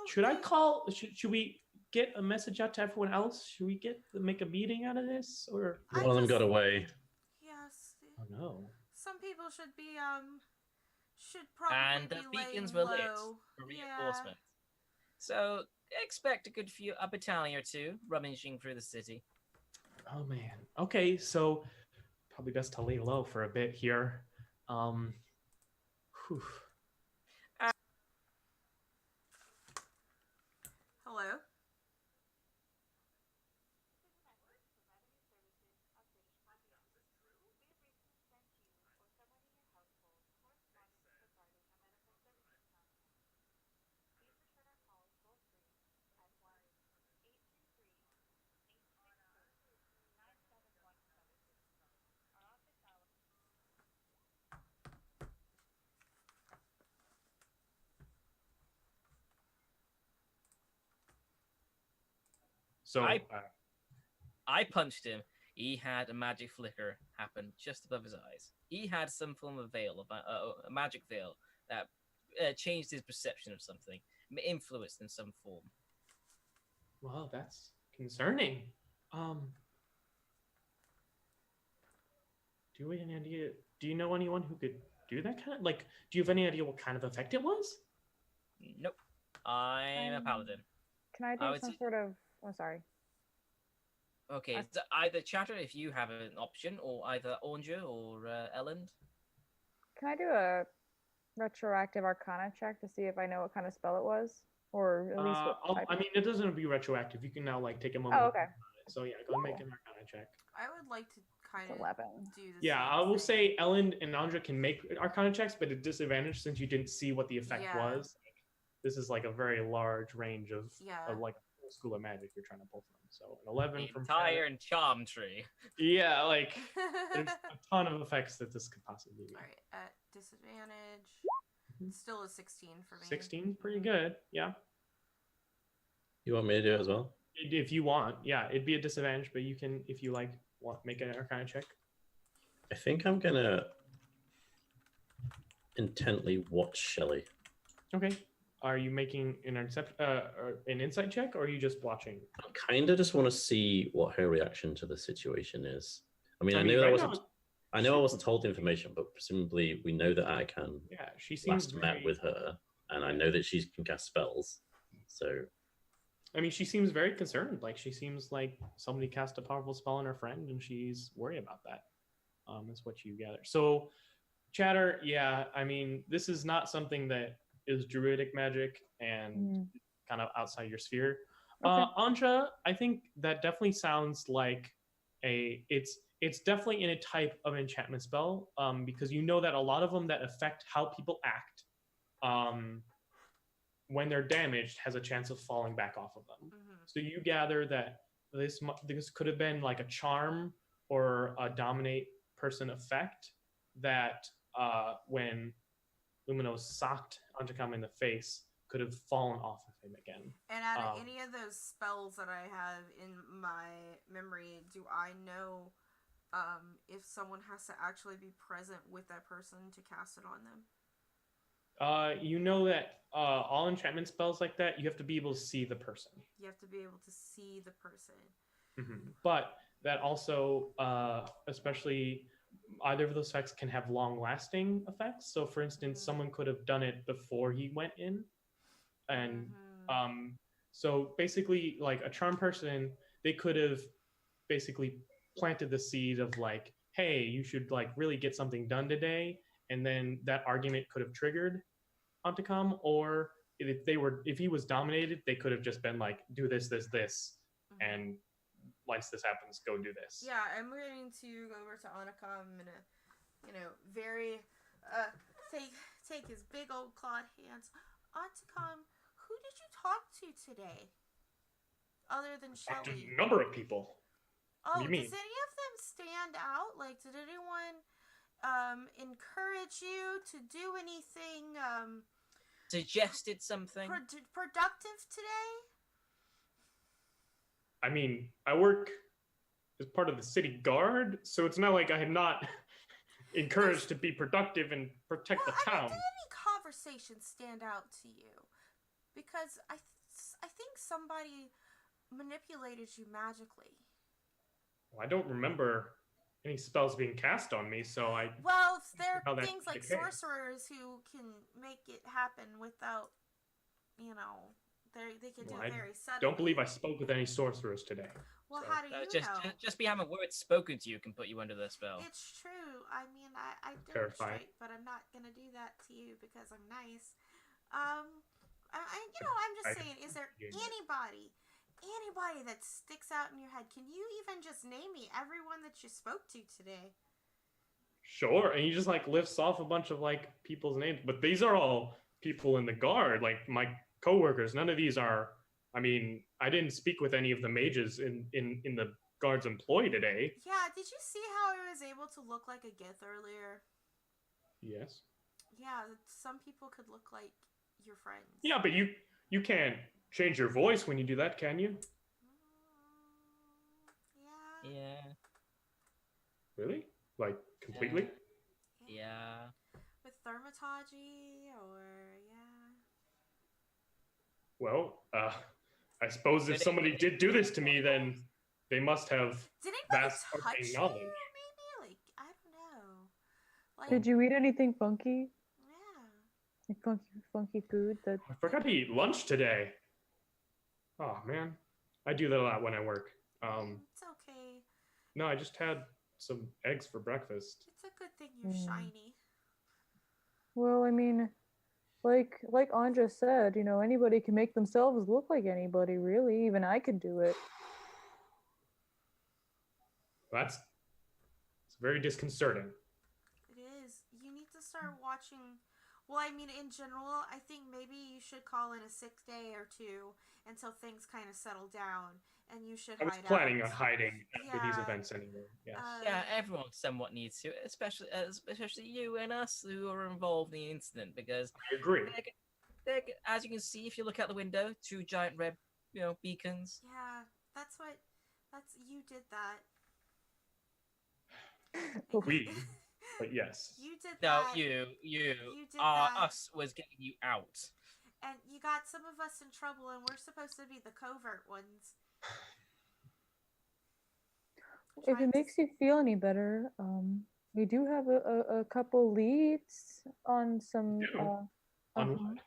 Should I call? Should we get a message out to everyone else? Should we make a meeting out of this, or? I one of them just- got away. yes. Oh no. Some people should be should probably And be the beacons laying were lit low. for Yeah. reinforcement. So expect a battalion or two rummaging through the city. Oh man. Okay, so probably best to lay low for a bit here. Whew. Hello. So I punched him. He had a magic flicker happen just above his eyes. He had some form of veil, a magic veil that changed his perception of something, influenced in some form. well, that's concerning. Do we have any idea? Do you know anyone who could do that kind of like? Do you have any idea what kind of effect it was? Nope. I'm a paladin. Can I I do would some say- sort of? Oh, sorry. Okay, so either Chatter if you have an option, or either Anja or Elend. Can I do a retroactive Arcana check to see if I know what kind of spell it was, or at least what type? I mean, it doesn't have to be retroactive. You can now like take a moment. Oh, to okay. think about it. So yeah, go and make an Arcana check. I would like to kind It's of 11. do the Yeah, same I will thing. say Ellen and Andra can make Arcana checks, but at disadvantage since you didn't see what the effect Yeah. was. This is like a very large range of Yeah. like full school of magic you're trying to pull from. So an 11 The from entire Chatter. charm tree. Yeah, like there's a ton of effects that this could possibly be. All right, at disadvantage, Mhm. still a 16 for me. 16, pretty good. Yeah. You want me to do it as well? If you want, yeah, it'd be a disadvantage, but you can, if you like, make an Arcana check. I think I'm gonna intently watch Shelly. Okay. Are you making an or an insight check, or are you just watching? I kind of just want to see what her reaction to the situation is. I mean, I mean, know right I wasn't. now- I know I wasn't told the information, but presumably we know that Akan Yeah, she seems last met with her, and I know that she can cast spells. So I mean, she seems very concerned. Like she seems like somebody cast a powerful spell on her friend, and she's worried about that. Is what you gather. So, Chatter, yeah, I mean, this is not something that is druidic magic and Mm. kind of outside your sphere. Okay. Anja, I think that definitely sounds like it's definitely in a type of enchantment spell, because you know that a lot of them that affect how people act, when they're damaged, has a chance of falling back off of them. Mhm. So you gather that this could have been like a charm or a dominate person effect that when Luminos socked Antakam in the face could have fallen off of him again. And out of any of those spells that I have in my memory, do I know if someone has to actually be present with that person to cast it on them? You know that all enchantment spells like that, you have to be able to see the person. You have to be able to see the person. Mm-hmm. But that also, especially either of those effects can have long-lasting effects. So, for instance, someone could have done it before he went in, and so basically, like a charm person, they could have basically planted the seed of like, hey, you should like really get something done today, and then that argument could have triggered Antakam, or if he was dominated, they could have just been like, do this, and once this happens, go do this. Yeah, I'm going to go over to Anakam and very take his big old clawed hands. Antakam, who did you talk to today? Other than Talked to Shelly. a number of people. Oh, What do you mean? does any of them stand out? Like, did anyone encourage you to do anything Suggested something? productive today? I mean, I work as part of the city guard, so it's not like I am not encouraged to be productive and protect the town. Did any conversations stand out to you? Because I think somebody manipulated you magically. Well, I don't remember any spells being cast on me, so I... Well, there how are that's things like the case. sorcerers who can make it happen without, they can do Well, it I very suddenly. don't believe I spoke with any sorcerers today. Well, so. how do you know? Just be having words spoken to you can put you under the spell. It's true. I mean, I Terrifying. demonstrate, but I'm not gonna do that to you because I'm nice. I'm just saying, is there anybody that sticks out in your head? Can you even just name me everyone that you spoke to today? Sure, and he just like lifts off a bunch of like people's names, but these are all people in the guard, like my coworkers. None of these are. I mean, I didn't speak with any of the mages in the guard's employ today. Yeah, did you see how I was able to look like a Gith earlier? Yes. Yeah, some people could look like your friends. Yeah, but you can't change your voice when you do that, can you? Yeah. Yeah. Really? Like completely? Yeah. With thermatology or Well, I suppose if somebody did do this to me, then they must have Did anybody vast touch arcane you? knowledge. Maybe? Like, I don't know. Like, Did you eat anything funky? Yeah. Like funky food that I forgot to eat lunch today. Oh man, I do that a lot when I work. It's okay. No, I just had some eggs for breakfast. It's a good thing you're shiny. Well, I mean, like Anja said, anybody can make themselves look like anybody, really. Even I could do it. It's very disconcerting. It is. You need to start watching. Well, I mean, in general, I think maybe you should call in a sick day or two until things kind of settle down, and you should I was hide planning out. on hiding after these Yeah. events anyway. Yes. Yeah, everyone somewhat needs to, especially you and us who are involved in the incident, because I agree. as you can see, if you look out the window, two giant red, beacons. Yeah, you did that. We, but yes. You did No, that. you did are that. us was getting you out. And you got some of us in trouble, and we're supposed to be the covert ones. If it makes you feel any better, we do have a couple leads on some. On what?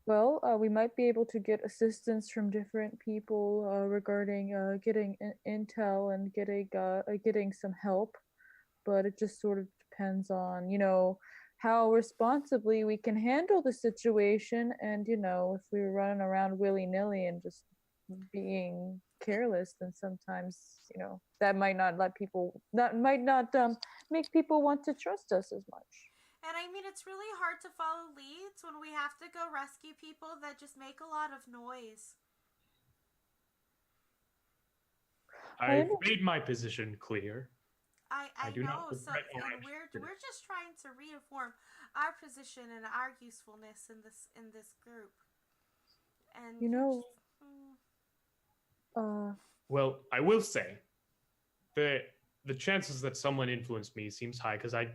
Well, we might be able to get assistance from different people regarding getting intel and getting some help, but it just sort of depends on how responsibly we can handle the situation, and if we were running around willy-nilly and just being careless, then sometimes that might not make people want to trust us as much. And I mean, it's really hard to follow leads when we have to go rescue people that just make a lot of noise. I've made my position clear. I do not know. So regret or and we're just trying to reaffirm our position and our usefulness in this group. And You know, Well, I will say the chances that someone influenced me seems high because I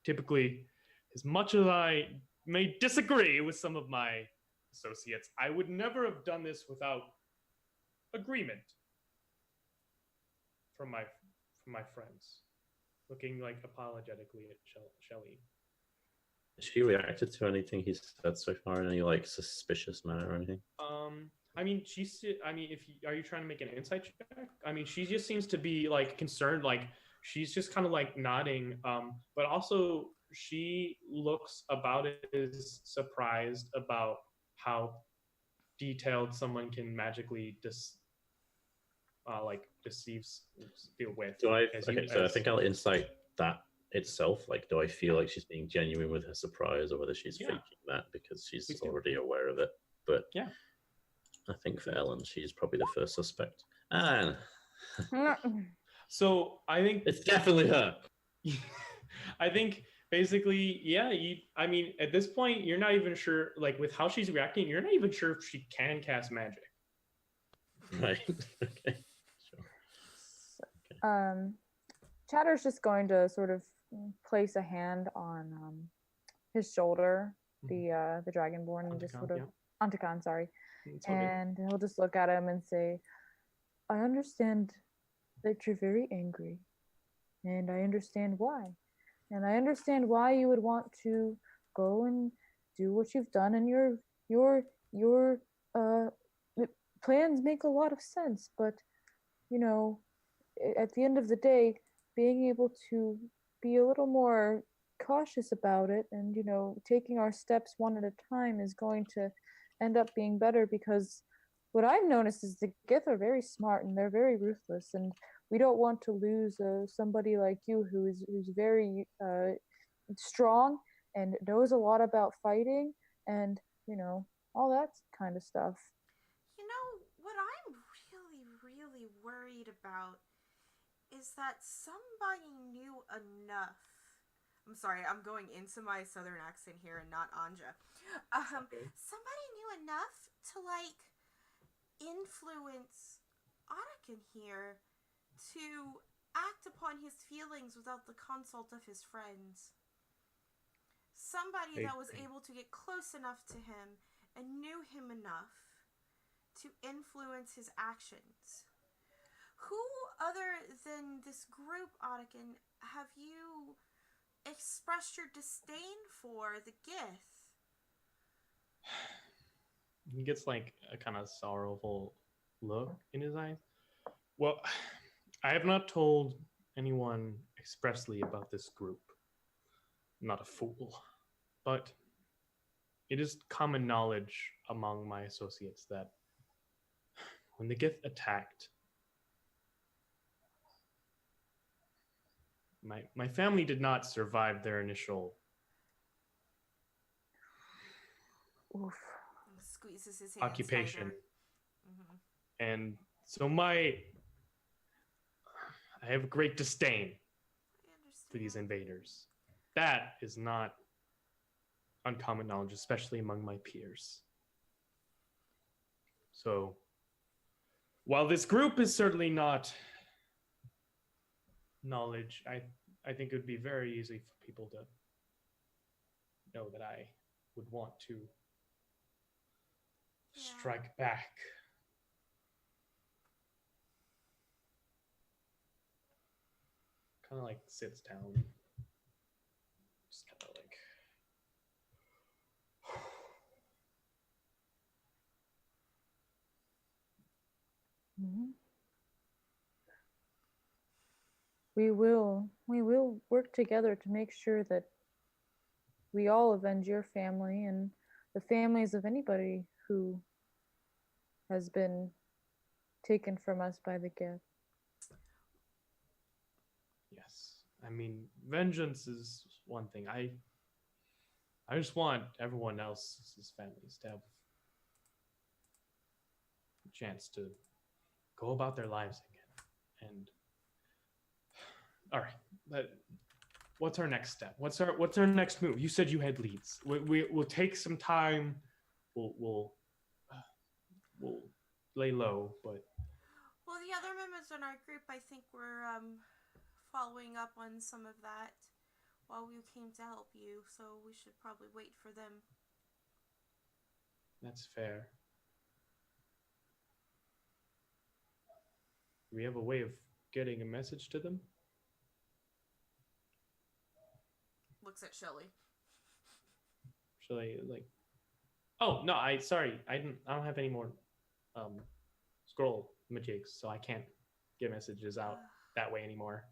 typically, as much as I may disagree with some of my associates, I would never have done this without agreement from my friends. Looking like apologetically at Shelly. Has she reacted to anything he's said so far in any like suspicious manner or anything? I mean, are you trying to make an insight check? I mean, she just seems to be like concerned, like she's just kind of like nodding. But also she looks about as surprised about how detailed someone can magically deceives feel with. Do I? Okay, so I think I'll insight that itself. Like, do I feel like she's being genuine with her surprise, or whether she's faking that because she's already aware of it? But yeah, I think for Ellen, she's probably the first suspect. And so I think it's definitely her. I think basically, yeah. I mean, at this point, you're not even sure. Like with how she's reacting, you're not even sure if she can cast magic. Right. Okay. Chatter's just going to sort of place a hand on his shoulder, the dragonborn, and just sort of Antakan, sorry, and he'll just look at him and say, "I understand that you're very angry, and I understand why, and I understand why you would want to go and do what you've done, and your plans make a lot of sense, but you know." At the end of the day, being able to be a little more cautious about it and, taking our steps one at a time is going to end up being better, because what I've noticed is the Gith are very smart and they're very ruthless, and we don't want to lose somebody like you who's very strong and knows a lot about fighting and, all that kind of stuff. What I'm really worried about is that somebody knew enough. I'm sorry, I'm going into my southern accent here and not Anja. Somebody knew enough to influence Ottokin here to act upon his feelings without the consult of his friends. Somebody that was able to get close enough to him and knew him enough to influence his actions. Who other than this group, Ottokin, have you expressed your disdain for the Gith? He gets like a kind of sorrowful look in his eyes. Well, I have not told anyone expressly about this group. I'm not a fool. But it is common knowledge among my associates that when the Gith attacked, my family did not survive their initial squeezes his hands occupation. Mm-hmm. And so I have great disdain for these invaders. That is not uncommon knowledge, especially among my peers. So while this group is certainly not knowledge, I think it would be very easy for people to know that I would want to strike back. Kind of like sits down, just kind of like mm-hmm. We will work together to make sure that we all avenge your family and the families of anybody who has been taken from us by the Gith. Yes. I mean, vengeance is one thing. I just want everyone else's families to have a chance to go about their lives again And all right, what's our next step? What's our next move? You said you had leads. We'll take some time. We'll lay low, but Well, the other members in our group, I think, were following up on some of that while we came to help you, so we should probably wait for them. that's fair. Do we have a way of getting a message to them? Looks at Shelly. Shall I like? Oh no, sorry, I don't have any more scroll majigs, so I can't get messages out that way anymore.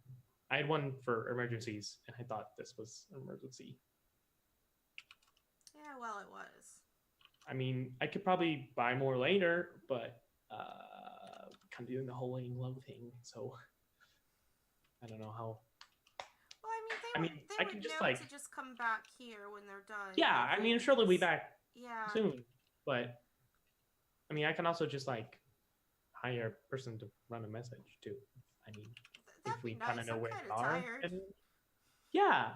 I had one for emergencies, and I thought this was an emergency. Yeah, well, it was. I mean, I could probably buy more later, but kind of doing the whole laying low thing, so I don't know how. Well, I mean, I they can would just know like to just come back here when they're done. yeah. I mean, sure they'll be back Yeah. soon, but I mean, I can also just like hire a person to run a message too. I mean, That'd if we be kind of nice. know I'm where kinda they are. tired. Yeah,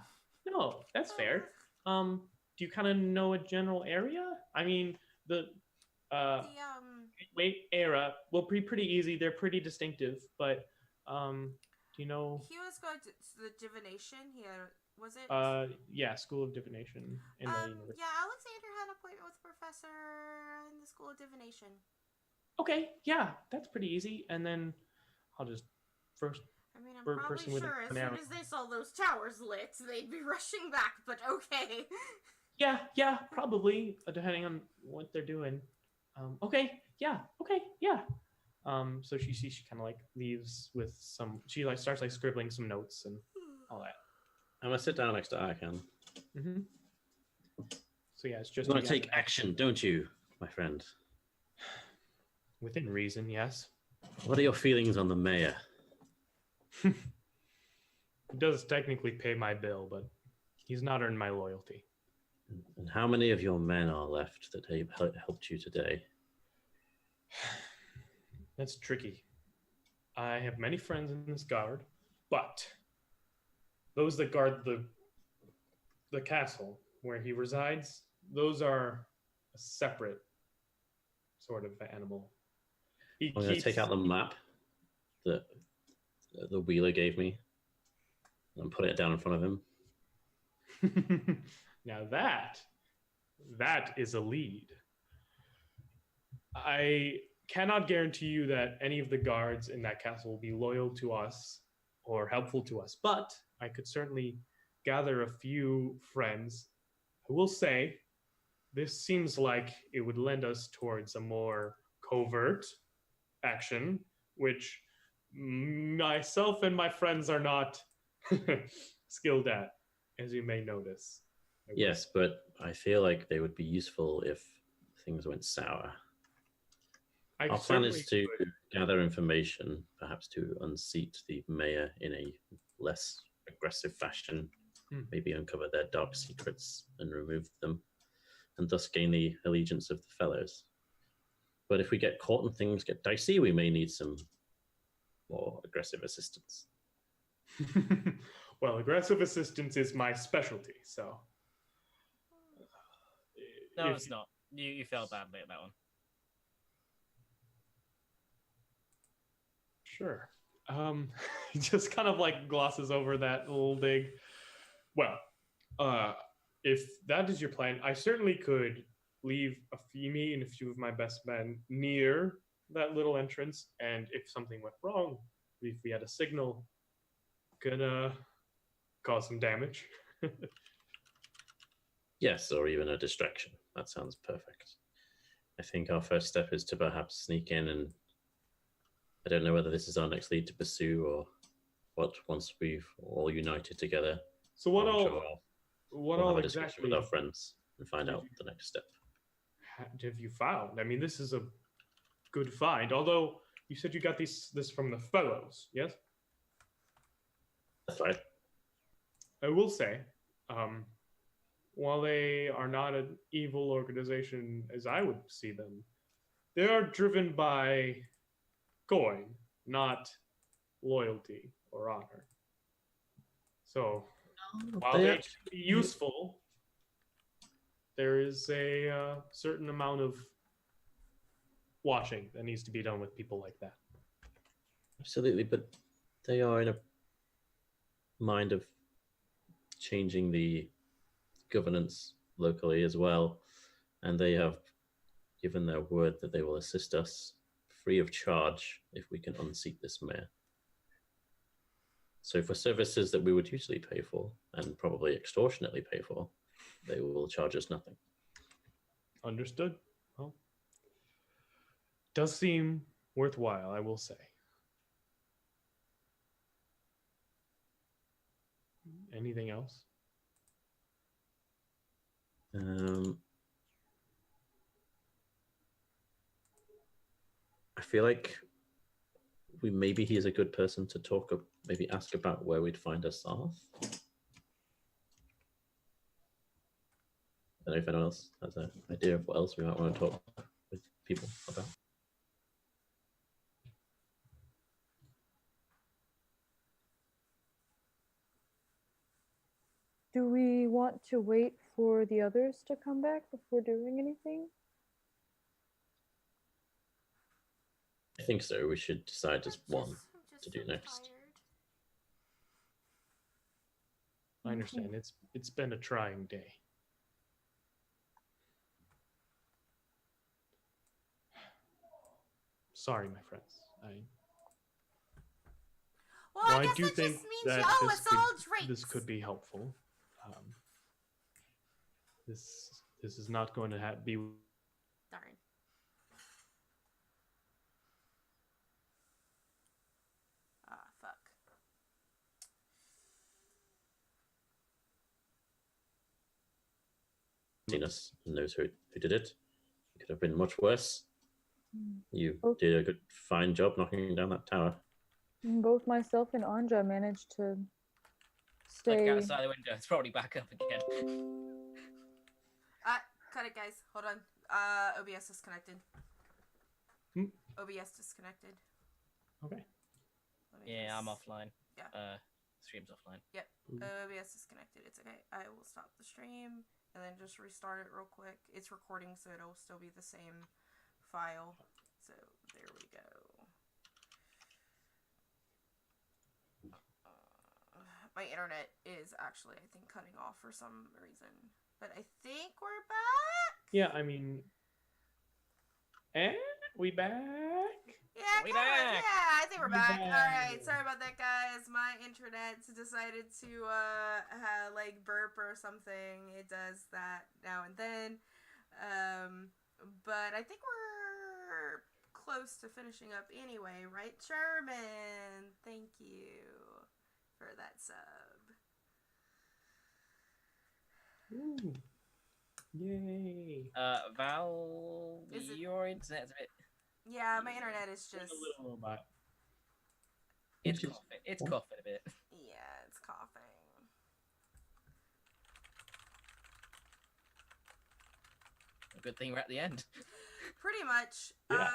no, that's fair. Do you kind of know a general area? I mean, the Gateway era will be pretty easy. They're pretty distinctive, but do you know? He was going to the divination. Was it? Yeah, School of Divination in the university. Yeah, Alexander had an appointment with Professor in the School of Divination. Okay, yeah, that's pretty easy. And then I'll just first. I mean, I'm For a probably person with sure as an soon arrow. as they saw those towers lit, they'd be rushing back, but okay. Yeah, probably depending on what they're doing. Okay, yeah. So she kind of like leaves with some. She like starts like scribbling some notes and all that. I'm gonna sit down next to Arkan. Mm-hmm. So yeah, it's just You want to take action, don't you, my friend? Within reason, yes. What are your feelings on the mayor? He does technically pay my bill, but he's not earned my loyalty. And how many of your men are left that helped you today? That's tricky. I have many friends in this guard, but those that guard the castle where he resides, those are a separate sort of animal. I'm going to take out the map that the wheeler gave me and put it down in front of him. Now that is a lead. I cannot guarantee you that any of the guards in that castle will be loyal to us or helpful to us, but I could certainly gather a few friends. I will say this seems like it would lend us towards a more covert action, which myself and my friends are not skilled at, as you may notice. Yes, but I feel like they would be useful if things went sour. Our plan is to gather information, perhaps to unseat the mayor in a less aggressive fashion, maybe uncover their dark secrets and remove them, and thus gain the allegiance of the fellows. But if we get caught and things get dicey, we may need some more aggressive assistance. Well, aggressive assistance is my specialty, so... No, it's not. You felt badly at that one. Sure. He just kind of like glosses over that little dig. Well, if that is your plan, I certainly could leave me and a few of my best men near that little entrance, and if something went wrong, if we had a signal, could cause some damage. Yes, or even a distraction. That sounds perfect. I think our first step is to perhaps sneak in, and I don't know whether this is our next lead to pursue or what, once we've all united together. So what we'll all have a discussion exactly with our friends and find out the next step. have you found? I mean, this is a good find, although you said you got this from the fellows, yes? That's right. I will say, while they are not an evil organization as I would see them, they are driven by coin, not loyalty or honor. So while They they actually- can be useful, there is a certain amount of washing that needs to be done with people like that. Absolutely, but they are in a mind of changing the governance locally as well, and they have given their word that they will assist us free of charge if we can unseat this mayor. So for services that we would usually pay for, and probably extortionately pay for, they will charge us nothing. Understood? Well, does seem worthwhile, I will say. Anything else? I feel like maybe he is a good person to talk, maybe ask about where we'd find Asaf. I don't know if anyone else has an idea of what else we might want to talk with people about. Do we want to wait for the others to come back before doing anything? I think so. We should decide just one I'm to do so next. tired. I understand. It's been a trying day. Sorry, my friends. Well, Well, I guess do that think just means that you owe us all drinks. this could be helpful. This is not going to be. Darn. Ah, fuck. Seen us and knows who did it. It could have been much worse. You did a fine job knocking down that tower. Both myself and Anja managed to Look stay. outside the window. It's probably back up again. Cut it, guys. Hold on. OBS disconnected. OBS disconnected. Okay. Yeah, I'm offline. Yeah. Stream's offline. Yep. OBS disconnected. It's okay. I will stop the stream and then just restart it real quick. It's recording, so it'll still be the same file. So there we go. My internet is actually, I think, cutting off for some reason. But I think we're back. Yeah, I mean, we back? Yeah, We kinda, back. yeah, I think we're We back. back. All right, sorry about that, guys. My internet decided to like burp or something. It does that now and then. But I think we're close to finishing up anyway, right, Sherman? Thank you for that sub. Ooh. Yay. Val, Is it- your internet's a bit. Yeah, my internet is just. A little robot. It's Which is- coughing. It's coughing a bit. Yeah, it's coughing. A good thing we're at the end. Pretty much. Yeah.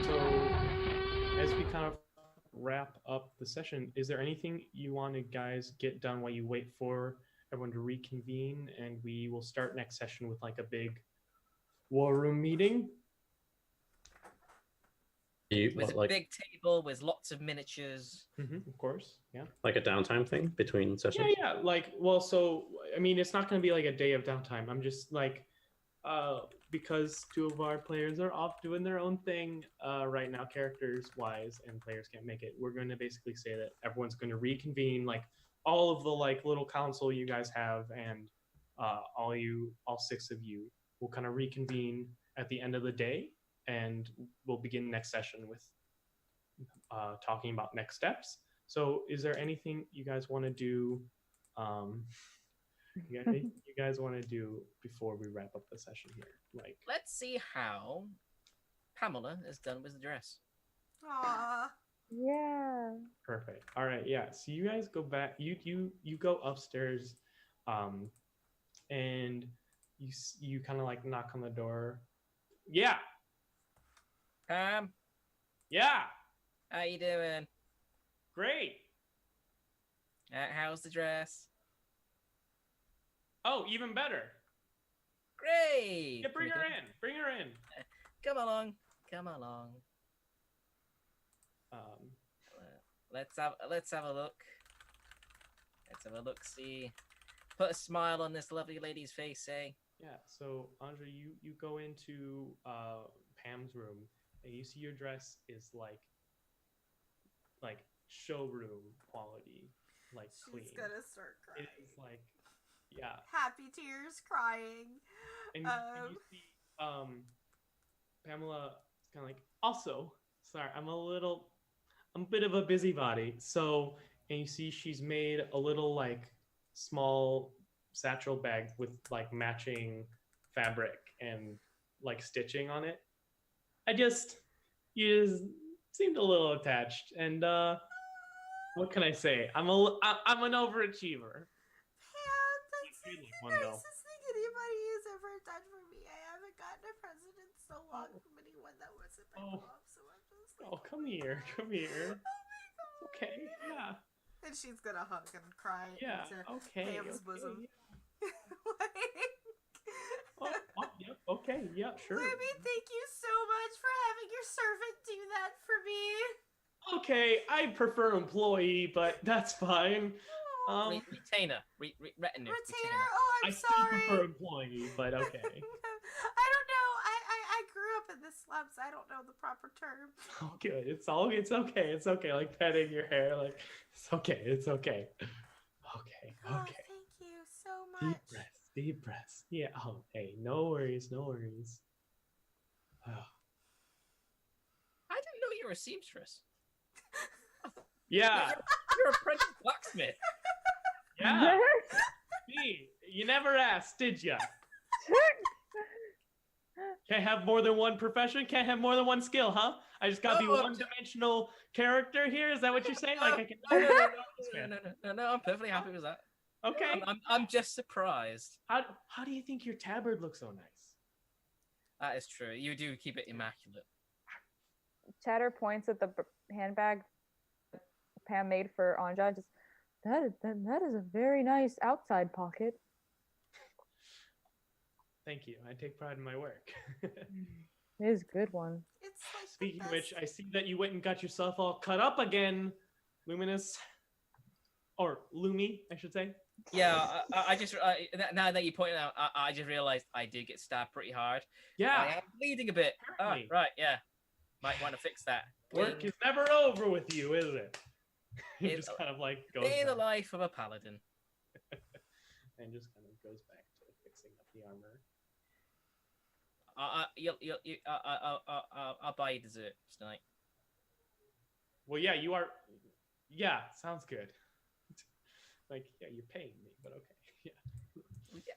So, as we kind of wrap up the session, is there anything you want to guys get done while you wait for everyone to reconvene, and we will start next session with like a big war room meeting? With a big table with lots of miniatures. Of course, yeah. Like a downtime thing between sessions? Yeah. Like, well, so, I mean, it's not going to be like a day of downtime. I'm just like, because two of our players are off doing their own thing right now, characters-wise, and players can't make it, we're going to basically say that everyone's going to reconvene, like, all of the, like, little council you guys have, and all six of you will kind of reconvene at the end of the day, and we'll begin next session with talking about next steps. So is there anything you guys want to do you guys want to do before we wrap up the session here? Like, let's see how Pamela is done with the dress. Aww. Yeah. perfect. All right, yeah. So you guys go back. You go upstairs, and you kind of like knock on the door. Yeah, yeah, How you doing? great. How's the dress? Oh, even better. Great. Yeah, bring her in. Bring her in. Come along. Come along. Um, Let's have a look. Let's have a look. See. Put a smile on this lovely lady's face, eh? yeah. So Andre, you go into Pam's room and you see your dress is like showroom quality, like clean. She's gonna start It crying. is like, yeah. Happy tears, crying. And you see Pamela is kind of like, also, sorry, I'm a bit of a busybody. So, and you see she's made a little like small satchel bag with like matching fabric and like stitching on it. You just seemed a little attached. And what can I say? I'm an overachiever. Yeah, that's You like like the one, though. nicest thing anybody has ever done for me. I haven't gotten a present in so long from anyone that wasn't my Oh. mom, so I'm just like, Oh, come here, come here. oh my God. Okay, yeah, And she's gonna hug and cry yeah, into okay, Pam's bosom. yeah. Like, Oh, yep, okay, yeah, sure. Libby, thank you so much for having your servant do that for me. Okay, I prefer employee, but that's fine. Retainer. Retinue. Retainer? Oh, I I'm still sorry. prefer employee, but okay. I don't know. I grew up in the slums. I don't know the proper term. Oh, good. It's okay. It's okay. Like petting your hair, like it's okay. It's okay. Okay, Oh, okay. thank you so Deep much. breaths. Deep breaths. Yeah. Oh, hey, no worries. No worries. Oh. I didn't know you were a seamstress. Yeah. You're a apprentice blacksmith. Yeah. See, you never asked, did ya? Can't have more than one profession? Can't have more than one skill, huh? I just gotta be Oh, one-dimensional character here? Is that what you're saying? Like I can No, I'm perfectly happy with that. Okay. I'm just surprised. How do you think your tabard looks so nice? That is true. You do keep it immaculate. Chatter points at the handbag Pam made for Anja. Just that is a very nice outside pocket. Thank you. I take pride in my work. It is a good one. It's like Speaking the of which, best. I see that you went and got yourself all cut up again, Luminous. Or Lumi, I should say. Yeah, I just now that you point it out, I just realized I did get stabbed pretty hard. Yeah. I am bleeding a bit. Apparently. Right, yeah. Might want to fix that. Work is never over with you, is it? He It's just kind of like goes in the back life of a paladin. and just kind of goes back to fixing up the armor. I'll buy you dessert tonight. Well, yeah, you are. Yeah, sounds good. Like, yeah, you're paying me, but okay.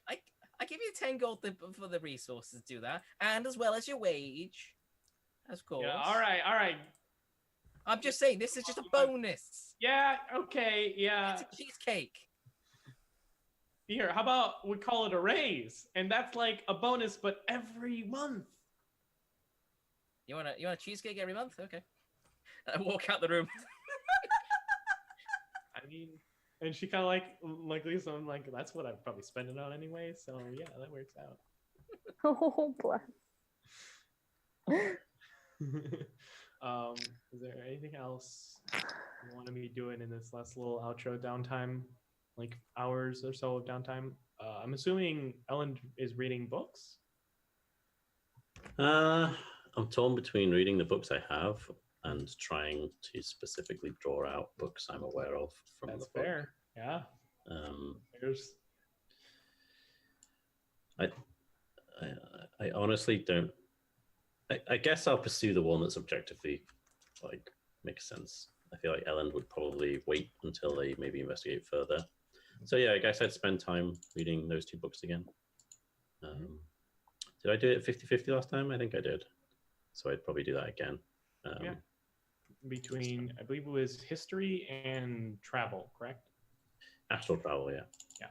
Yeah. I give you 10 gold for the resources to do that, and as well as your wage, of course. Yeah. All right. I'm just saying, this is just a bonus. Yeah. Okay. Yeah. It's a cheesecake. Here, how about we call it a raise, and that's like a bonus, but every month. You want a cheesecake every month? Okay. I walk out the room. I mean, and she kind of like Lisa, I'm like, that's what I'd probably spend it on anyway. So yeah, that works out. Oh, bless. Is there anything else you want to be doing in this last little outro downtime, like hours or so of downtime? I'm assuming Ellen is reading books. I'm torn between reading the books I have and trying to specifically draw out books I'm aware of from That's the book. fair. Yeah. There's. I honestly don't. I guess I'll pursue the one that's objectively like makes sense. I feel like Ellen would probably wait until they maybe investigate further. So yeah, I guess I'd spend time reading those two books again. Did I do it 50-50 last time? I think I did. So I'd probably do that again. Yeah. Between, I believe it was history and travel, correct? Astral travel, yeah. Yeah.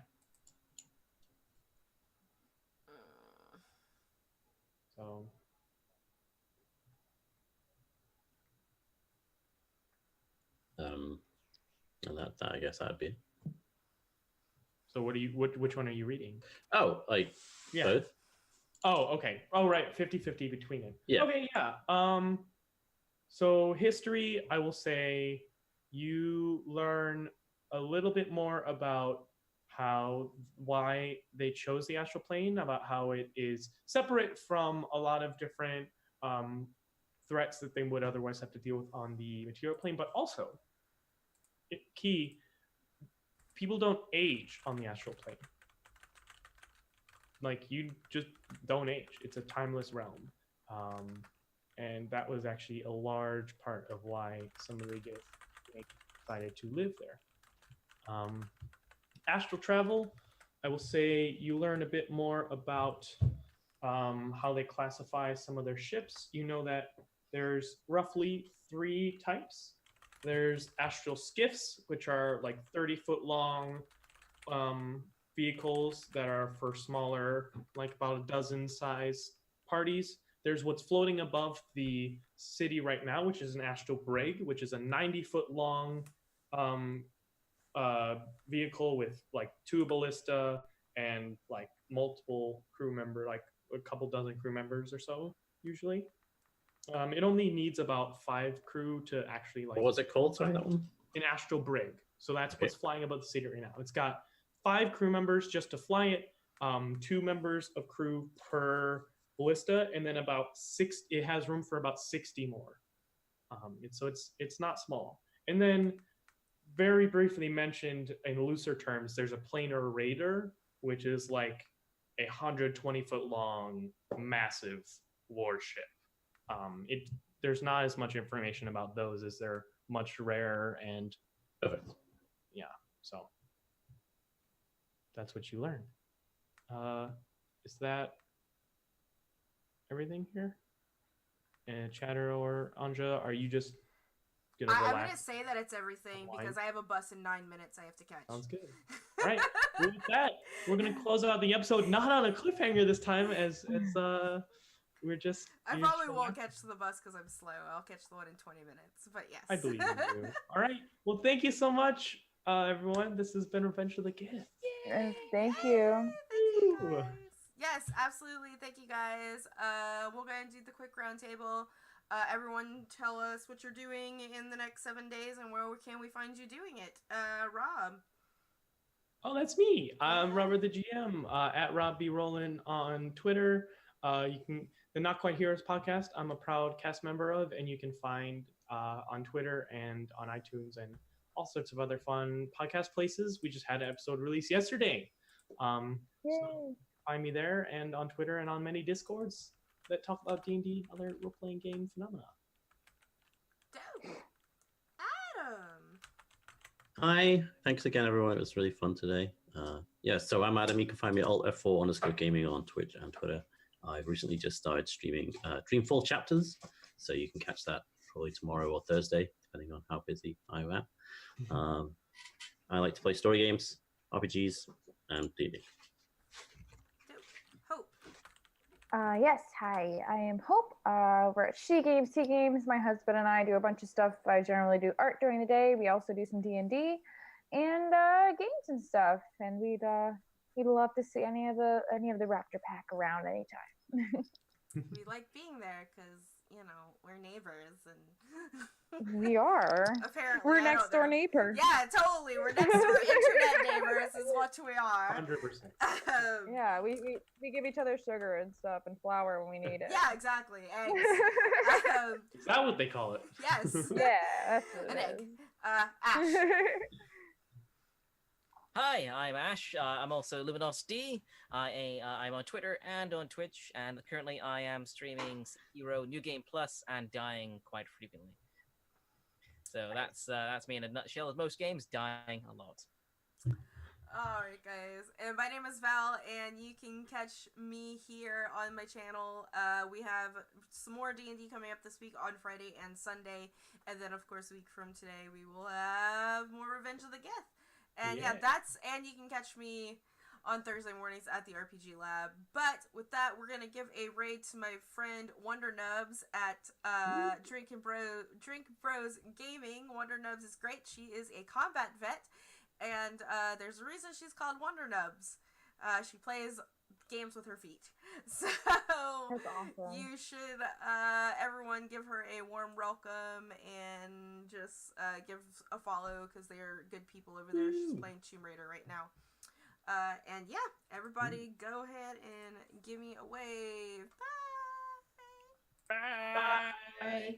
So And that I guess that'd be. so what do you which one are you reading? Oh, like Yeah. both. Oh, okay. Oh, right. 50-50 between it. Yeah. Okay, yeah. So history, I will say you learn a little bit more about why they chose the astral plane, about how it is separate from a lot of different um, threats that they would otherwise have to deal with on the material plane, but also key, people don't age on the astral plane. Like, you just don't age. It's a timeless realm. And that was actually a large part of why some of the Gith decided to live there. Astral travel, I will say you learn a bit more about how they classify some of their ships. You know that there's roughly 3 types. There's astral skiffs, which are like 30-foot long vehicles that are for smaller, like about a dozen size parties. There's what's floating above the city right now, which is an astral brig, which is a 90-foot long vehicle with like 2 ballista and like multiple crew member, like a couple dozen crew members or so usually. It only needs about 5 crew to actually like. What was it called? Sorry, that one. An astral brig. So that's what's flying above the city right now. It's got 5 crew members just to fly it, 2 members of crew per ballista, and then about 6. It has room for about 60 more. So it's not small. And then, very briefly mentioned in looser terms, there's a planar raider, which is like a 120-foot long, massive warship. There's not as much information about those, as they're much rarer and Perfect. Yeah, so that's what you learn. Is that everything here? And Chatter or Anja, are you just gonna relax? I'm gonna say that it's everything because I have a bus in 9 minutes I have to catch. Sounds good. All right, well, with that, we're gonna close out the episode not on a cliffhanger this time, as we're just. I probably won't catch the bus because I'm slow. I'll catch the one in 20 minutes, but yes. I believe you. All right. Well, thank you so much, everyone. This has been Revenge of the Gith. Thank you. Thank you guys. Yes, absolutely. Thank you guys. We'll go ahead and do the quick round table. Everyone tell us what you're doing in the next 7 days and where can we find you doing it. Rob. Oh, that's me. I'm Robert the GM, at Rob B. Rollin on Twitter. You can the Not Quite Heroes podcast, I'm a proud cast member of, and you can find on Twitter and on iTunes and all sorts of other fun podcast places. We just had an episode release yesterday. So find me there and on Twitter and on many Discords that talk about D&D, other role-playing game phenomena. Dope. Adam. Hi, thanks again, everyone. It was really fun today. So I'm Adam. You can find me at alt_F4_gaming on Twitch and Twitter. I've recently just started streaming Dreamfall chapters, so you can catch that probably tomorrow or Thursday, depending on how busy I am. I like to play story games, RPGs, and D&D. Hope. Yes, hi, I am Hope. We're at She Games, T Games. My husband and I do a bunch of stuff. I generally do art during the day. We also do some D&D and games and stuff. And we'd love to see any of the Raptor Pack around anytime. We like being there because, we're neighbors and We are. Apparently. We're next door neighbors. Yeah, totally. We're next door internet neighbors is what we are. 100%. Yeah, we give each other sugar and stuff and flour when we need it. Yeah, exactly. Eggs. Is that what they call it? Yes. Yeah, that's what An it egg. is. Ash. Hi, I'm Ash. I'm also Luminos D. I'm on Twitter and on Twitch, and currently I am streaming Hero New Game Plus and dying quite frequently. So that's me in a nutshell. As most games, dying a lot. Alright guys, and my name is Val, and you can catch me here on my channel. We have some more D&D coming up this week on Friday and Sunday, and then of course a week from today we will have more Revenge of the Gith. And yeah, and you can catch me on Thursday mornings at the RPG Lab. But with that, we're gonna give a raid to my friend Wonder Nubs at Drink Bros Gaming. Wonder Nubs is great. She is a combat vet, and there's a reason she's called Wonder Nubs. She plays games with her feet. So That's awesome. you should everyone give her a warm welcome and just give a follow because they're good people over there. She's playing Tomb Raider right now. And yeah, everybody go ahead and give me a wave. Bye. Bye.